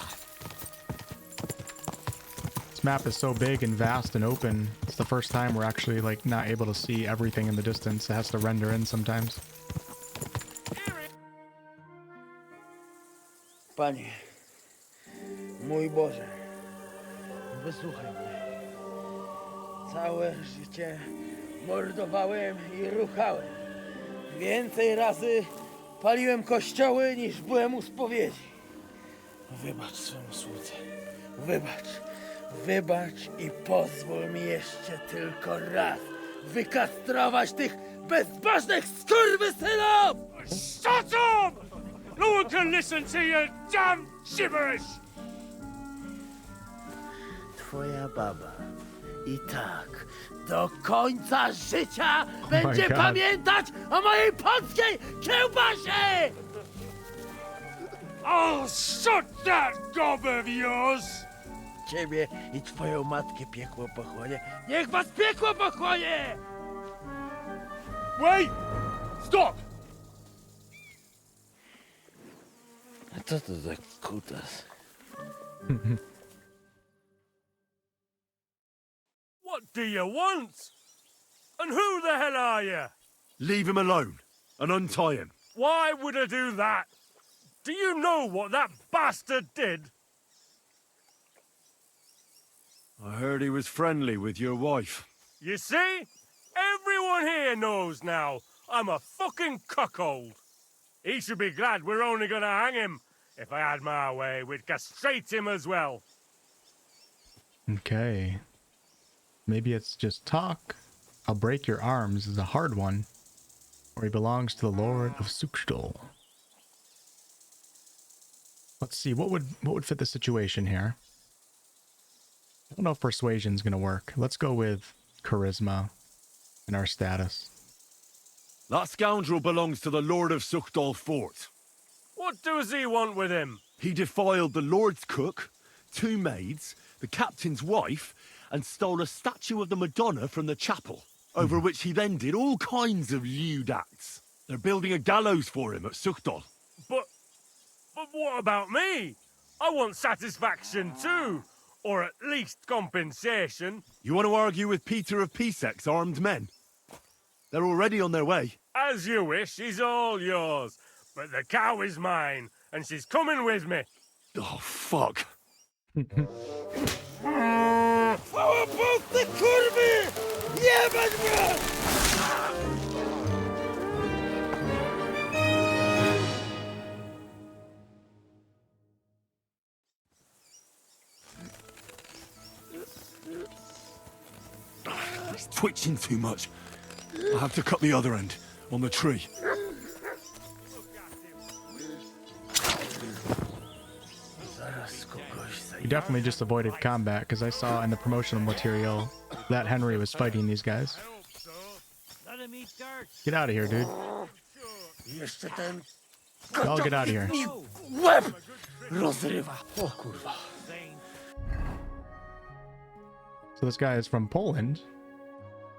S1: This map is so big and vast and open. It's the first time we're actually like not able to see everything in the distance. It has to render in sometimes.
S15: Panie, mój Boże, wysłuchaj mnie. Całe życie mordowałem i ruchałem. Więcej razy paliłem kościoły niż byłem u spowiedzi. Wybacz swemu słudze. Wybacz i pozwól mi jeszcze tylko raz wykastrować tych bezbożnych skurwysynów!
S12: Shut up! No one can listen to your damn gibberish!
S15: Twoja baba i tak do końca życia będzie pamiętać o mojej polskiej kiełbasie!
S12: I'll shut that gob of yours!
S15: Ciebie i twoją matkę piekło pochłonie. Niech was piekło pochłonie!
S12: Wait! Stop!
S15: A co to za kutas?
S12: What do you want? And who the hell are you?
S4: Leave him alone and untie him.
S12: Why would I do that? Do you know what that bastard did?
S4: I heard he was friendly with your wife.
S12: You see? Everyone here knows now I'm a fucking cuckold. He should be glad we're only gonna hang him. If I had my way, we'd castrate him as well.
S1: Okay. Maybe it's just talk. I'll break your arms is a hard one. Or he belongs to the Lord of Sukshdol. Let's see, what would fit the situation here? I don't know if persuasion's gonna work. Let's go with charisma and our status.
S4: That scoundrel belongs to the Lord of Suchdol Fort.
S12: What does he want with him?
S4: He defiled the Lord's cook, 2 maids, the captain's wife, and stole a statue of the Madonna from the chapel. over which he then did all kinds of lewd acts. They're building a gallows for him at Suchdol.
S12: But what about me? I want satisfaction too. Or at least compensation.
S4: You want to argue with Peter of Pisec's armed men? They're already on their way.
S12: As you wish, she's all yours. But the cow is mine, and she's coming with me.
S4: Oh, fuck. He's twitching too much. I have to cut the other end, on the tree.
S1: We definitely just avoided combat, because I saw in the promotional material that Henry was fighting these guys. Get out of here, dude. Y'all get out of here. So this guy is from Poland.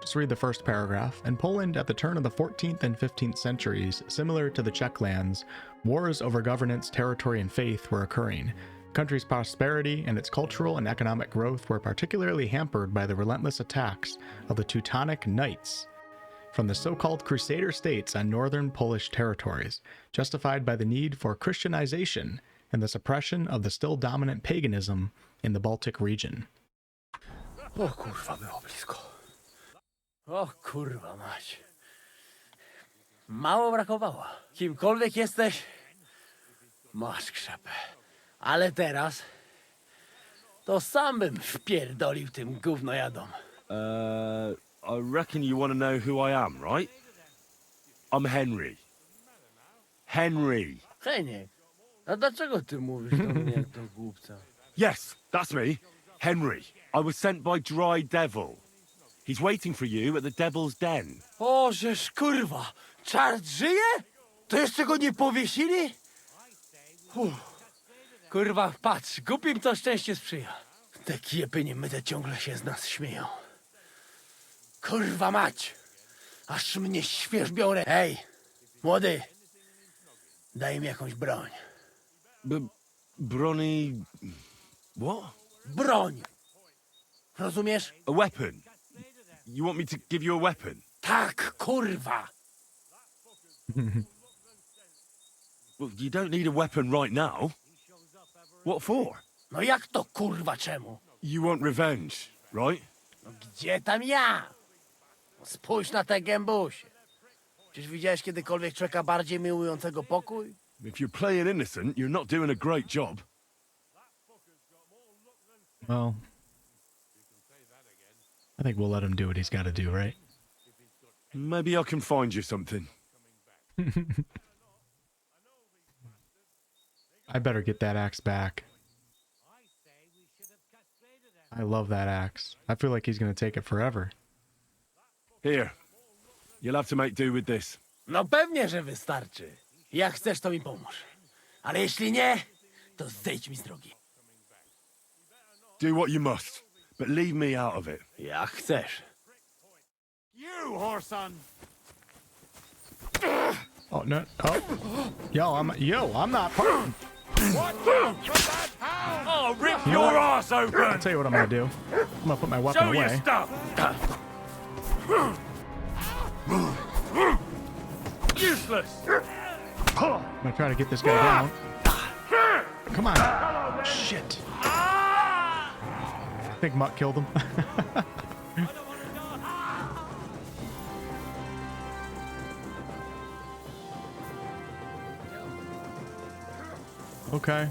S1: Just read the first paragraph. In Poland, at the turn of the 14th and 15th centuries, similar to the Czech lands, wars over governance, territory, and faith were occurring. The country's prosperity and its cultural and economic growth were particularly hampered by the relentless attacks of the Teutonic Knights from the so-called Crusader states on northern Polish territories, justified by the need for Christianization and the suppression of the still dominant paganism in the Baltic region.
S15: O kurwa, było blisko. O kurwa mać. Mało brakowało. Kimkolwiek jesteś, masz krzepę. Ale teraz to sam bym wpierdolił tym gównojadom.
S4: I reckon you want to know who I am, right? I'm Henry. Henry.
S15: Heniek, a dlaczego ty mówisz do mnie jak do głupca?
S4: Yes, that's me. Henry. I was sent by Dry Devl. He's waiting for you at the Devil's Den.
S15: O, żeż kurwa, czart żyje? To jeszcze go nie powiesili? Kurwa, patrz, głupim to szczęście sprzyja. Te kiepy niemyte ciągle się z nas śmieją. Kurwa mać, aż mnie świerzbią ręce. Hej, młody, daj mi jakąś broń.
S4: Brony... What?
S15: Broń! Rozumiesz?
S4: A weapon? You want me to give you a weapon?
S15: Tak, kurwa!
S4: Well, you don't need a weapon right now. What for?
S15: No jak to kurwa czemu?
S4: You want revenge, right?
S15: No gdzie tam ja? Spójrz na te gębusie. Czyż widziałeś kiedykolwiek człowieka bardziej miłującego pokój?
S4: If you're playing innocent, you're not doing a great job.
S1: Well, I think we'll let him do what he's got to do, right?
S4: Maybe I can find you something.
S1: I better get that axe back. I love that axe. I feel like he's going to take it forever.
S4: Here. You'll have to make do with this.
S15: No pewnie, że wystarczy. Jak chcesz, to mi pomóż. Ale jeśli nie, to zejdź mi z drogi.
S4: Do what you must, but leave me out of it.
S15: Jak chcesz.
S21: You, whoreson!
S1: Oh, no. Oh. Yo, I'm not part.
S12: Oh, rip your ass open!
S1: I'll tell you what I'm going to do. I'm going to put my weapon
S12: Show
S1: away.
S12: your stuff! Useless!
S1: I'm going to try to get this guy down. Come on. Shit. I think Mutt killed him. Okay.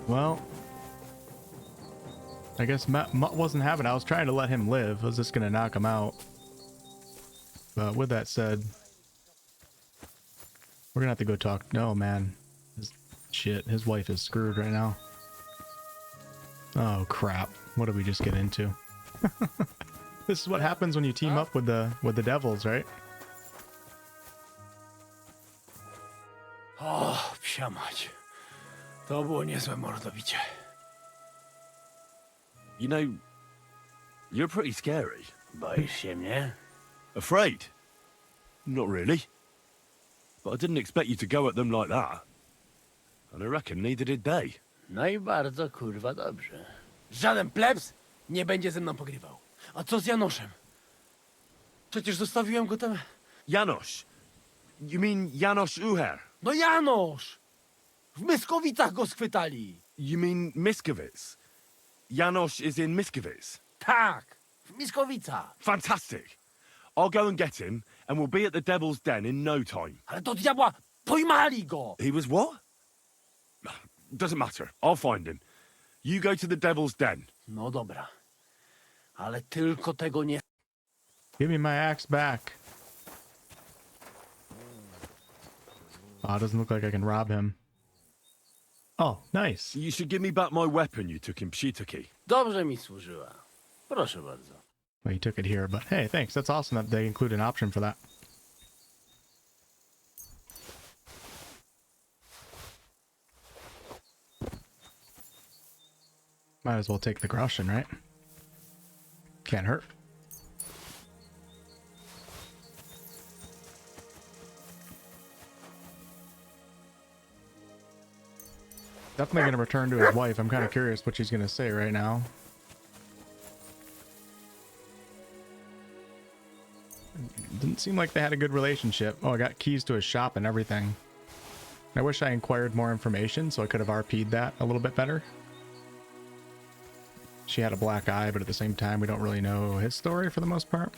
S1: Well, I guess Mutt wasn't having it. I was trying to let him live. I was just going to knock him out. But with that said, we're going to have to go talk. No, man. His wife is screwed right now. Oh, crap. What did we just get into? This is what happens when you team up with the devils, right?
S15: O, psia mać. To było niezłe mordobicie.
S4: You know, you're pretty scary.
S15: Boisz się mnie?
S4: Afraid? Not really. But I didn't expect you to go at them like that. And I reckon neither did they.
S15: No i bardzo kurwa dobrze. Żaden plebs nie będzie ze mną pogrywał. A co z Janoszem? Przecież zostawiłem go tam...
S4: Janosz? You mean Janosz Uher?
S15: No Janosz! W Myskowicach go schwytali.
S4: You mean Miskovic? Janosz is in Miskovic?
S15: Tak, w Myskowicach.
S4: Fantastic. I'll go and get him, and we'll be at the Devil's Den in no time.
S15: Ale do diabła, pojmali go!
S4: He was what? Doesn't matter. I'll find him. You go to the Devil's Den.
S15: No dobra. Ale tylko tego nie...
S1: Give me my axe back. Oh, it doesn't look like I can rob him. Oh, nice.
S4: You should give me back my weapon you took in Pshitaki.
S15: Dobrze mi służyła. Proszę bardzo.
S1: Well, you took it here, but hey, thanks. That's awesome that they include an option for that. Might as well take the Groshen, right? Can't hurt. Definitely going to return to his wife. I'm kind of curious what she's going to say right now. Didn't seem like they had a good relationship. Oh, I got keys to his shop and everything. I wish I inquired more information so I could have RP'd that a little bit better. She had a black eye, but at the same time, we don't really know his story for the most part.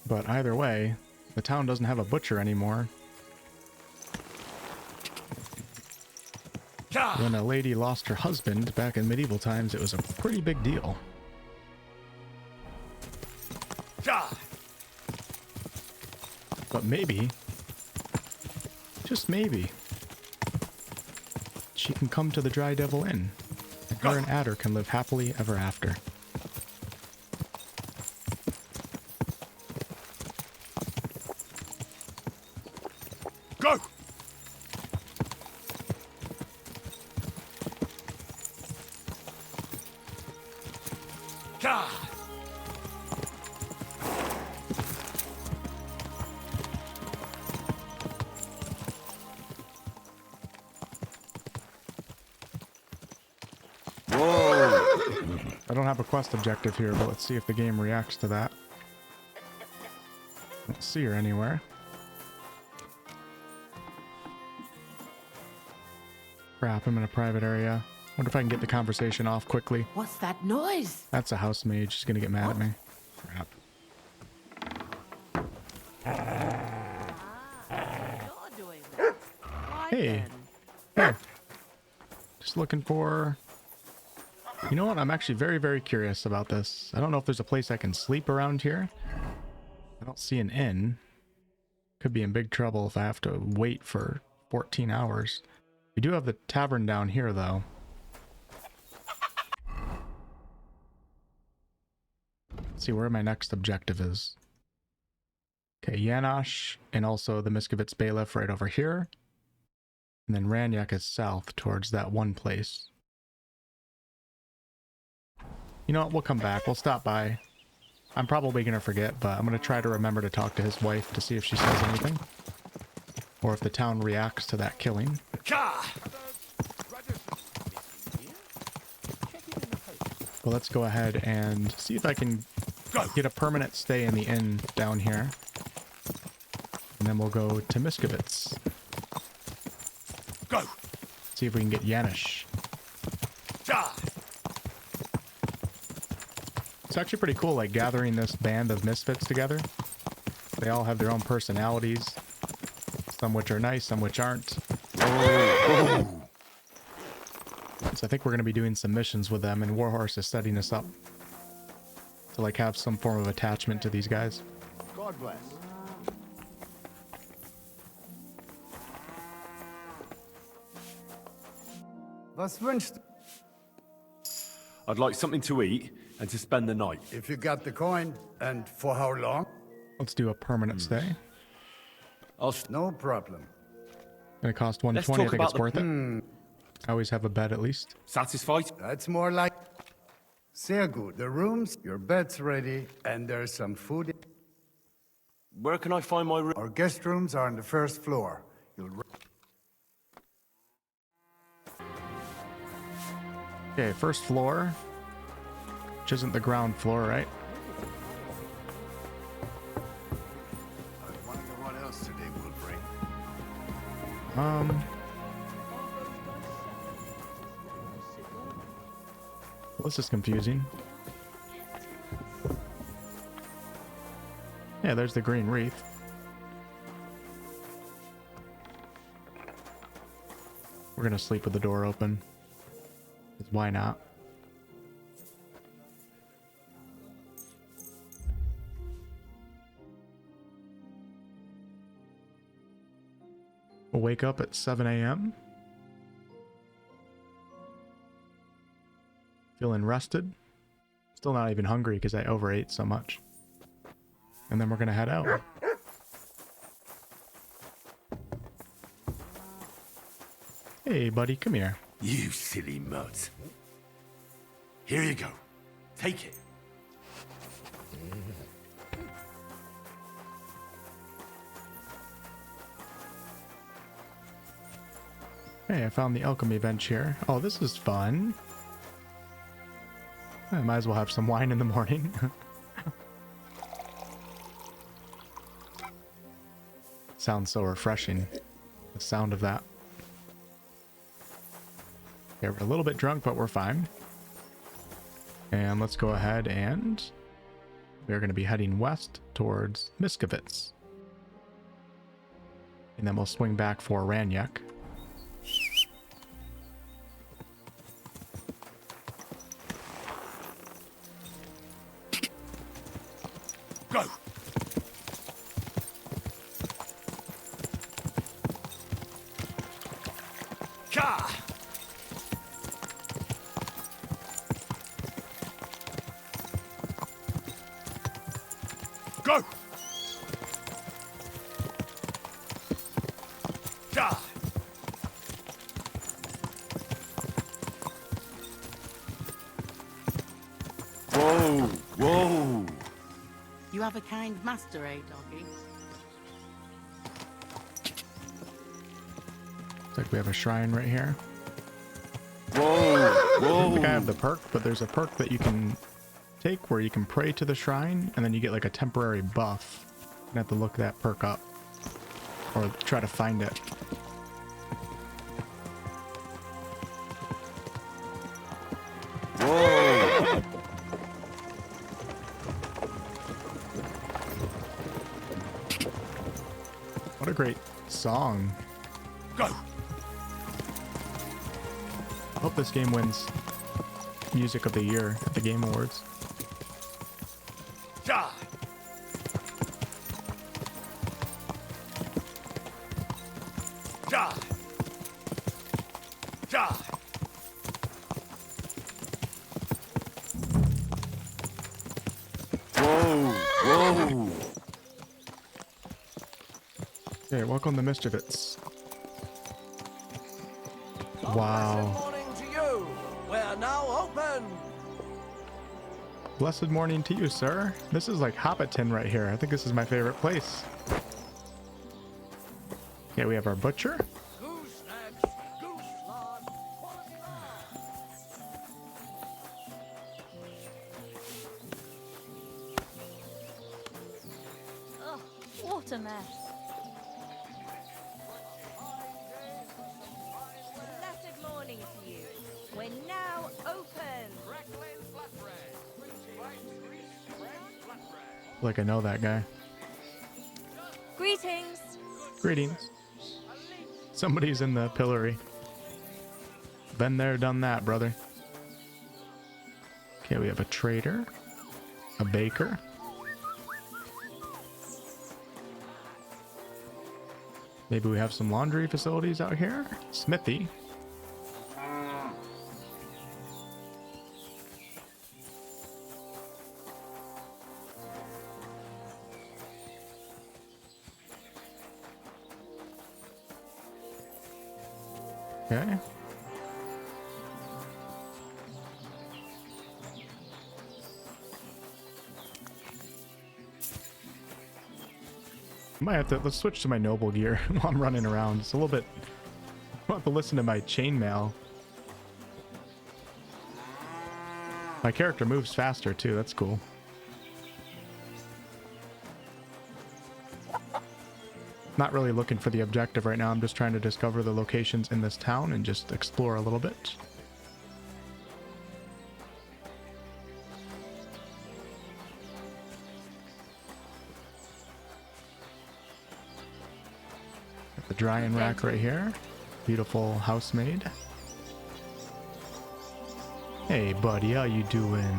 S1: But either way, the town doesn't have a butcher anymore. When a lady lost her husband back in medieval times, it was a pretty big deal. But maybe, just maybe, she can come to the Dry Devil Inn, and her and Adder can live happily ever after.
S4: Go!
S1: I don't have a quest objective here, but let's see if the game reacts to that. Don't see her anywhere. Crap, I'm in a private area. Wonder if I can get the conversation off quickly.
S7: What's that noise?
S1: That's a house mage. She's gonna get mad at me. Crap. Hey. Hey. Just looking for... You know what? I'm actually very, very curious about this. I don't know if there's a place I can sleep around here. I don't see an inn. Could be in big trouble if I have to wait for 14 hours. We do have the tavern down here, though. Let's see where my next objective is. Okay, Janosch, and also the Miskovitz Bailiff right over here. And then Ranyak is south towards that one place. You know what? We'll come back. We'll stop by. I'm probably going to forget, but I'm going to try to remember to talk to his wife to see if she says anything. Or if the town reacts to that killing. Well, let's go ahead and see if I can get a permanent stay in the inn down here. And then we'll go to Miskovitz.
S4: Go!
S1: See if we can get Janosch. It's actually pretty cool, like, gathering this band of misfits together. They all have their own personalities. Some which are nice, some which aren't. So I think we're going to be doing some missions with them, and Warhorse is setting us up to, like, have some form of attachment to these guys.
S19: God bless.
S13: Was wünscht?
S4: I'd like something to eat and to spend the night.
S13: If you got the coin, and for how long?
S1: Let's do a permanent stay.
S13: No problem.
S1: Gonna cost 120. I think it's worth it. I always have a bed at least.
S4: Satisfied?
S13: That's more like Sehr good. The rooms, your bed's ready, and there's some food.
S5: Where can I find my room?
S13: Our guest rooms are on the first floor.
S1: Okay, first floor. Which isn't the ground floor, right?
S13: I wonder what else today will bring.
S1: Well, this is confusing. Yeah, there's the green wreath. We're gonna sleep with the door open. 'Cause why not? We'll wake up at 7 a.m. Feeling rested. Still not even hungry because I overate so much. And then we're gonna head out. Hey, buddy, come here.
S4: You silly mutt. Here you go. Take it.
S1: Hey, I found the alchemy bench here. Oh, this is fun. I might as well have some wine in the morning. Sounds so refreshing. The sound of that. Okay, we're a little bit drunk, but we're fine. And let's go ahead and we're going to be heading west towards Miskovitz. And then we'll swing back for Ranyek.
S4: Go! Ka! Go! Ja!
S11: Whoa, whoa.
S22: You have a kind master, eh, doggy?
S1: Looks like we have a shrine right here.
S11: Whoa,
S1: I don't
S11: whoa.
S1: think I have the perk, but there's a perk that you can take where you can pray to the shrine, and then you get like a temporary buff. You have to look that perk up. Or try to find it.
S11: Whoa.
S1: What a great song.
S4: Go!
S1: I hope this game wins Music of the Year at the Game Awards.
S4: Ja! Ja! Ja!
S11: Whoa, whoa.
S1: Okay, welcome to Mischievitz. Wow.
S6: Morning to you. We're now open.
S1: Blessed morning to you, sir. This is like Hobbiton right here. I think this is my favorite place. Okay, we have our butcher.
S22: Oh, what a mess.
S8: Blessed morning to you. We're now open.
S1: Like I know that guy.
S8: Greetings.
S1: Greetings. Somebody's in the pillory. Been there, done that, brother. Okay, we have a trader, a baker. Maybe we have some laundry facilities out here. Smithy. Okay. Might have to, let's switch to my noble gear while I'm running around. It's a little bit, I'll have to listen to my chainmail. My character moves faster too, that's cool. Not really looking for the objective right now, I'm just trying to discover the locations in this town and just explore a little bit. Got the drying rack right here. Beautiful housemaid. Hey buddy, how you doing?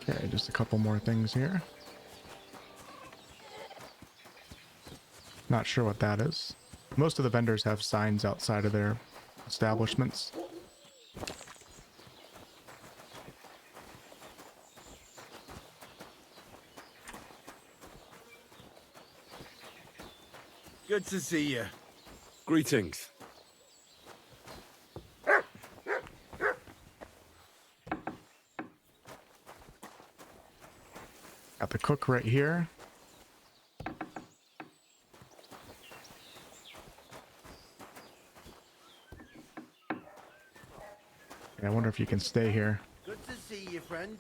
S1: Okay, just a couple more things here. Not sure what that is. Most of the vendors have signs outside of their establishments.
S11: Good to see you.
S4: Greetings.
S1: Got the cook right here. I wonder if you can stay here.
S11: Good to see you, friend.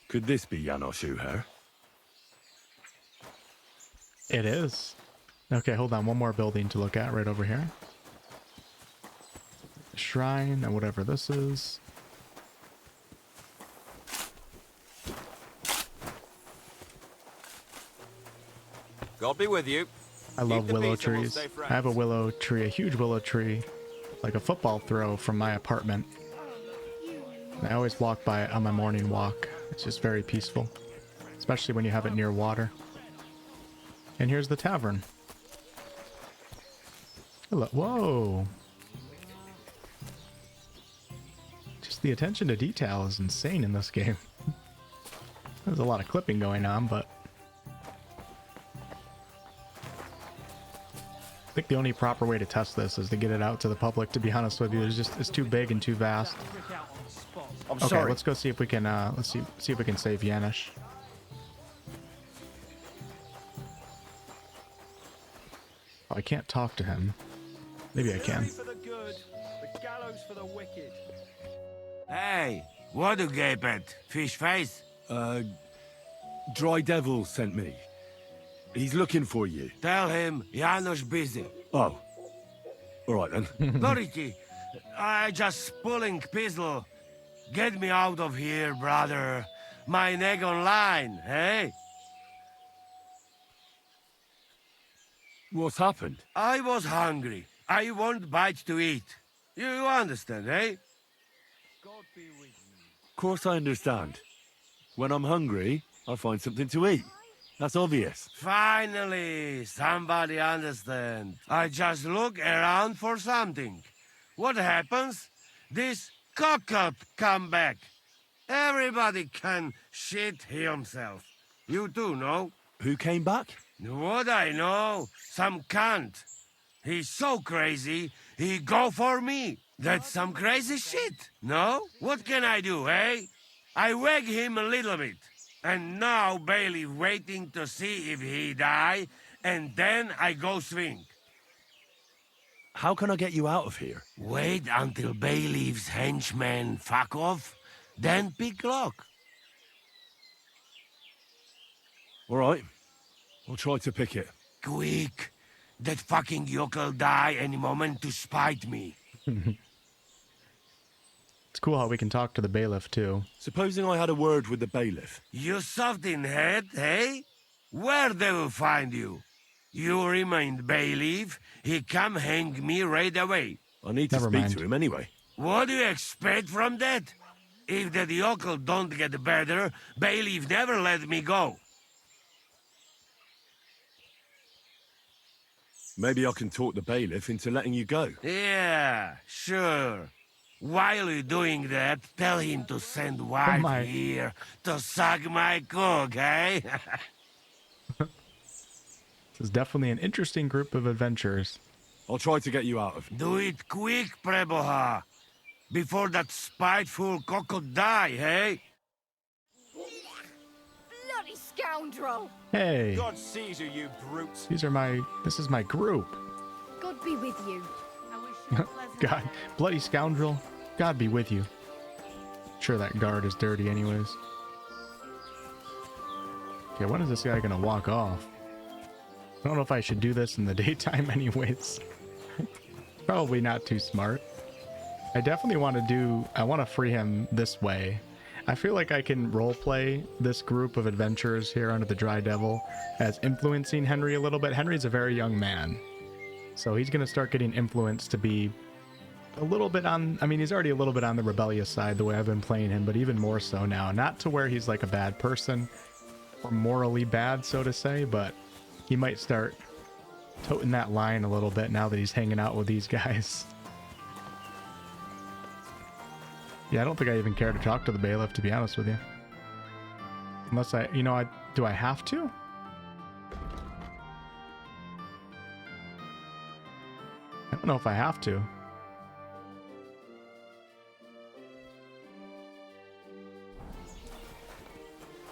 S4: Could this be Janos Uher?
S1: It is. Okay, hold on. One more building to look at right over here. Shrine and whatever this is.
S17: God be with you.
S1: I love
S17: Keep the
S1: willow
S17: peace and we'll
S1: trees.
S17: stay
S1: I
S17: friends.
S1: have a willow tree, a huge willow tree, like a football throw from my apartment. I always walk by it on my morning walk. It's just very peaceful, especially when you have it near water. And here's the tavern. Hello. Whoa. Just the attention to detail is insane in this game. There's a lot of clipping going on, but I think the only proper way to test this is to get it out to the public, to be honest with you. It's too big and too vast.
S11: I'm
S1: Okay,
S11: sorry.
S1: let's go see if we can let's see if we can save Yanish. Oh, I can't talk to him. Maybe I can.
S11: For the good, the gallows for the wicked. Hey, what do you gape at? Fish face?
S4: Dry Devl sent me. He's looking for you.
S11: Tell him Janos busy.
S4: Oh. Alright then.
S11: Dorothy, I just pulling pistol. Get me out of here, brother. My neck on line, hey?
S4: What's happened?
S11: I was hungry. I want bite to eat. You understand, eh?
S4: Of course I understand. When I'm hungry, I find something to eat. That's obvious.
S11: Finally, somebody understand. I just look around for something. What happens? This cock-up come back. Everybody can shit himself. You too, no?
S4: Who came back?
S11: What I know, some cunt. He's so crazy, he go for me. That's some crazy shit, no? What can I do, eh? I wag him a little bit. And now Bailey waiting to see if he die, and then I go swing.
S4: How can I get you out of here?
S11: Wait until Bailey's henchmen fuck off, then pick lock.
S4: Alright. I'll try to pick it.
S11: Quick! That fucking yokel die any moment to spite me.
S1: It's cool how we can talk to the bailiff too.
S4: Supposing I had a word with the bailiff.
S11: You soft in head, eh? Where they will find you? You remain bailiff, he come hang me right away.
S4: I need to speak to him anyway.
S11: What do you expect from that? If that yokel don't get better, bailiff never let me go.
S4: Maybe I can talk the bailiff into letting you go.
S11: Yeah, sure. While you're doing that, tell him to send wife
S1: my.
S11: here to suck my cock, eh?
S1: This is definitely an interesting group of adventurers.
S4: I'll try to get you out of.
S11: Do it quick, Preboha, before that spiteful cock could die, hey?
S8: Bloody scoundrel!
S1: Hey.
S17: God sees you brute.
S1: This is my group.
S8: God be with you.
S1: God, bloody scoundrel. God be with you. Sure, that guard is dirty anyways. Okay, when is this guy gonna walk off? I don't know if I should do this in the daytime anyways. Probably not too smart. I definitely want to free him this way. I feel like I can roleplay this group of adventurers here under the Dry Devil as influencing Henry a little bit. Henry's a very young man, so he's going to start getting influenced to be a little bit on, I mean, he's already a little bit on the rebellious side the way I've been playing him, but even more so now. Not to where he's like a bad person or morally bad, so to say, but he might start toting that line a little bit now that he's hanging out with these guys. Yeah, I don't think I even care to talk to the bailiff, to be honest with you. Unless do I have to? I don't know if I have to.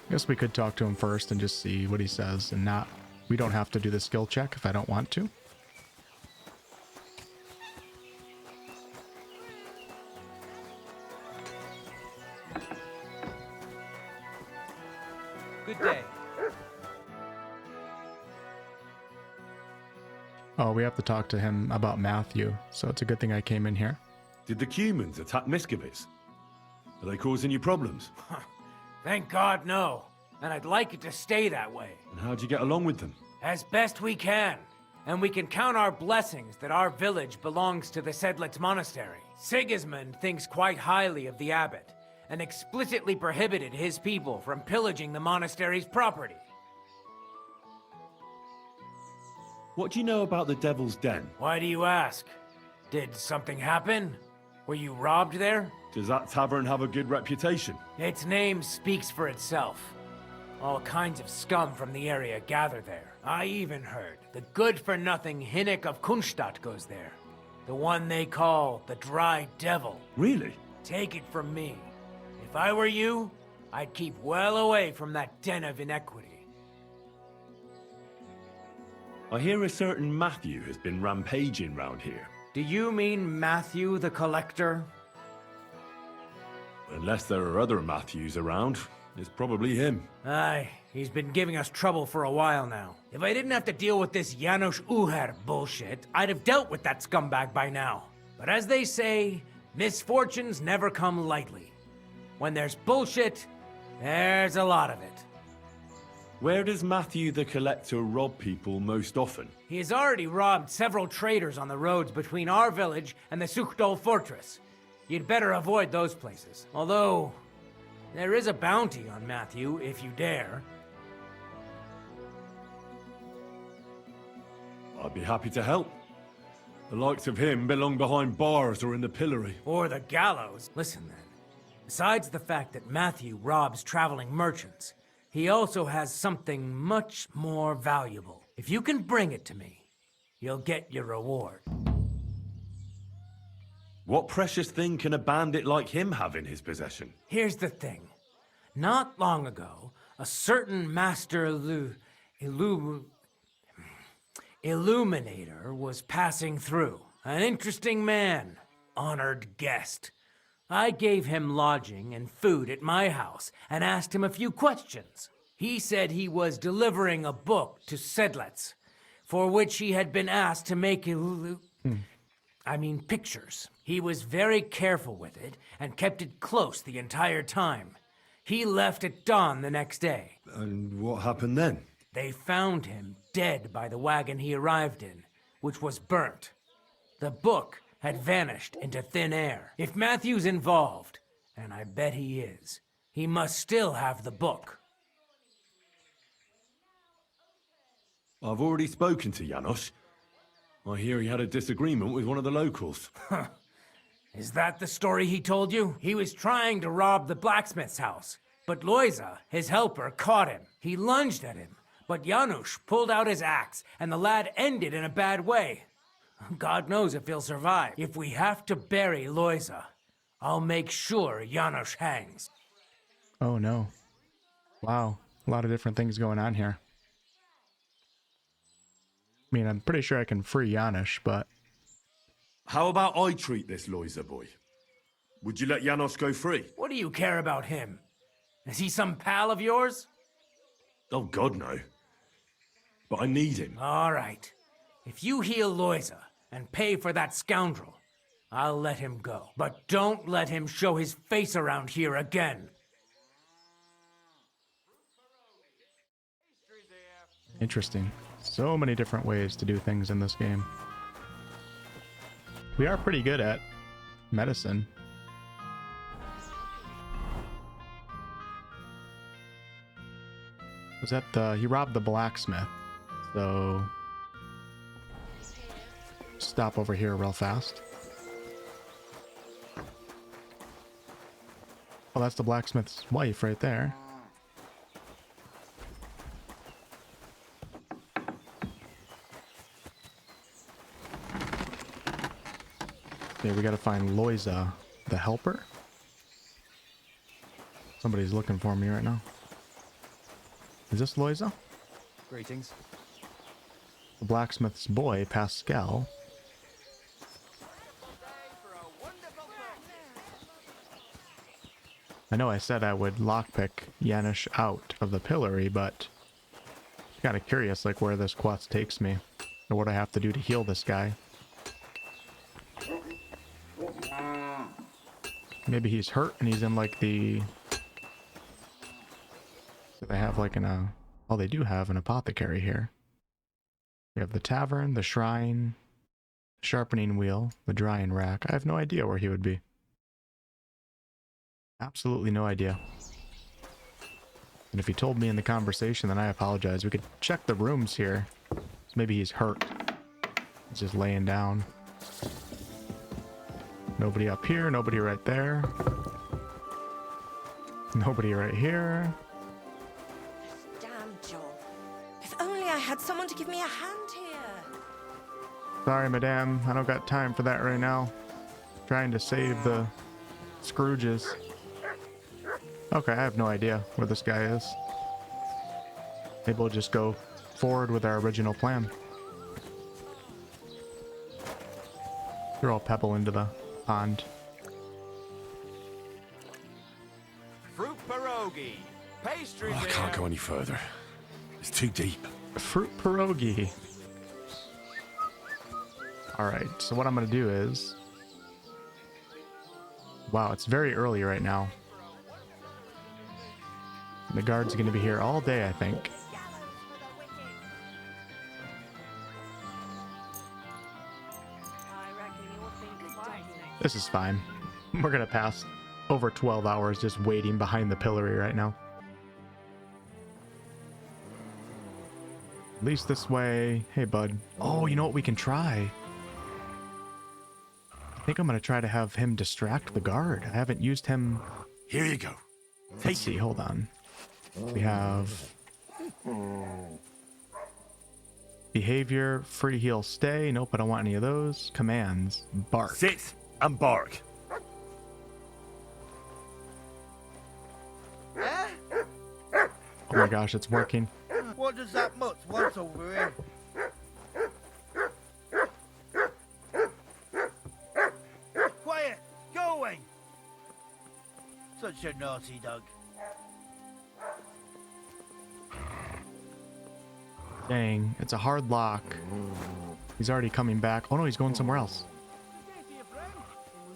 S1: I guess we could talk to him first and just see what he says, and we don't have to do the skill check if I don't want to.
S3: Good day.
S1: Oh, we have to talk to him about Matthew, so it's a good thing I came in here.
S4: Did the Cumans attack Miskovitz? Are they causing you problems?
S3: Thank God, no. And I'd like it to stay that way.
S4: And how'd you get along with them?
S3: As best we can. And we can count our blessings that our village belongs to the Sedlitz Monastery. Sigismund thinks quite highly of the abbot, and explicitly prohibited his people from pillaging the monastery's property.
S4: What do you know about the Devil's Den?
S3: Why do you ask? Did something happen? Were you robbed there?
S4: Does that tavern have a good reputation?
S3: Its name speaks for itself. All kinds of scum from the area gather there. I even heard the good-for-nothing Hinnik of Kunstadt goes there. The one they call the Dry Devil.
S4: Really?
S3: Take it from me. If I were you, I'd keep well away from that den of inequity.
S4: I hear a certain Matthew has been rampaging round here.
S3: Do you mean Matthew the Collector?
S4: Unless there are other Matthews around, it's probably him.
S3: Aye, he's been giving us trouble for a while now. If I didn't have to deal with this Janos Uher bullshit, I'd have dealt with that scumbag by now. But as they say, misfortunes never come lightly. When there's bullshit, there's a lot of it.
S4: Where does Matthew the Collector rob people most often?
S3: He has already robbed several traders on the roads between our village and the Suchdol Fortress. You'd better avoid those places. Although, there is a bounty on Matthew, if you dare.
S4: I'd be happy to help. The likes of him belong behind bars or in the pillory.
S3: Or the gallows. Listen then. Besides the fact that Matthew robs traveling merchants, he also has something much more valuable. If you can bring it to me, you'll get your reward.
S4: What precious thing can a bandit like him have in his possession?
S3: Here's the thing. Not long ago, a certain master illuminator was passing through. An interesting man, honored guest. I gave him lodging and food at my house and asked him a few questions. He said he was delivering a book to Sedlitz, for which he had been asked to make pictures. He was very careful with it and kept it close the entire time. He left at dawn the next day.
S4: And what happened then?
S3: They found him dead by the wagon he arrived in, which was burnt. The book had vanished into thin air. If Matthew's involved, and I bet he is, he must still have the book.
S4: I've already spoken to Janos. I hear he had a disagreement with one of the locals.
S3: Is that the story he told you? He was trying to rob the blacksmith's house, but Loiza, his helper, caught him. He lunged at him, but Janusz pulled out his axe, and the lad ended in a bad way. God knows if he'll survive. If we have to bury Loiza, I'll make sure Janusz hangs.
S1: Oh no. Wow. A lot of different things going on here. I mean, I'm pretty sure I can free Janusz, but...
S4: How about I treat this Loiza boy? Would you let Janos go free?
S3: What do you care about him? Is he some pal of yours?
S4: Oh, God, no. But I need him.
S3: All right. If you heal Loiza and pay for that scoundrel, I'll let him go. But don't let him show his face around here again.
S1: Interesting. So many different ways to do things in this game. We are pretty good at medicine. Was that the... he robbed the blacksmith. So... stop over here real fast. Oh, that's the blacksmith's wife right there. Okay, we gotta find Loiza, the helper. Somebody's looking for me right now. Is this Loiza?
S2: Greetings.
S1: The blacksmith's boy, Pascal. I know I said I would lockpick Janusz out of the pillory, but kind of curious like where this quest takes me, or what I have to do to heal this guy. Maybe he's hurt and he's in like the... do they have like an oh, they do have an apothecary here. We have the tavern, the shrine, the sharpening wheel, the drying rack. I have no idea where he would be. Absolutely no idea. And if he told me in the conversation, then I apologize. We could check the rooms here. Maybe he's hurt. He's just laying down. Nobody up here, nobody right there. Nobody right here.
S8: Damn job. If only I had someone to give me a hand here.
S1: Sorry, madame. I don't got time for that right now. Trying to save the Scrooges. Okay, I have no idea where this guy is. Maybe we'll just go forward with our original plan. Throw a pebble into the pond.
S17: Fruit pierogi. Pastries.
S4: I can't go any further. It's too deep.
S1: Fruit pierogi. Alright, so what I'm gonna do is... wow, it's very early right now. The guard's gonna be here all day, I think. This is fine. We're gonna pass over 12 hours just waiting behind the pillory right now. At least this way. Hey, bud. Oh, you know what we can try? I think I'm gonna try to have him distract the guard. I haven't used him.
S4: Here you go.
S1: Let's see, hold on. We have behavior, free heal, stay. Nope, I don't want any of those. Commands, bark.
S4: Sit and bark.
S1: Oh my gosh, it's working.
S14: What does that mutt want over here? Quiet! Go away! Such a naughty dog.
S1: Dang, it's a hard lock. He's already coming back. Oh no, he's going somewhere else.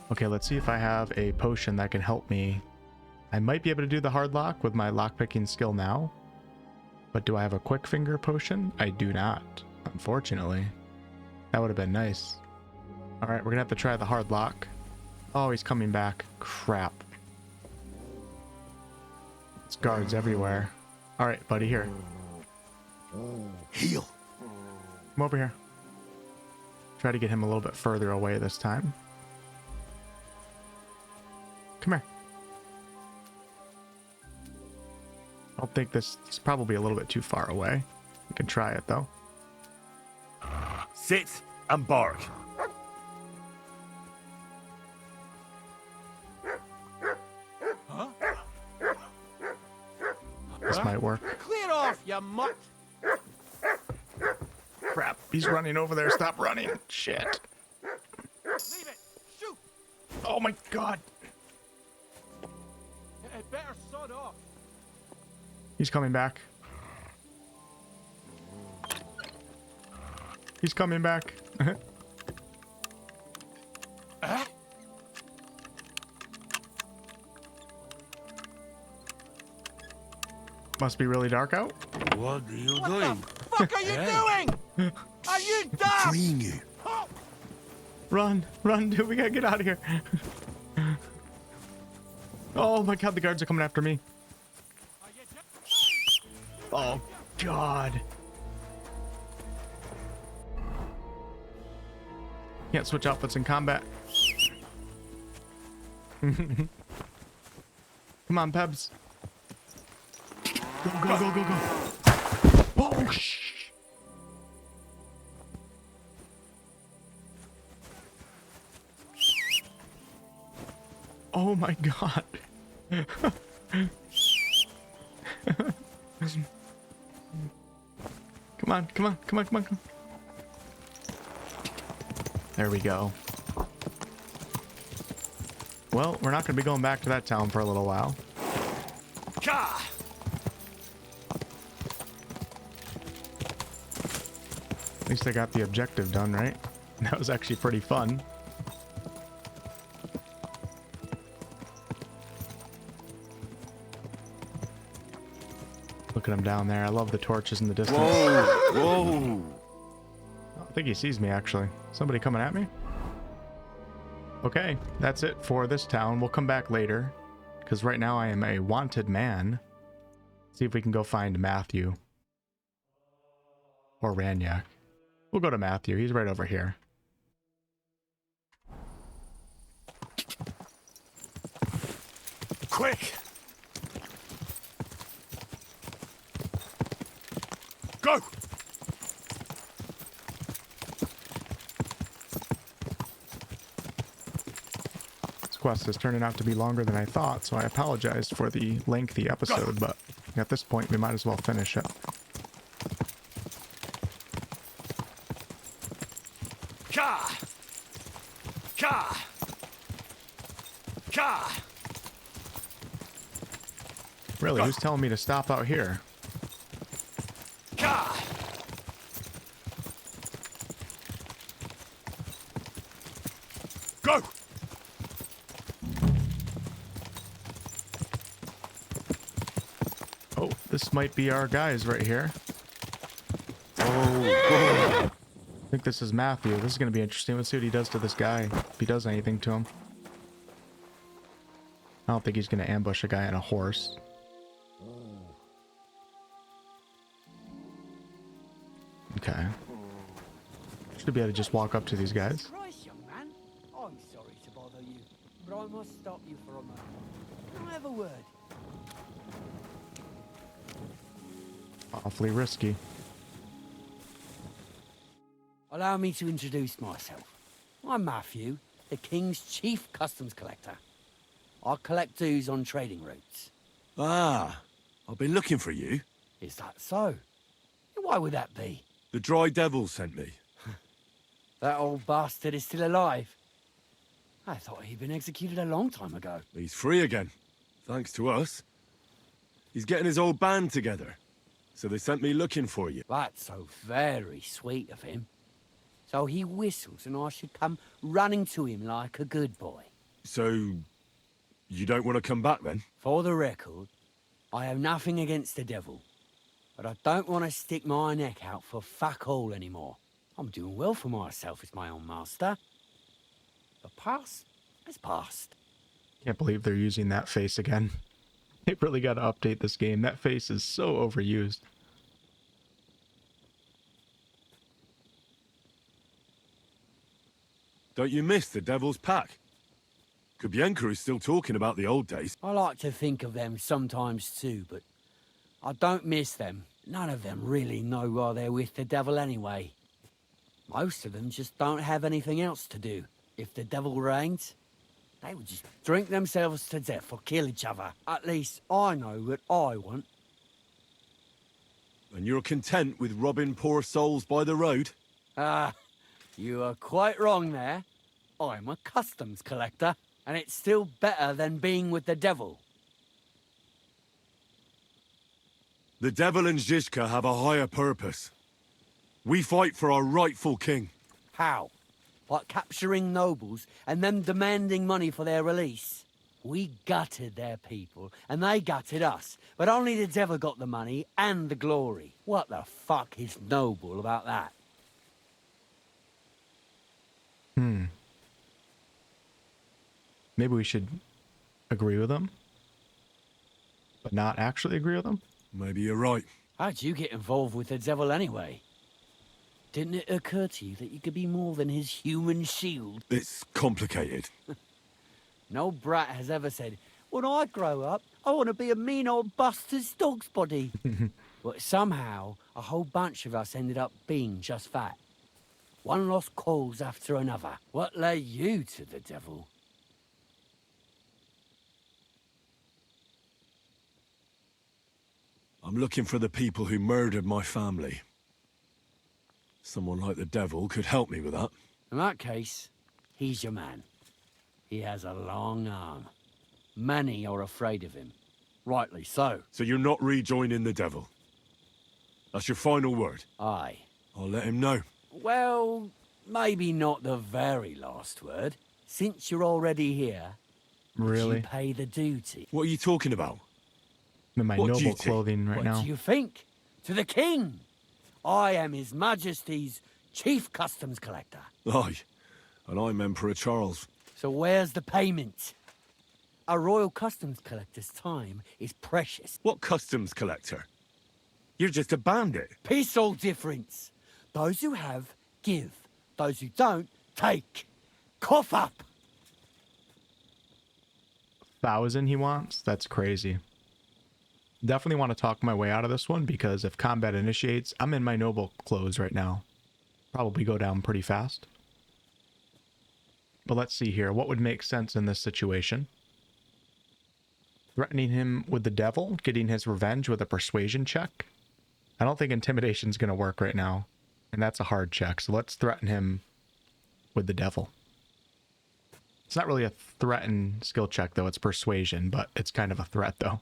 S1: Okay, let's see if I have a potion that can help me. I might be able to do the hard lock with my lockpicking skill now. But do I have a quick finger potion? I do not, unfortunately. That would have been nice. Alright, we're gonna have to try the hard lock. Oh, he's coming back. Crap. It's guards everywhere. Alright, buddy, here.
S4: Heal.
S1: Come over here. Try to get him a little bit further away this time. Come here. I don't think this is probably a little bit too far away. We can try it though.
S4: Sit and bark.
S14: Huh?
S1: This might work.
S14: Clear off, you mutt!
S1: Crap, he's running over there. Stop running. Shit.
S14: Leave it! Shoot!
S1: Oh my god.
S14: It better sod off.
S1: He's coming back. He's coming back. Must be really dark out.
S21: What are you doing?
S14: What the fuck are you doing? Are you dumb?
S21: Freeing you.
S1: Run, run, dude. We gotta get out of here. Oh my god, the guards are coming after me. Oh god. Can't switch outfits in combat. Come on, Pebs. Go, go, go, go, go. Oh, shh. Oh my god. Come on, come on, come on, come on, come on. There we go. Well, we're not going to be going back to that town for a little while. At least I got the objective done, right? That was actually pretty fun. Look at him down there. I love the torches in the distance.
S4: Whoa! Whoa!
S1: I think he sees me, actually. Somebody coming at me? Okay, that's it for this town. We'll come back later, because right now I am a wanted man. See if we can go find Matthew. Or Ranyak. We'll go to Matthew. He's right over here.
S4: Quick! Go!
S1: This quest is turning out to be longer than I thought, so I apologize for the lengthy episode, but at this point we might as well finish it.
S4: Ka! Ka! Ka!
S1: Really, who's telling me to stop out here?
S4: Ka! Go!
S1: Oh, this might be our guys right here.
S4: Oh,
S1: I think this is Matthew. This is going to be interesting. Let's see what he does to this guy, if he does anything to him. I don't think he's going to ambush a guy on a horse. Okay. Should be able to just walk up to these guys.
S15: Christ, young man. I'm sorry to bother you, but I must stop you for a moment. Can I have a word?
S1: Awfully risky.
S15: Allow me to introduce myself. I'm Matthew, the King's chief customs collector. I collect dues on trading routes.
S4: Ah, I've been looking for you.
S15: Is that so? Why would that be?
S4: The Dry Devil sent me.
S15: That old bastard is still alive. I thought he'd been executed a long time ago.
S4: He's free again, thanks to us. He's getting his old band together, so they sent me looking for you.
S15: That's so very sweet of him. So he whistles and I should come running to him like a good boy.
S4: So, you don't want to come back then?
S15: For the record, I have nothing against the devil. But I don't want to stick my neck out for fuck all anymore. I'm doing well for myself as my own master. The past is past.
S1: Can't believe they're using that face again. They really got to update this game. That face is so overused.
S4: Don't you miss the Devil's Pack? Kubienka is still talking about the old days.
S15: I like to think of them sometimes too, but I don't miss them. None of them really know why they're with the devil anyway. Most of them just don't have anything else to do. If the devil reigns, they would just drink themselves to death or kill each other. At least I know what I want.
S4: And you're content with robbing poor souls by the road?
S15: Ah, you are quite wrong there. I'm a customs collector, and it's still better than being with the devil.
S4: The devil and Zizka have a higher purpose. We fight for our rightful king.
S15: How? By capturing nobles and them demanding money for their release? We gutted their people, and they gutted us. But only the devil got the money and the glory. What the fuck is noble about that?
S1: Maybe we should agree with them, but not actually agree with them?
S4: Maybe you're right.
S15: How'd you get involved with the devil anyway? Didn't it occur to you that you could be more than his human shield?
S4: It's complicated.
S15: No brat has ever said, when I grow up, I want to be a mean old bastard's dog's body. But somehow, a whole bunch of us ended up being just that. One lost cause after another. What led you to the devil?
S4: I'm looking for the people who murdered my family. Someone like the devil could help me with that.
S15: In that case, he's your man. He has a long arm. Many are afraid of him. Rightly so.
S4: So you're not rejoining the devil? That's your final word?
S15: Aye.
S4: I'll let him know.
S15: Well, maybe not the very last word. Since you're already here,
S1: Really?
S15: you pay the duty.
S4: What are you talking about?
S1: I'm in my
S4: What
S1: noble
S4: duty?
S1: clothing right
S15: What
S1: now.
S15: do you think? To the king! I am His Majesty's Chief Customs Collector.
S4: Aye, and I'm Emperor Charles.
S15: So where's the payment? A royal customs collector's time is precious.
S4: What customs collector? You're just a bandit.
S15: Peace all difference. Those who have, give. Those who don't, take. Cough up!
S1: 1,000 he wants? That's crazy. Definitely want to talk my way out of this one, because if combat initiates, I'm in my noble clothes right now. Probably go down pretty fast. But let's see here. What would make sense in this situation? Threatening him with the devil? Getting his revenge with a persuasion check? I don't think intimidation's going to work right now. And that's a hard check. So let's threaten him with the devil. It's not really a threaten skill check, though. It's persuasion, but it's kind of a threat, though.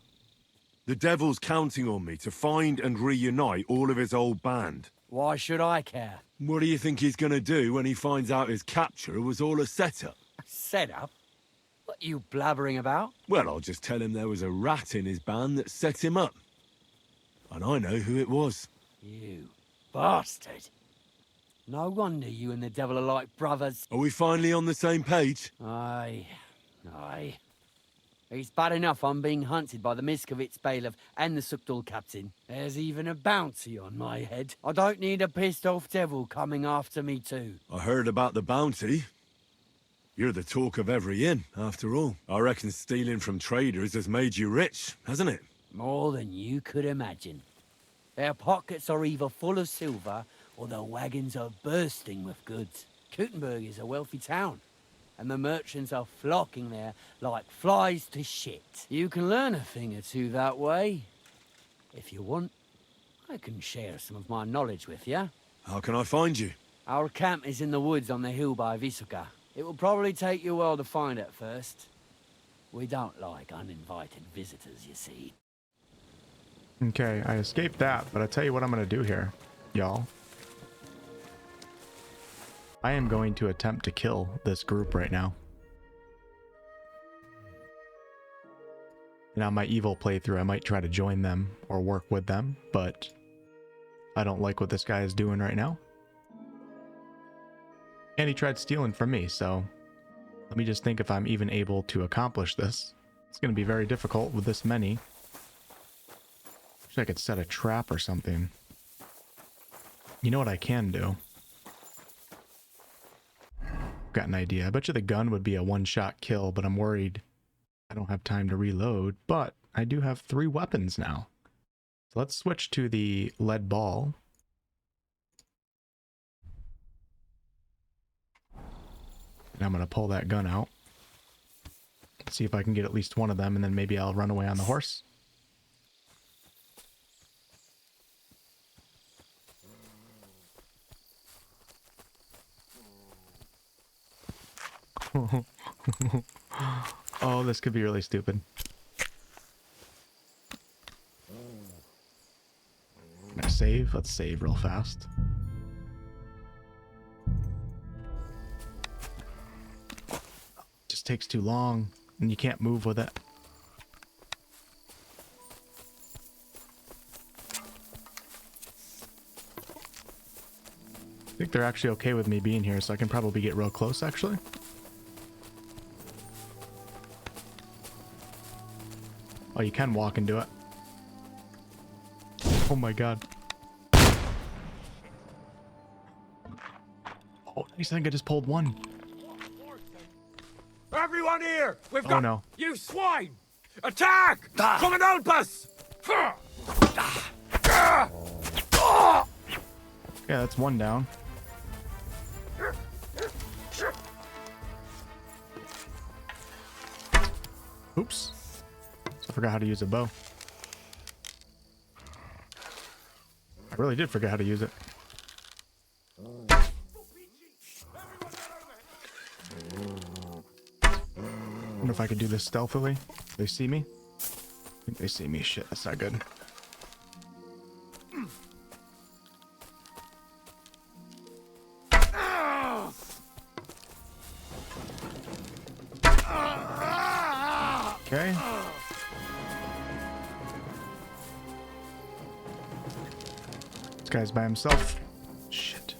S4: The devil's counting on me to find and reunite all of his old band.
S15: Why should I care?
S4: What do you think he's gonna do when he finds out his capture was all a setup?
S15: Setup? What are you blabbering about?
S4: Well, I'll just tell him there was a rat in his band that set him up. And I know who it was.
S15: You bastard. No wonder you and the devil are like brothers.
S4: Are we finally on the same page?
S15: Aye. Aye. It's bad enough I'm being hunted by the Miskovitz bailiff and the Sukdal captain. There's even a bounty on my head. I don't need a pissed-off devil coming after me too.
S4: I heard about the bounty. You're the talk of every inn, after all. I reckon stealing from traders has made you rich, hasn't it?
S15: More than you could imagine. Their pockets are either full of silver or their wagons are bursting with goods. Kuttenberg is a wealthy town, and the merchants are flocking there like flies to shit. You can learn a thing or two that way. If you want, I can share some of my knowledge with you.
S4: How can I find you?
S15: Our camp is in the woods on the hill by Visuka. It will probably take you a while to find it first. We don't like uninvited visitors, you see.
S1: Okay, I escaped that, but I'll tell you what I'm going to do here, y'all. I am going to attempt to kill this group right now. Now, my evil playthrough, I might try to join them or work with them, but I don't like what this guy is doing right now. And he tried stealing from me, so let me just think if I'm even able to accomplish this. It's going to be very difficult with this many. Wish I could set a trap or something. You know what I can do? got an idea. I bet you the gun would be a one-shot kill, but I'm worried I don't have time to reload. But I do have 3 weapons now. So let's switch to the lead ball. And I'm going to pull that gun out. See if I can get at least one of them, and then maybe I'll run away on the horse. Oh, this could be really stupid. Can I save? Let's save real fast. Just takes too long, and you can't move with it. I think they're actually okay with me being here, so I can probably get real close, actually. Oh, you can walk into it. Oh my god. Oh, nice. I think I just pulled one.
S12: Everyone here! We've got...
S1: Oh no.
S12: You swine! Attack! Come and help us!
S1: Yeah, that's one down. Oops. I forgot how to use a bow. I really did forget how to use it. Wonder if I could do this stealthily. They see me? I think they see me. Shit, that's not good. Okay. This guy's by himself. Shit.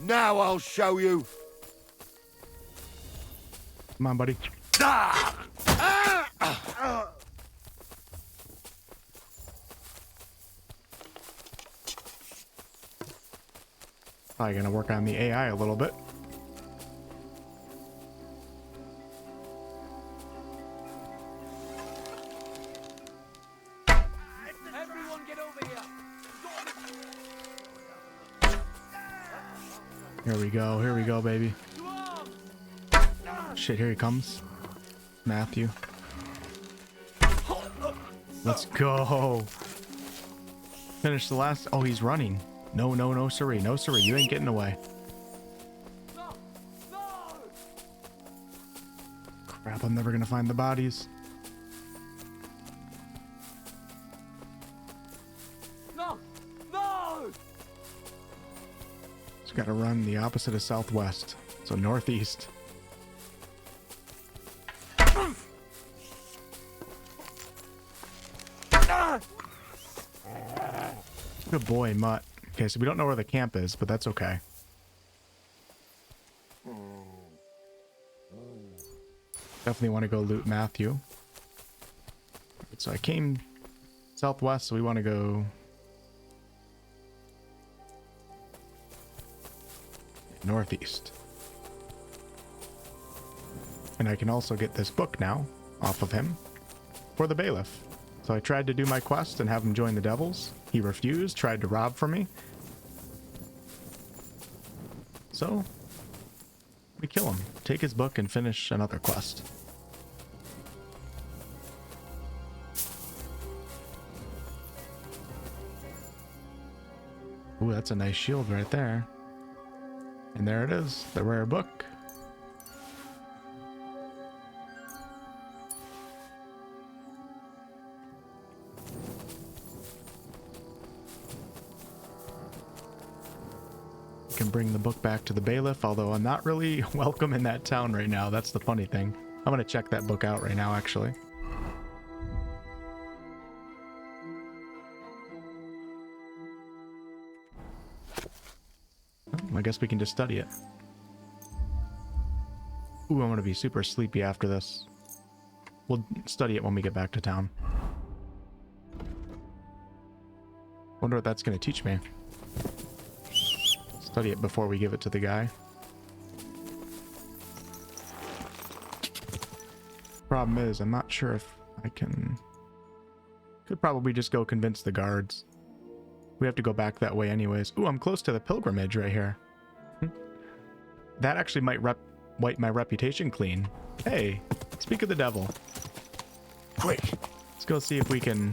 S11: Now I'll show you.
S1: Come on, buddy. Probably gonna work on the AI a little bit.
S14: Everyone get over here.
S1: Here we go. Here we go, baby. Shit, here he comes. Matthew. Let's go. Finish the last... Oh, he's running. No, no, no, siree. No, siree. You ain't getting away. Crap, I'm never gonna find the bodies.
S14: No! No!
S1: Just gotta run the opposite of southwest. So northeast. Good boy, Mutt. Okay, so we don't know where the camp is, but that's okay. Definitely want to go loot Matthew. So I came southwest, so we want to go northeast. And I can also get this book now off of him for the bailiff. So I tried to do my quest and have him join the Devils. He refused, tried to rob from me. So we kill him, take his book, and finish another quest. Ooh, that's a nice shield right there. And there it is, the rare book. Can bring the book back to the bailiff, although I'm not really welcome in that town right now. That's the funny thing. I'm gonna check that book out right now, actually. I guess we can just study it. Ooh, I'm gonna be super sleepy after this. We'll study it when we get back to town. Wonder what that's going to teach me. Study it before we give it to the guy. Problem is, I'm not sure if I can... Could probably just go convince the guards. We have to go back that way anyways. Ooh, I'm close to the pilgrimage right here. That actually might wipe my reputation clean. Hey, speak of the devil.
S11: Quick!
S1: Let's go see if we can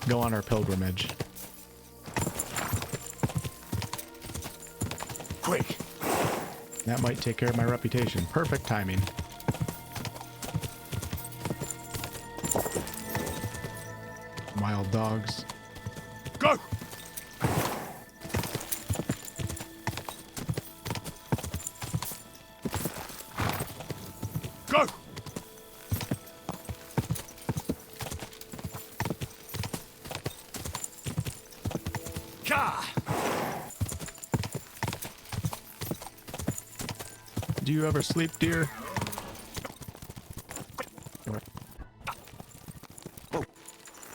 S1: go on our pilgrimage.
S11: Quick!
S1: That might take care of my reputation. Perfect timing. Wild dogs.
S11: Go! Go! Ka!
S1: Do you ever sleep, dear?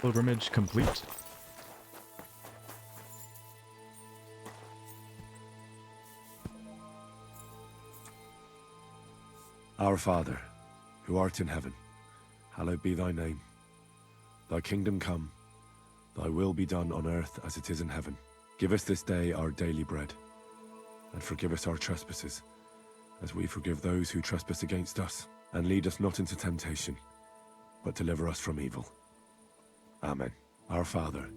S1: Pilgrimage complete.
S4: Our Father, who art in heaven, hallowed be thy name. Thy kingdom come, thy will be done on earth as it is in heaven. Give us this day our daily bread, and forgive us our trespasses, as we forgive those who trespass against us. And lead us not into temptation, but deliver us from evil. Amen. Our Father,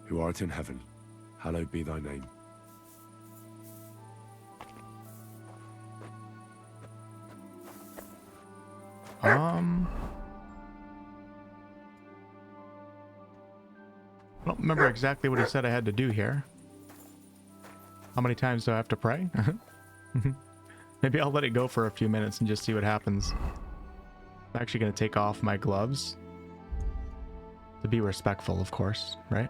S4: who art in heaven, hallowed be thy name.
S1: I don't remember exactly what he said I had to do here. How many times do I have to pray? Maybe I'll let it go for a few minutes and just see what happens. I'm actually going to take off my gloves. To be respectful, of course, right?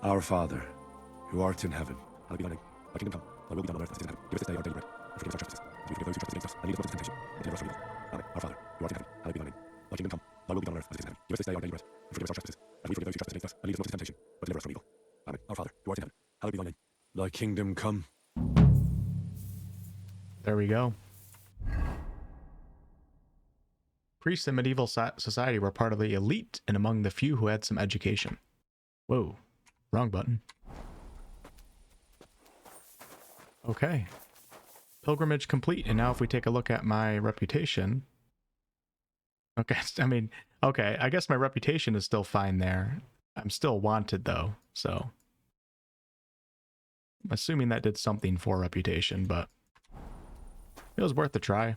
S4: Our Father, who art in heaven, hallowed be thy name. Thy kingdom come, thy will be done on earth as it is in heaven. Give us this day our daily bread, and forgive us our trespasses, as we forgive those who trespass against us. And lead us not into temptation, but deliver us from evil. Amen. Our Father, who art in heaven, hallowed be thy name. Thy kingdom come, thy will be done on earth as it is in heaven. Give us this day our daily bread, and forgive us our trespasses, as we forgive those who trespass against us. And lead us not into temptation, but deliver us from evil. Amen. Our Father, who art in heaven, hallowed be thy name. Thy kingdom come.
S1: There we go. Priests in medieval society were part of the elite and among the few who had some education. Whoa, wrong button. Okay. Pilgrimage complete. And now if we take a look at my reputation. Okay, I mean, okay, I guess my reputation is still fine there. I'm still wanted though, so. I'm assuming that did something for reputation, but it was worth a try.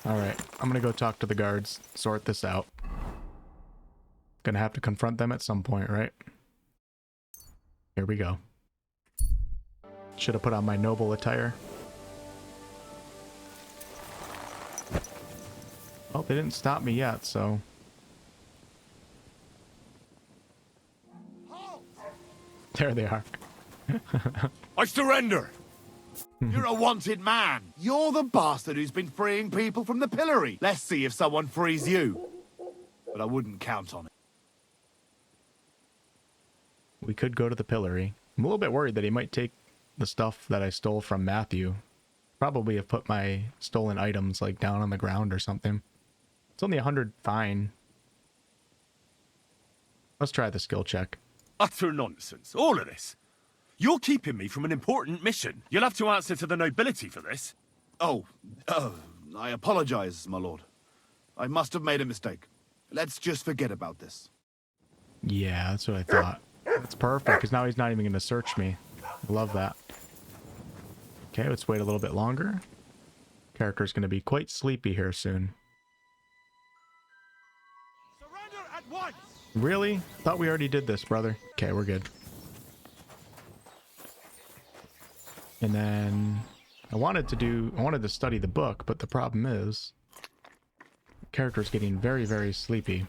S1: Alright, I'm gonna go talk to the guards, sort this out. Gonna have to confront them at some point, right? Here we go. Should have put on my noble attire. Well, they didn't stop me yet, so... There they are.
S19: I surrender! You're a wanted man. You're the bastard who's been freeing people from the pillory. Let's see if someone frees you. But I wouldn't count on it.
S1: We could go to the pillory. I'm a little bit worried that he might take the stuff that I stole from Matthew. Probably have put my stolen items like down on the ground or something. It's only 100 fine. Let's try the skill check.
S2: Utter nonsense. All of this. You're keeping me from an important mission. You'll have to answer to the nobility for this.
S19: Oh, I apologize, my lord. I must have made a mistake. Let's just forget about this.
S1: Yeah, that's what I thought. That's perfect, because now he's not even going to search me. I love that. Okay, let's wait a little bit longer. Character's going to be quite sleepy here soon.
S19: Surrender at once!
S1: Really? Thought we already did this, brother. Okay, we're good. And then I wanted to study the book, but the problem is the character's getting very, very sleepy.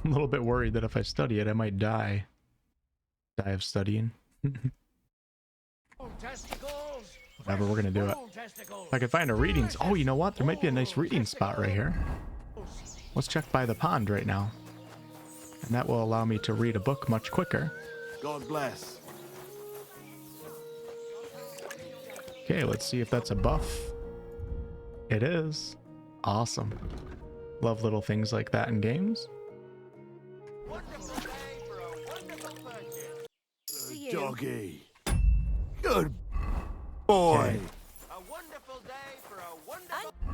S1: I'm a little bit worried that if I study it, I might die. Die of studying. Whatever, we're gonna do it. If I can find a readings. Oh, you know what? There might be a nice reading spot right here. Let's check by the pond right now. And that will allow me to read a book much quicker.
S19: God bless.
S1: Okay, let's see if that's a buff. It is. Awesome. Love little things like that in games.
S19: Doggy. Good boy.
S1: Okay.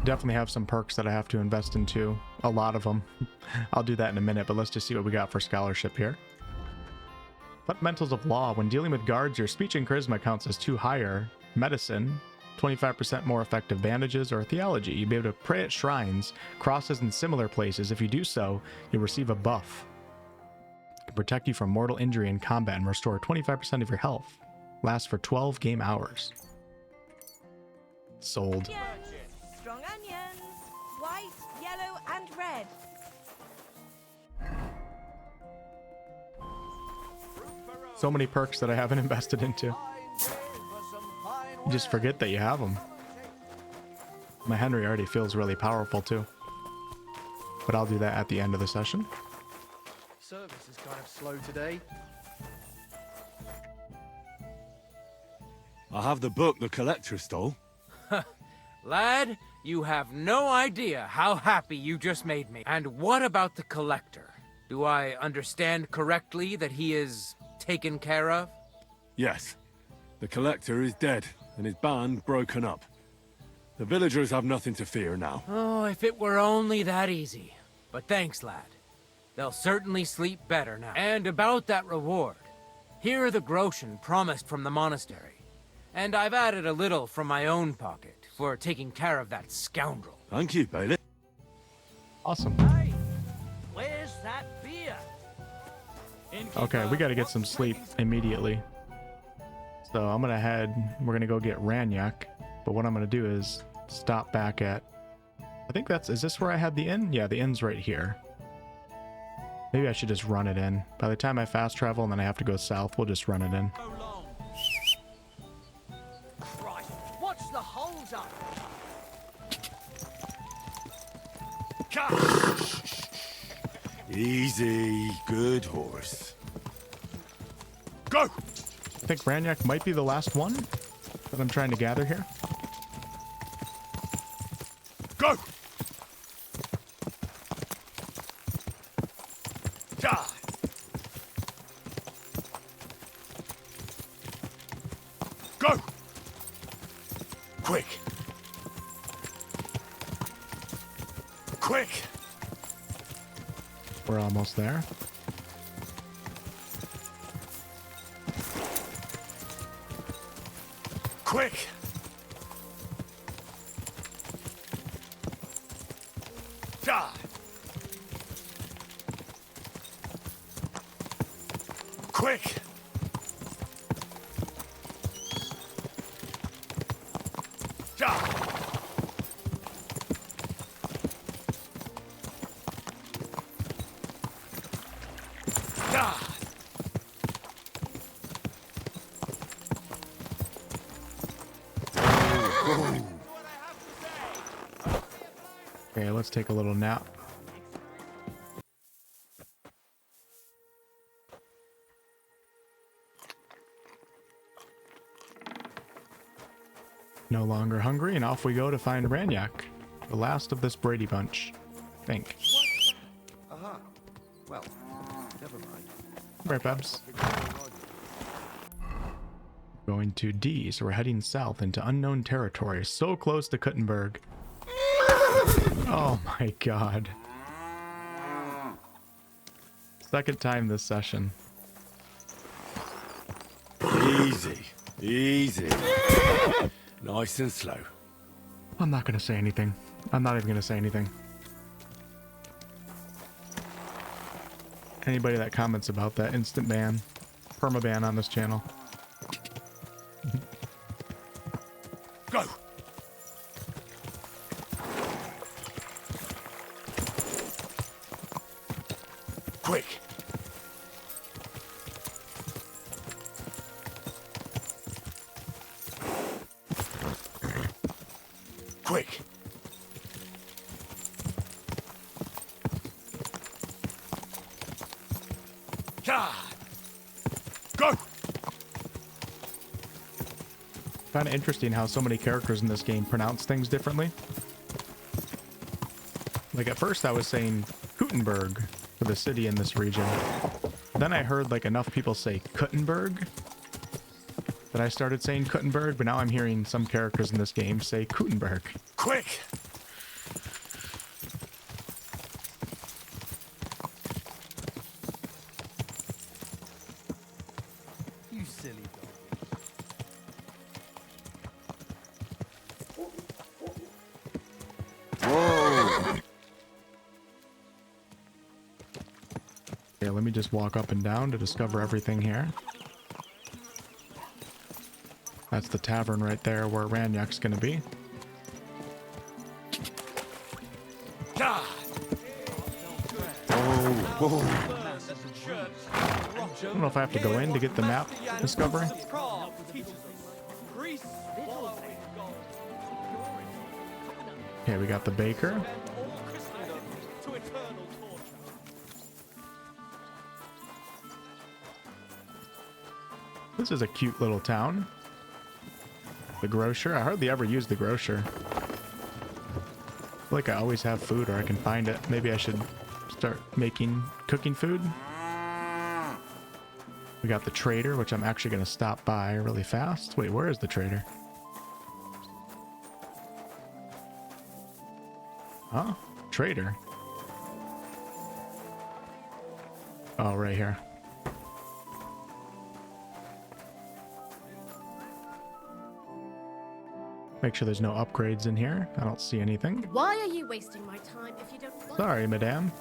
S1: Definitely have some perks that I have to invest into. A lot of them. I'll do that in a minute, but let's just see what we got for scholarship here. Fundamentals of Law. When dealing with guards, your speech and charisma counts as 2 higher. Medicine, 25% more effective bandages, or theology. You'll be able to pray at shrines, crosses, and similar places. If you do so, you'll receive a buff. It can protect you from mortal injury in combat and restore 25% of your health. Lasts for 12 game hours. Sold.
S8: Strong onions, white, yellow, and red.
S1: So many perks that I haven't invested into. You just forget that you have them. My Henry already feels really powerful too. But I'll do that at the end of the session.
S10: Service is kind of slow today.
S4: I have the book the collector stole.
S3: Lad, you have no idea how happy you just made me. And what about the collector? Do I understand correctly that he is taken care of?
S4: Yes. The collector is dead, and his band broken up. The villagers have nothing to fear now.
S3: Oh, if it were only that easy. But thanks, lad. They'll certainly sleep better now. And about that reward. Here are the groschen promised from the monastery. And I've added a little from my own pocket for taking care of that scoundrel.
S4: Thank you, Bailey.
S1: Awesome.
S14: Hey, where's that beer?
S1: Okay, we gotta get some sleep immediately. So I'm gonna we're gonna go get Ranyak. But what I'm gonna do is stop back at, I think is this where I had the inn? Yeah, the inn's right here. Maybe I should just run it in. By the time I fast travel and then I have to go south, we'll just run it in.
S14: Christ, what's the holds up?
S4: Easy, good horse.
S19: Go!
S1: I think Ranyak might be the last one that I'm trying to gather here.
S19: Go! Die! Go! Quick! Quick!
S1: We're almost there.
S19: Quick! Die! Quick! Die! Die!
S1: Okay, let's take a little nap. No longer hungry, and off we go to find Ranyak, the last of this Brady bunch. I think.
S10: Aha. Well, never mind.
S1: Right, Babs. Going to D, so we're heading south into unknown territory, so close to Kuttenberg. Oh my god. Second time this session.
S4: Easy, easy. Nice and slow.
S1: I'm not gonna say anything. I'm not even gonna say anything. Anybody that comments about that, instant ban, permaban on this channel.
S19: Go!
S11: quick.
S2: Go!
S1: Kind of interesting how so many characters in this game pronounce things differently. Like at first I was saying Kuttenberg for the city in this region. Then I heard like enough people say Kuttenberg that I started saying Kuttenberg, but now I'm hearing some characters in this game say Kuttenberg.
S2: Quick!
S10: You silly dog.
S1: Whoa! Okay, let me just walk up and down to discover everything here. That's the tavern right there where Ranyak's gonna be. Whoa. I don't know if I have to go in to get the map discovery. Okay, we got the baker. This is a cute little town. The grocer. I hardly ever use the grocer. I feel like I always have food or I can find it. Maybe I should start cooking food. We got the trader, which I'm actually going to stop by really fast. Wait, where is the trader? Huh? Trader. Oh, right here. Make sure there's no upgrades in here. I don't see anything.
S7: Why are you wasting my time if you don't want?
S1: Sorry, madame.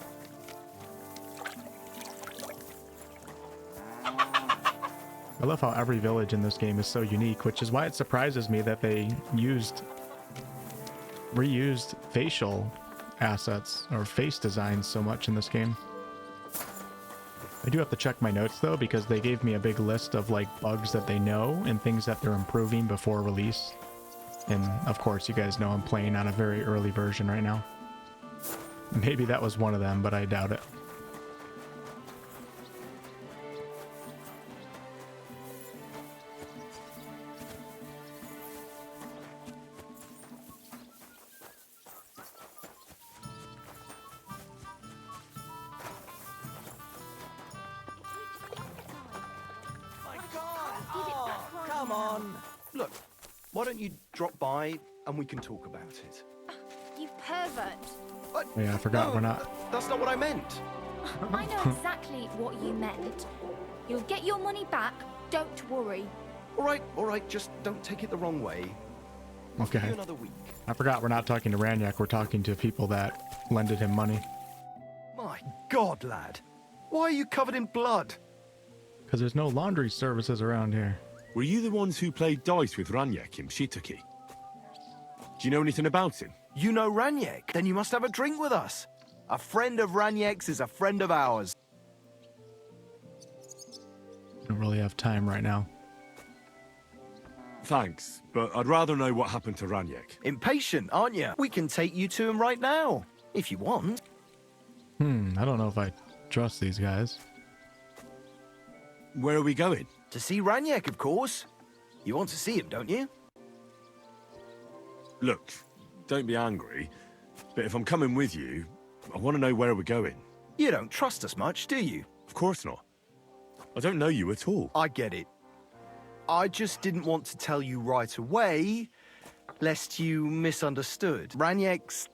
S1: I love how every village in this game is so unique, which is why it surprises me that they reused facial assets or face designs so much in this game. I do have to check my notes though, because they gave me a big list of like bugs that they know and things that they're improving before release. And of course, you guys know I'm playing on a very early version right now. Maybe that was one of them, but I doubt it.
S10: Come on. Look, why don't you drop by and we can talk about it?
S16: You pervert.
S1: Oh, yeah, I forgot we're not.
S10: That's not what I meant.
S16: I know exactly what you meant. You'll get your money back, don't worry.
S10: All right, just don't take it the wrong way.
S1: Okay.
S10: See you another week.
S1: I forgot we're not talking to Ranyak, we're talking to people that lended him money.
S10: My God, lad. Why are you covered in blood?
S1: Because there's no laundry services around here.
S4: Were you the ones who played dice with Ranyak in Shitaki? Do you know anything about him?
S10: You know Ranyak? Then you must have a drink with us. A friend of Ranyak's is a friend of ours.
S1: I don't really have time right now.
S4: Thanks, but I'd rather know what happened to Ranyak.
S10: Impatient, aren't you? We can take you to him right now, if you want.
S1: I don't know if I trust these guys.
S4: Where are we going?
S10: To see Ranyak, of course. You want to see him, don't you?
S4: Look, don't be angry, but if I'm coming with you, I want to know where we're going.
S10: You don't trust us much, do you?
S4: Of course not. I don't know you at all.
S10: I get it. I just didn't want to tell you right away, lest you misunderstood. Ranyak's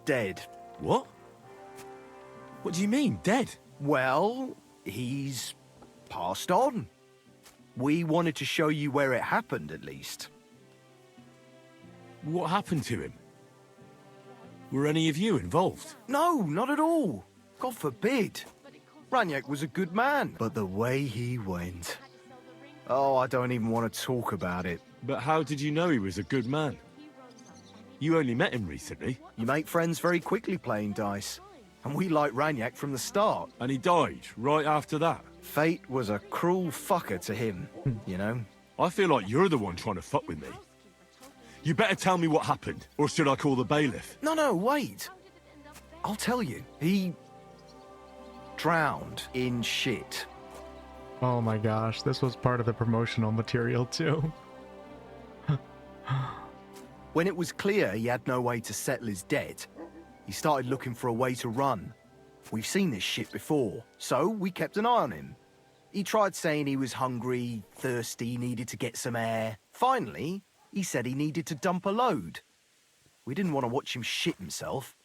S10: dead.
S4: What? What do you mean, dead?
S10: Well, he's passed on. We wanted to show you where it happened, at least.
S4: What happened to him? Were any of you involved?
S10: No, not at all. God forbid. Ranyak was a good man, but the way he went... Oh, I don't even want to talk about it.
S4: But how did you know he was a good man? You only met him recently.
S10: You make friends very quickly playing dice. And we liked Ranyak from the start.
S4: And he died right after that.
S10: Fate was a cruel fucker to him, you know?
S4: I feel like you're the one trying to fuck with me. You better tell me what happened, or should I call the bailiff?
S10: No, wait. I'll tell you. He drowned in shit.
S1: Oh my gosh, this was part of the promotional material too.
S10: When it was clear he had no way to settle his debt, he started looking for a way to run. We've seen this shit before, so we kept an eye on him. He tried saying he was hungry, thirsty, needed to get some air. Finally, he said he needed to dump a load. We didn't want to watch him shit himself,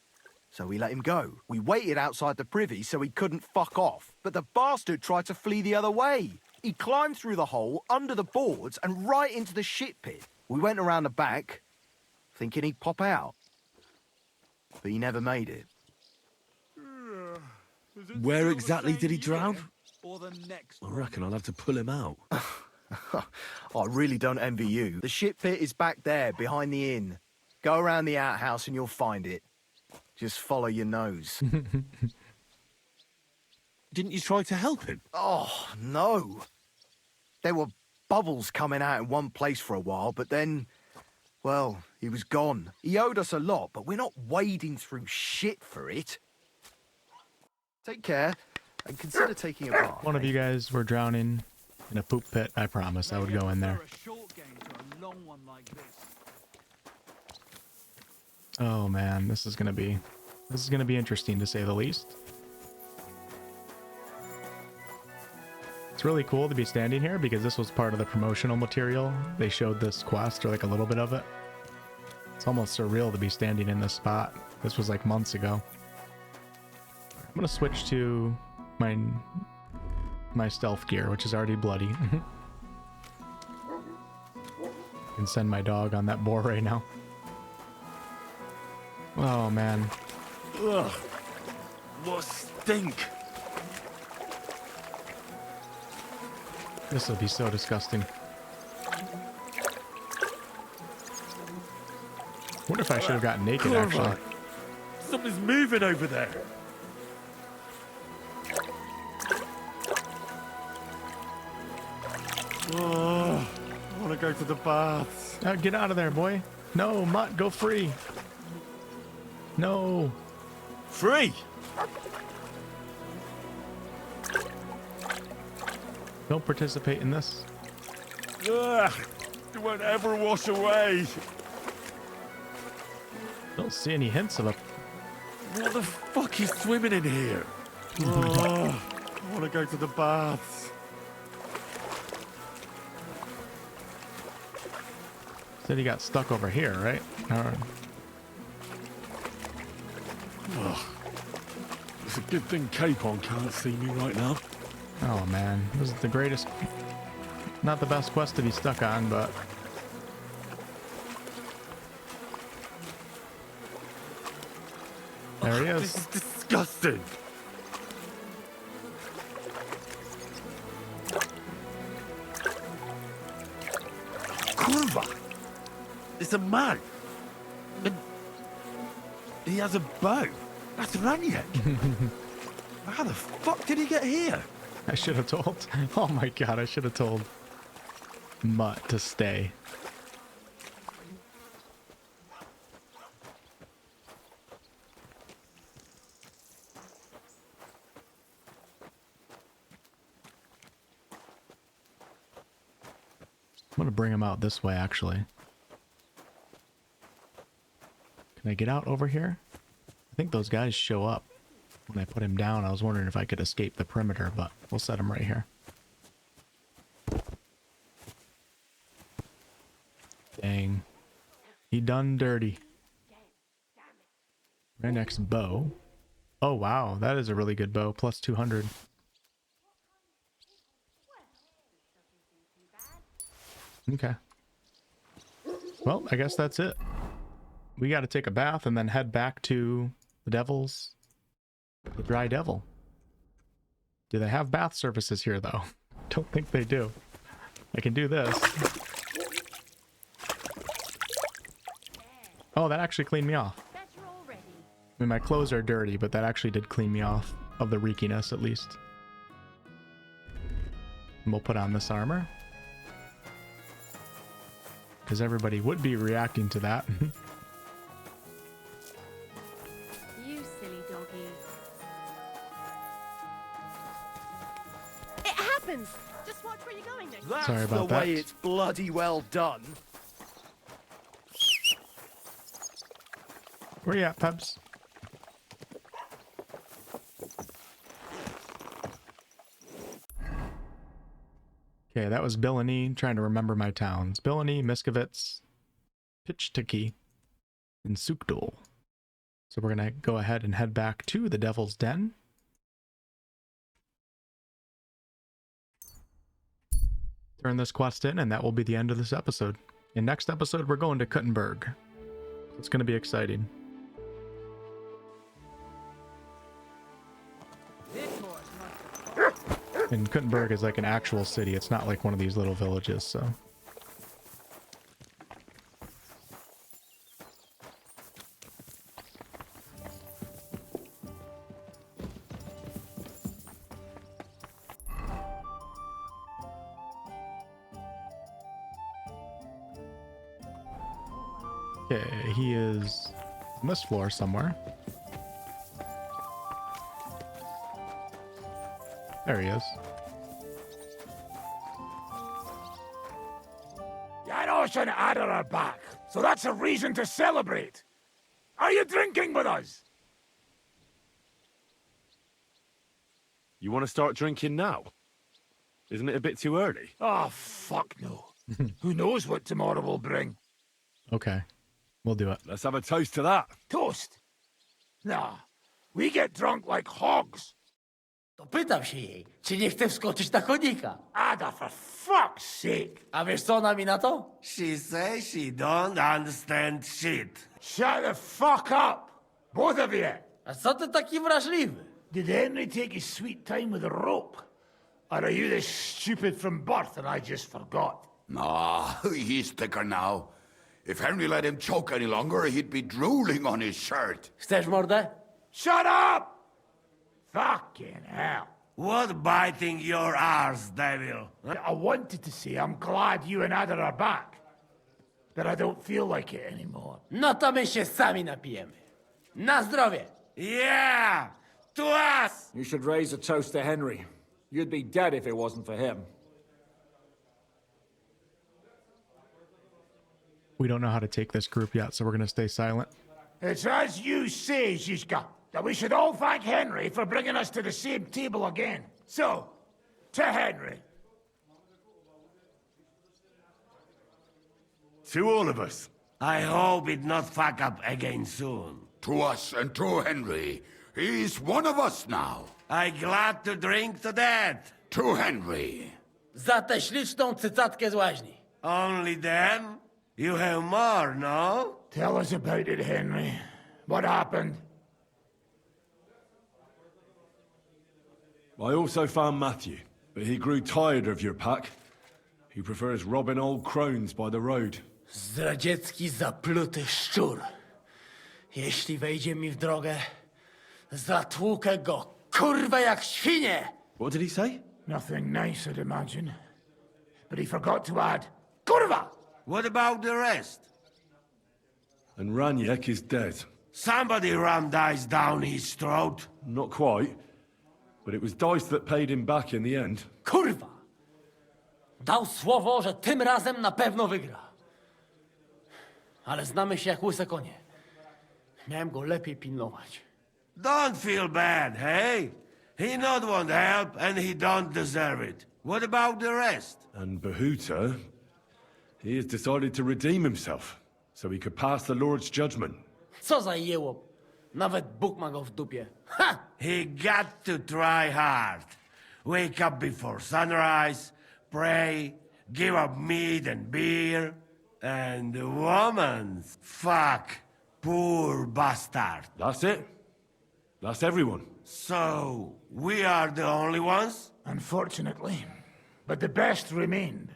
S10: so we let him go. We waited outside the privy so he couldn't fuck off, but the bastard tried to flee the other way. He climbed through the hole, under the boards, and right into the shit pit. We went around the back, thinking he'd pop out. But he never made it.
S4: Where exactly did he drown? I reckon I'll have to pull him out.
S10: I really don't envy you. The shit pit is back there, behind the inn. Go around the outhouse and you'll find it. Just follow your nose.
S4: Didn't you try to help him?
S10: Oh, no. There were bubbles coming out in one place for a while, but then, well, he was gone. He owed us a lot, but we're not wading through shit for it. Take care, and consider taking a bath.
S1: One of you guys were drowning in a poop pit. I promise I would go in there. Oh man, this is gonna be interesting to say the least. It's really cool to be standing here because this was part of the promotional material. They showed this quest, or like a little bit of it. It's almost surreal to be standing in this spot. This was like months ago. I'm gonna switch to my stealth gear, which is already bloody. Can send my dog on that boar right now. Oh man.
S4: Ugh. What stink.
S1: This will be so disgusting. Wonder if I should have gotten naked actually.
S4: Something's moving over there. Oh, I want to go to the baths.
S1: Get out of there, boy. No, Mutt, go free. No.
S4: Free?
S1: Don't participate in this.
S4: Ugh, it won't ever wash away.
S1: Don't see any hints of a...
S4: What the fuck is swimming in here? Oh, I want to go to the baths.
S1: Said he got stuck over here, right?
S4: Ugh. It's a good thing Capon can't see me right now.
S1: Oh man, this is the greatest, not the best quest to be stuck on, but there he is.
S4: This is disgusting. Kurva! It's a man. And he has a bow. That's Raniek. How the fuck did he get here?
S1: I should have told. Oh my god, I should have told Mutt to stay. I'm gonna bring him out this way, actually. Can I get out over here? I think those guys show up. When I put him down, I was wondering if I could escape the perimeter, but we'll set him right here. Dang. He done dirty. My next bow. Oh wow, that is a really good bow. Plus 200. Okay. Well, I guess that's it. We got to take a bath and then head back to the Devil's. The Dry Devil. Do they have bath services here though? Don't think they do. I can do this. Oh, that actually cleaned me off. I mean, my clothes are dirty, but that actually did clean me off of the reekiness at least. And we'll put on this armor. because everybody would be reacting to that.
S7: You silly doggy. It happens! Just watch where you're going next.
S10: That's
S1: Sorry about
S10: the
S1: that.
S10: way it's bloody well done.
S1: Where you at, Peps? Okay, that was Billany, trying to remember my towns. Billany, Miskovitz, Pitchtiki, and Sukdol. So we're going to go ahead and head back to the Devil's Den. Turn this quest in, and that will be the end of this episode. In next episode, we're going to Kuttenberg. It's going to be exciting. And Kuttenberg is like an actual city. It's not like one of these little villages, so. Okay, he is on this floor somewhere. There he is.
S18: Janos and Ada are back, so that's a reason to celebrate. Are you drinking with us?
S4: You want to start drinking now? Isn't it a bit too early?
S18: Oh, fuck no. Who knows what tomorrow will bring?
S1: Okay, we'll do it.
S4: Let's have a toast to that.
S18: Toast? Nah, we get drunk like hogs.
S20: To pytam się jej, czy nie chce wskoczyć na konika.
S18: Ada, for fuck's sake.
S20: A wiesz co ona mi na to?
S11: She says she don't understand shit.
S18: Shut the fuck up, both of you.
S20: A co ty taki wrażliwy?
S18: Did Henry take his sweet time with a rope? Or are you this stupid from birth and I just forgot?
S23: Nah, he's thicker now. If Henry let him choke any longer, he'd be drooling on his shirt.
S20: Chcesz mordę?
S18: Shut up! Fucking hell.
S11: What biting your arse, Devil?
S18: I wanted to say I'm glad you and Ada are back. But I don't feel like it anymore.
S20: No to my się sami napijemy. Na zdrowie!
S11: Yeah! To us!
S24: You should raise a toast to Henry. You'd be dead if it wasn't for him.
S1: We don't know how to take this group yet, so we're going to stay silent.
S18: It's as you say, Zizka, that we should all thank Henry for bringing us to the same table again. So, to Henry.
S4: To all of us.
S11: I hope it not fuck up again soon.
S23: To us and to Henry. He's one of us now.
S11: I glad to drink to that.
S23: To Henry.
S20: Za tę śliczną cycatkę z łaźni.
S11: Only them? You have more, no?
S18: Tell us about it, Henry. What happened?
S4: I also found Matthew, but he grew tired of your pack. He prefers robbing old crones by the road.
S20: Zdradziecki, zapluty szczur. Jeśli wejdzie mi w drogę, zatłukę go, kurwa, jak świnie!
S4: What did he say?
S18: Nothing nice, I'd imagine. But he forgot to add, kurwa!
S11: What about the rest?
S4: And Raniek is dead.
S11: Somebody rammed dice down his throat.
S4: Not quite. But it was dice that paid him back in the end.
S20: Kurwa! Dał słowo, że tym razem na pewno wygra. Ale znamy się jak łyse konie. Miałem go lepiej pilnować.
S11: Don't feel bad, hey? He not want help, and he don't deserve it. What about the rest?
S4: And Behuta, he has decided to redeem himself, so he could pass the Lord's judgment.
S20: Co za jełop. Nawet Bóg ma go w dupie. Ha!
S11: He got to try hard. Wake up before sunrise, pray, give up meat and beer, and the woman's fuck. Poor bastard.
S4: That's it. That's everyone.
S11: So, we are the only ones?
S18: Unfortunately. But the best remained.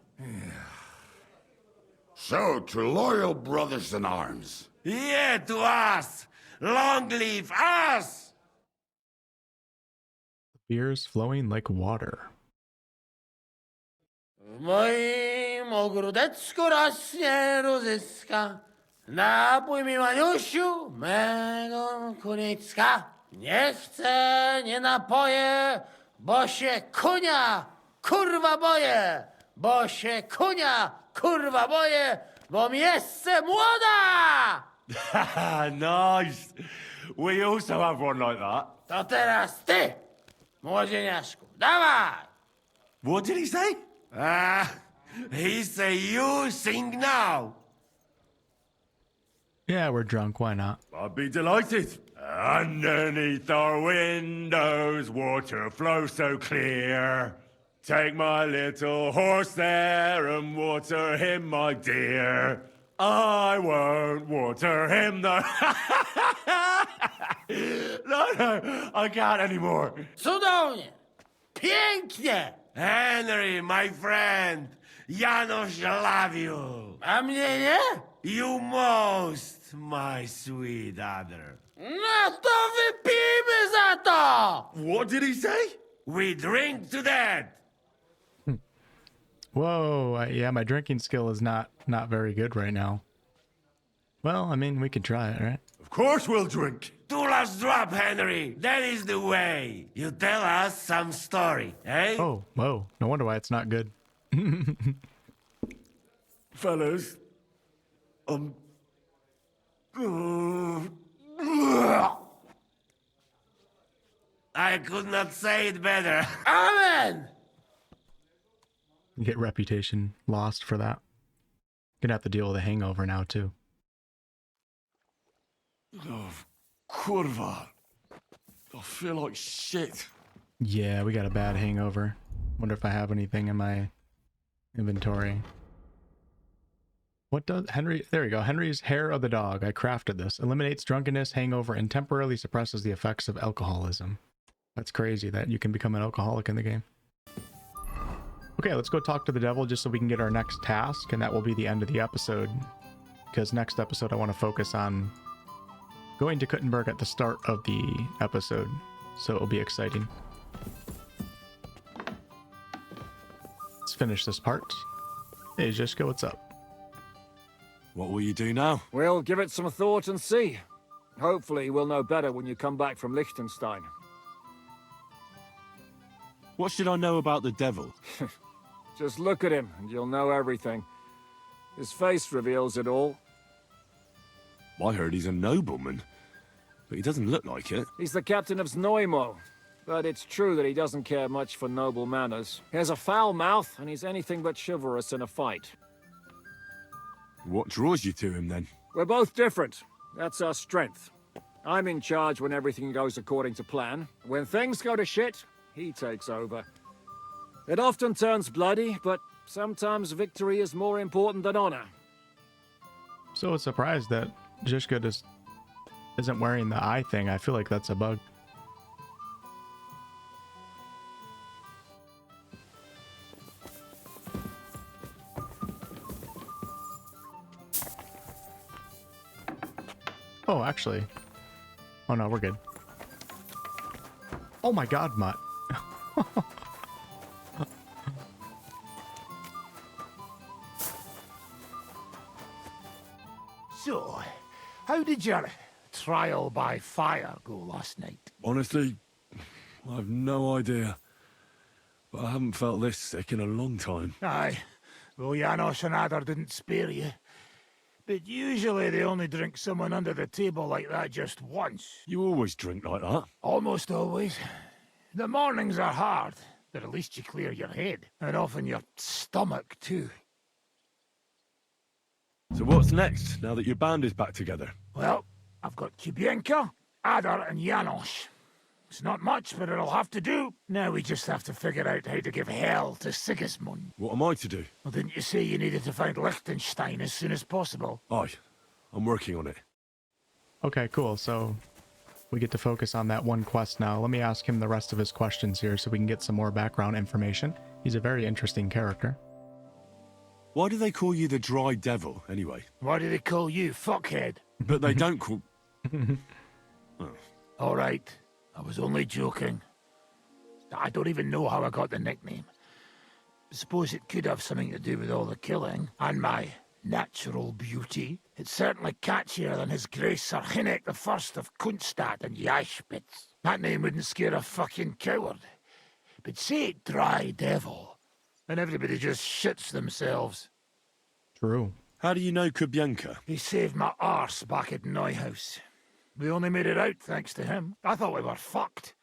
S23: So, to loyal brothers in arms.
S11: Yeah, to us! Long live us!
S1: Beers flowing like water.
S20: W moim ogródecku rośnie różyska. Napój mi, Maniusiu, mego kunicka. Nie chcę, nie napoję, bo się kunia, kurwa boję. Bo się kunia, kurwa boję, bo miejsce młoda!
S4: Nice. We also have one like that.
S20: To teraz ty, młodzieniaszku, dawaj!
S4: What did he say?
S11: He say you sing now.
S1: Yeah, we're drunk. Why not?
S4: I'd be delighted. Underneath our windows, water flows so clear. Take my little horse there and water him, my dear. I won't water him, though. No, I can't anymore.
S20: Cudownie! Pięknie!
S11: Henry, my friend, Janusz love you.
S20: A mnie nie?
S11: You most, my sweet other.
S20: No to wypijmy za to!
S4: What did he say?
S11: We drink to that.
S1: Whoa, yeah, my drinking skill is not very good right now. Well, I mean, we could try it, right?
S4: Of course we'll drink.
S11: Two last drop, Henry. That is the way. You tell us some story, eh?
S1: Oh, whoa. No wonder why it's not good.
S4: Fellas,
S11: I could not say it better.
S20: Amen!
S1: You get reputation lost for that. Gonna have to deal with a hangover now, too.
S4: Oh, kurva. I feel like shit.
S1: Yeah, we got a bad hangover. Wonder if I have anything in my inventory. What does Henry? There you go. Henry's hair of the dog. I crafted this. Eliminates drunkenness, hangover, and temporarily suppresses the effects of alcoholism. That's crazy that you can become an alcoholic in the game. Okay, let's go talk to the devil just so we can get our next task, and that will be the end of the episode. Because next episode I want to focus on going to Kuttenberg at the start of the episode, so it'll be exciting. Let's finish this part. Hey, Zizka, what's up?
S4: What will you do now?
S24: We'll give it some thought and see. Hopefully we'll know better when you come back from Liechtenstein.
S4: What should I know about the devil?
S24: Just look at him and you'll know everything. His face reveals it all.
S4: I heard he's a nobleman, but he doesn't look like it.
S24: He's the captain of Znojmo, but it's true that he doesn't care much for noble manners. He has a foul mouth, and he's anything but chivalrous in a fight.
S4: What draws you to him, then?
S24: We're both different. That's our strength. I'm in charge when everything goes according to plan. When things go to shit, he takes over. It often turns bloody, but sometimes victory is more important than honor.
S1: So a surprise that Zizka just isn't wearing the eye thing. I feel like that's a bug. Oh, actually. Oh no, we're good. Oh my god, Mutt.
S18: So, how did your trial by fire go last night?
S4: Honestly, I have no idea. But I haven't felt this sick in a long time.
S18: Aye. Well, Janos and Adar didn't spare you. But usually they only drink someone under the table like that just once.
S4: You always drink like that?
S18: Almost always. The mornings are hard, but at least you clear your head. And often your stomach, too.
S4: So what's next, now that your band is back together?
S18: Well, I've got Kubienka, Adar and Janos. It's not much, but it'll have to do. Now we just have to figure out how to give hell to Sigismund.
S4: What am I to do?
S18: Well, didn't you say you needed to find Liechtenstein as soon as possible?
S4: Aye, I'm working on it.
S1: Okay, cool. So we get to focus on that one quest now. Let me ask him the rest of his questions here so we can get some more background information. He's a very interesting character.
S4: Why do they call you the Dry Devil, anyway?
S18: Why do they call you fuckhead?
S4: But they don't call...
S18: Oh. All right. I was only joking. I don't even know how I got the nickname. Suppose it could have something to do with all the killing, and my natural beauty. It's certainly catchier than His Grace Sir Hinnek the First of Kunstad and Yashpitz. That name wouldn't scare a fucking coward. But say it dry Devil, and everybody just shits themselves.
S1: True.
S4: How do you know Kubienka?
S18: He saved my arse back at Neuhaus. We only made it out thanks to him. I thought we were fucked.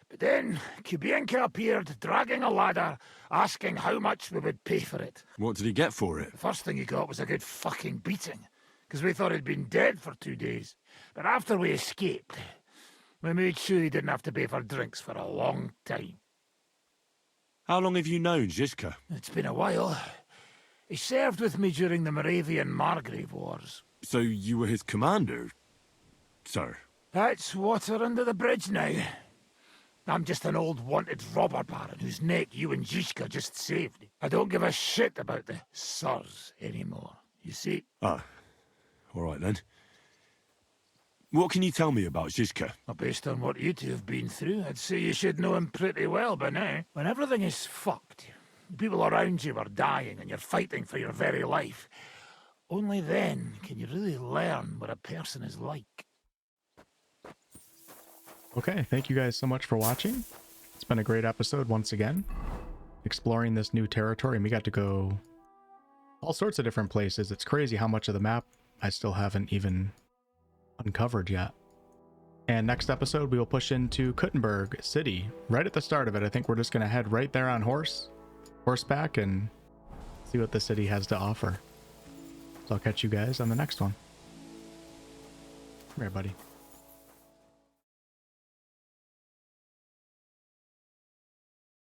S18: But then Kubienka appeared, dragging a ladder, asking how much we would pay for it.
S4: What did he get for it?
S18: The first thing he got was a good fucking beating, because we thought he'd been dead for 2 days. But after we escaped, we made sure he didn't have to pay for drinks for a long time.
S4: How long have you known Zizka?
S18: It's been a while. He served with me during the Moravian-Margrave Wars.
S4: So you were his commander, sir?
S18: That's water under the bridge now. I'm just an old wanted robber baron whose neck you and Zizka just saved. I don't give a shit about the sirs anymore, you see?
S4: Ah, all right then. What can you tell me about Zizka?
S18: Well, based on what you two have been through, I'd say you should know him pretty well by now. When everything is fucked, people around you are dying and you're fighting for your very life, only then can you really learn what a person is like.
S1: Okay, thank you guys so much for watching. It's been a great episode once again, exploring this new territory, and we got to go all sorts of different places. It's crazy how much of the map I still haven't even uncovered yet. And next episode we will push into Kuttenberg City right at the start of it. I think we're just going to head right there on horseback and see what the city has to offer. So I'll catch you guys on the next one. Come here, buddy.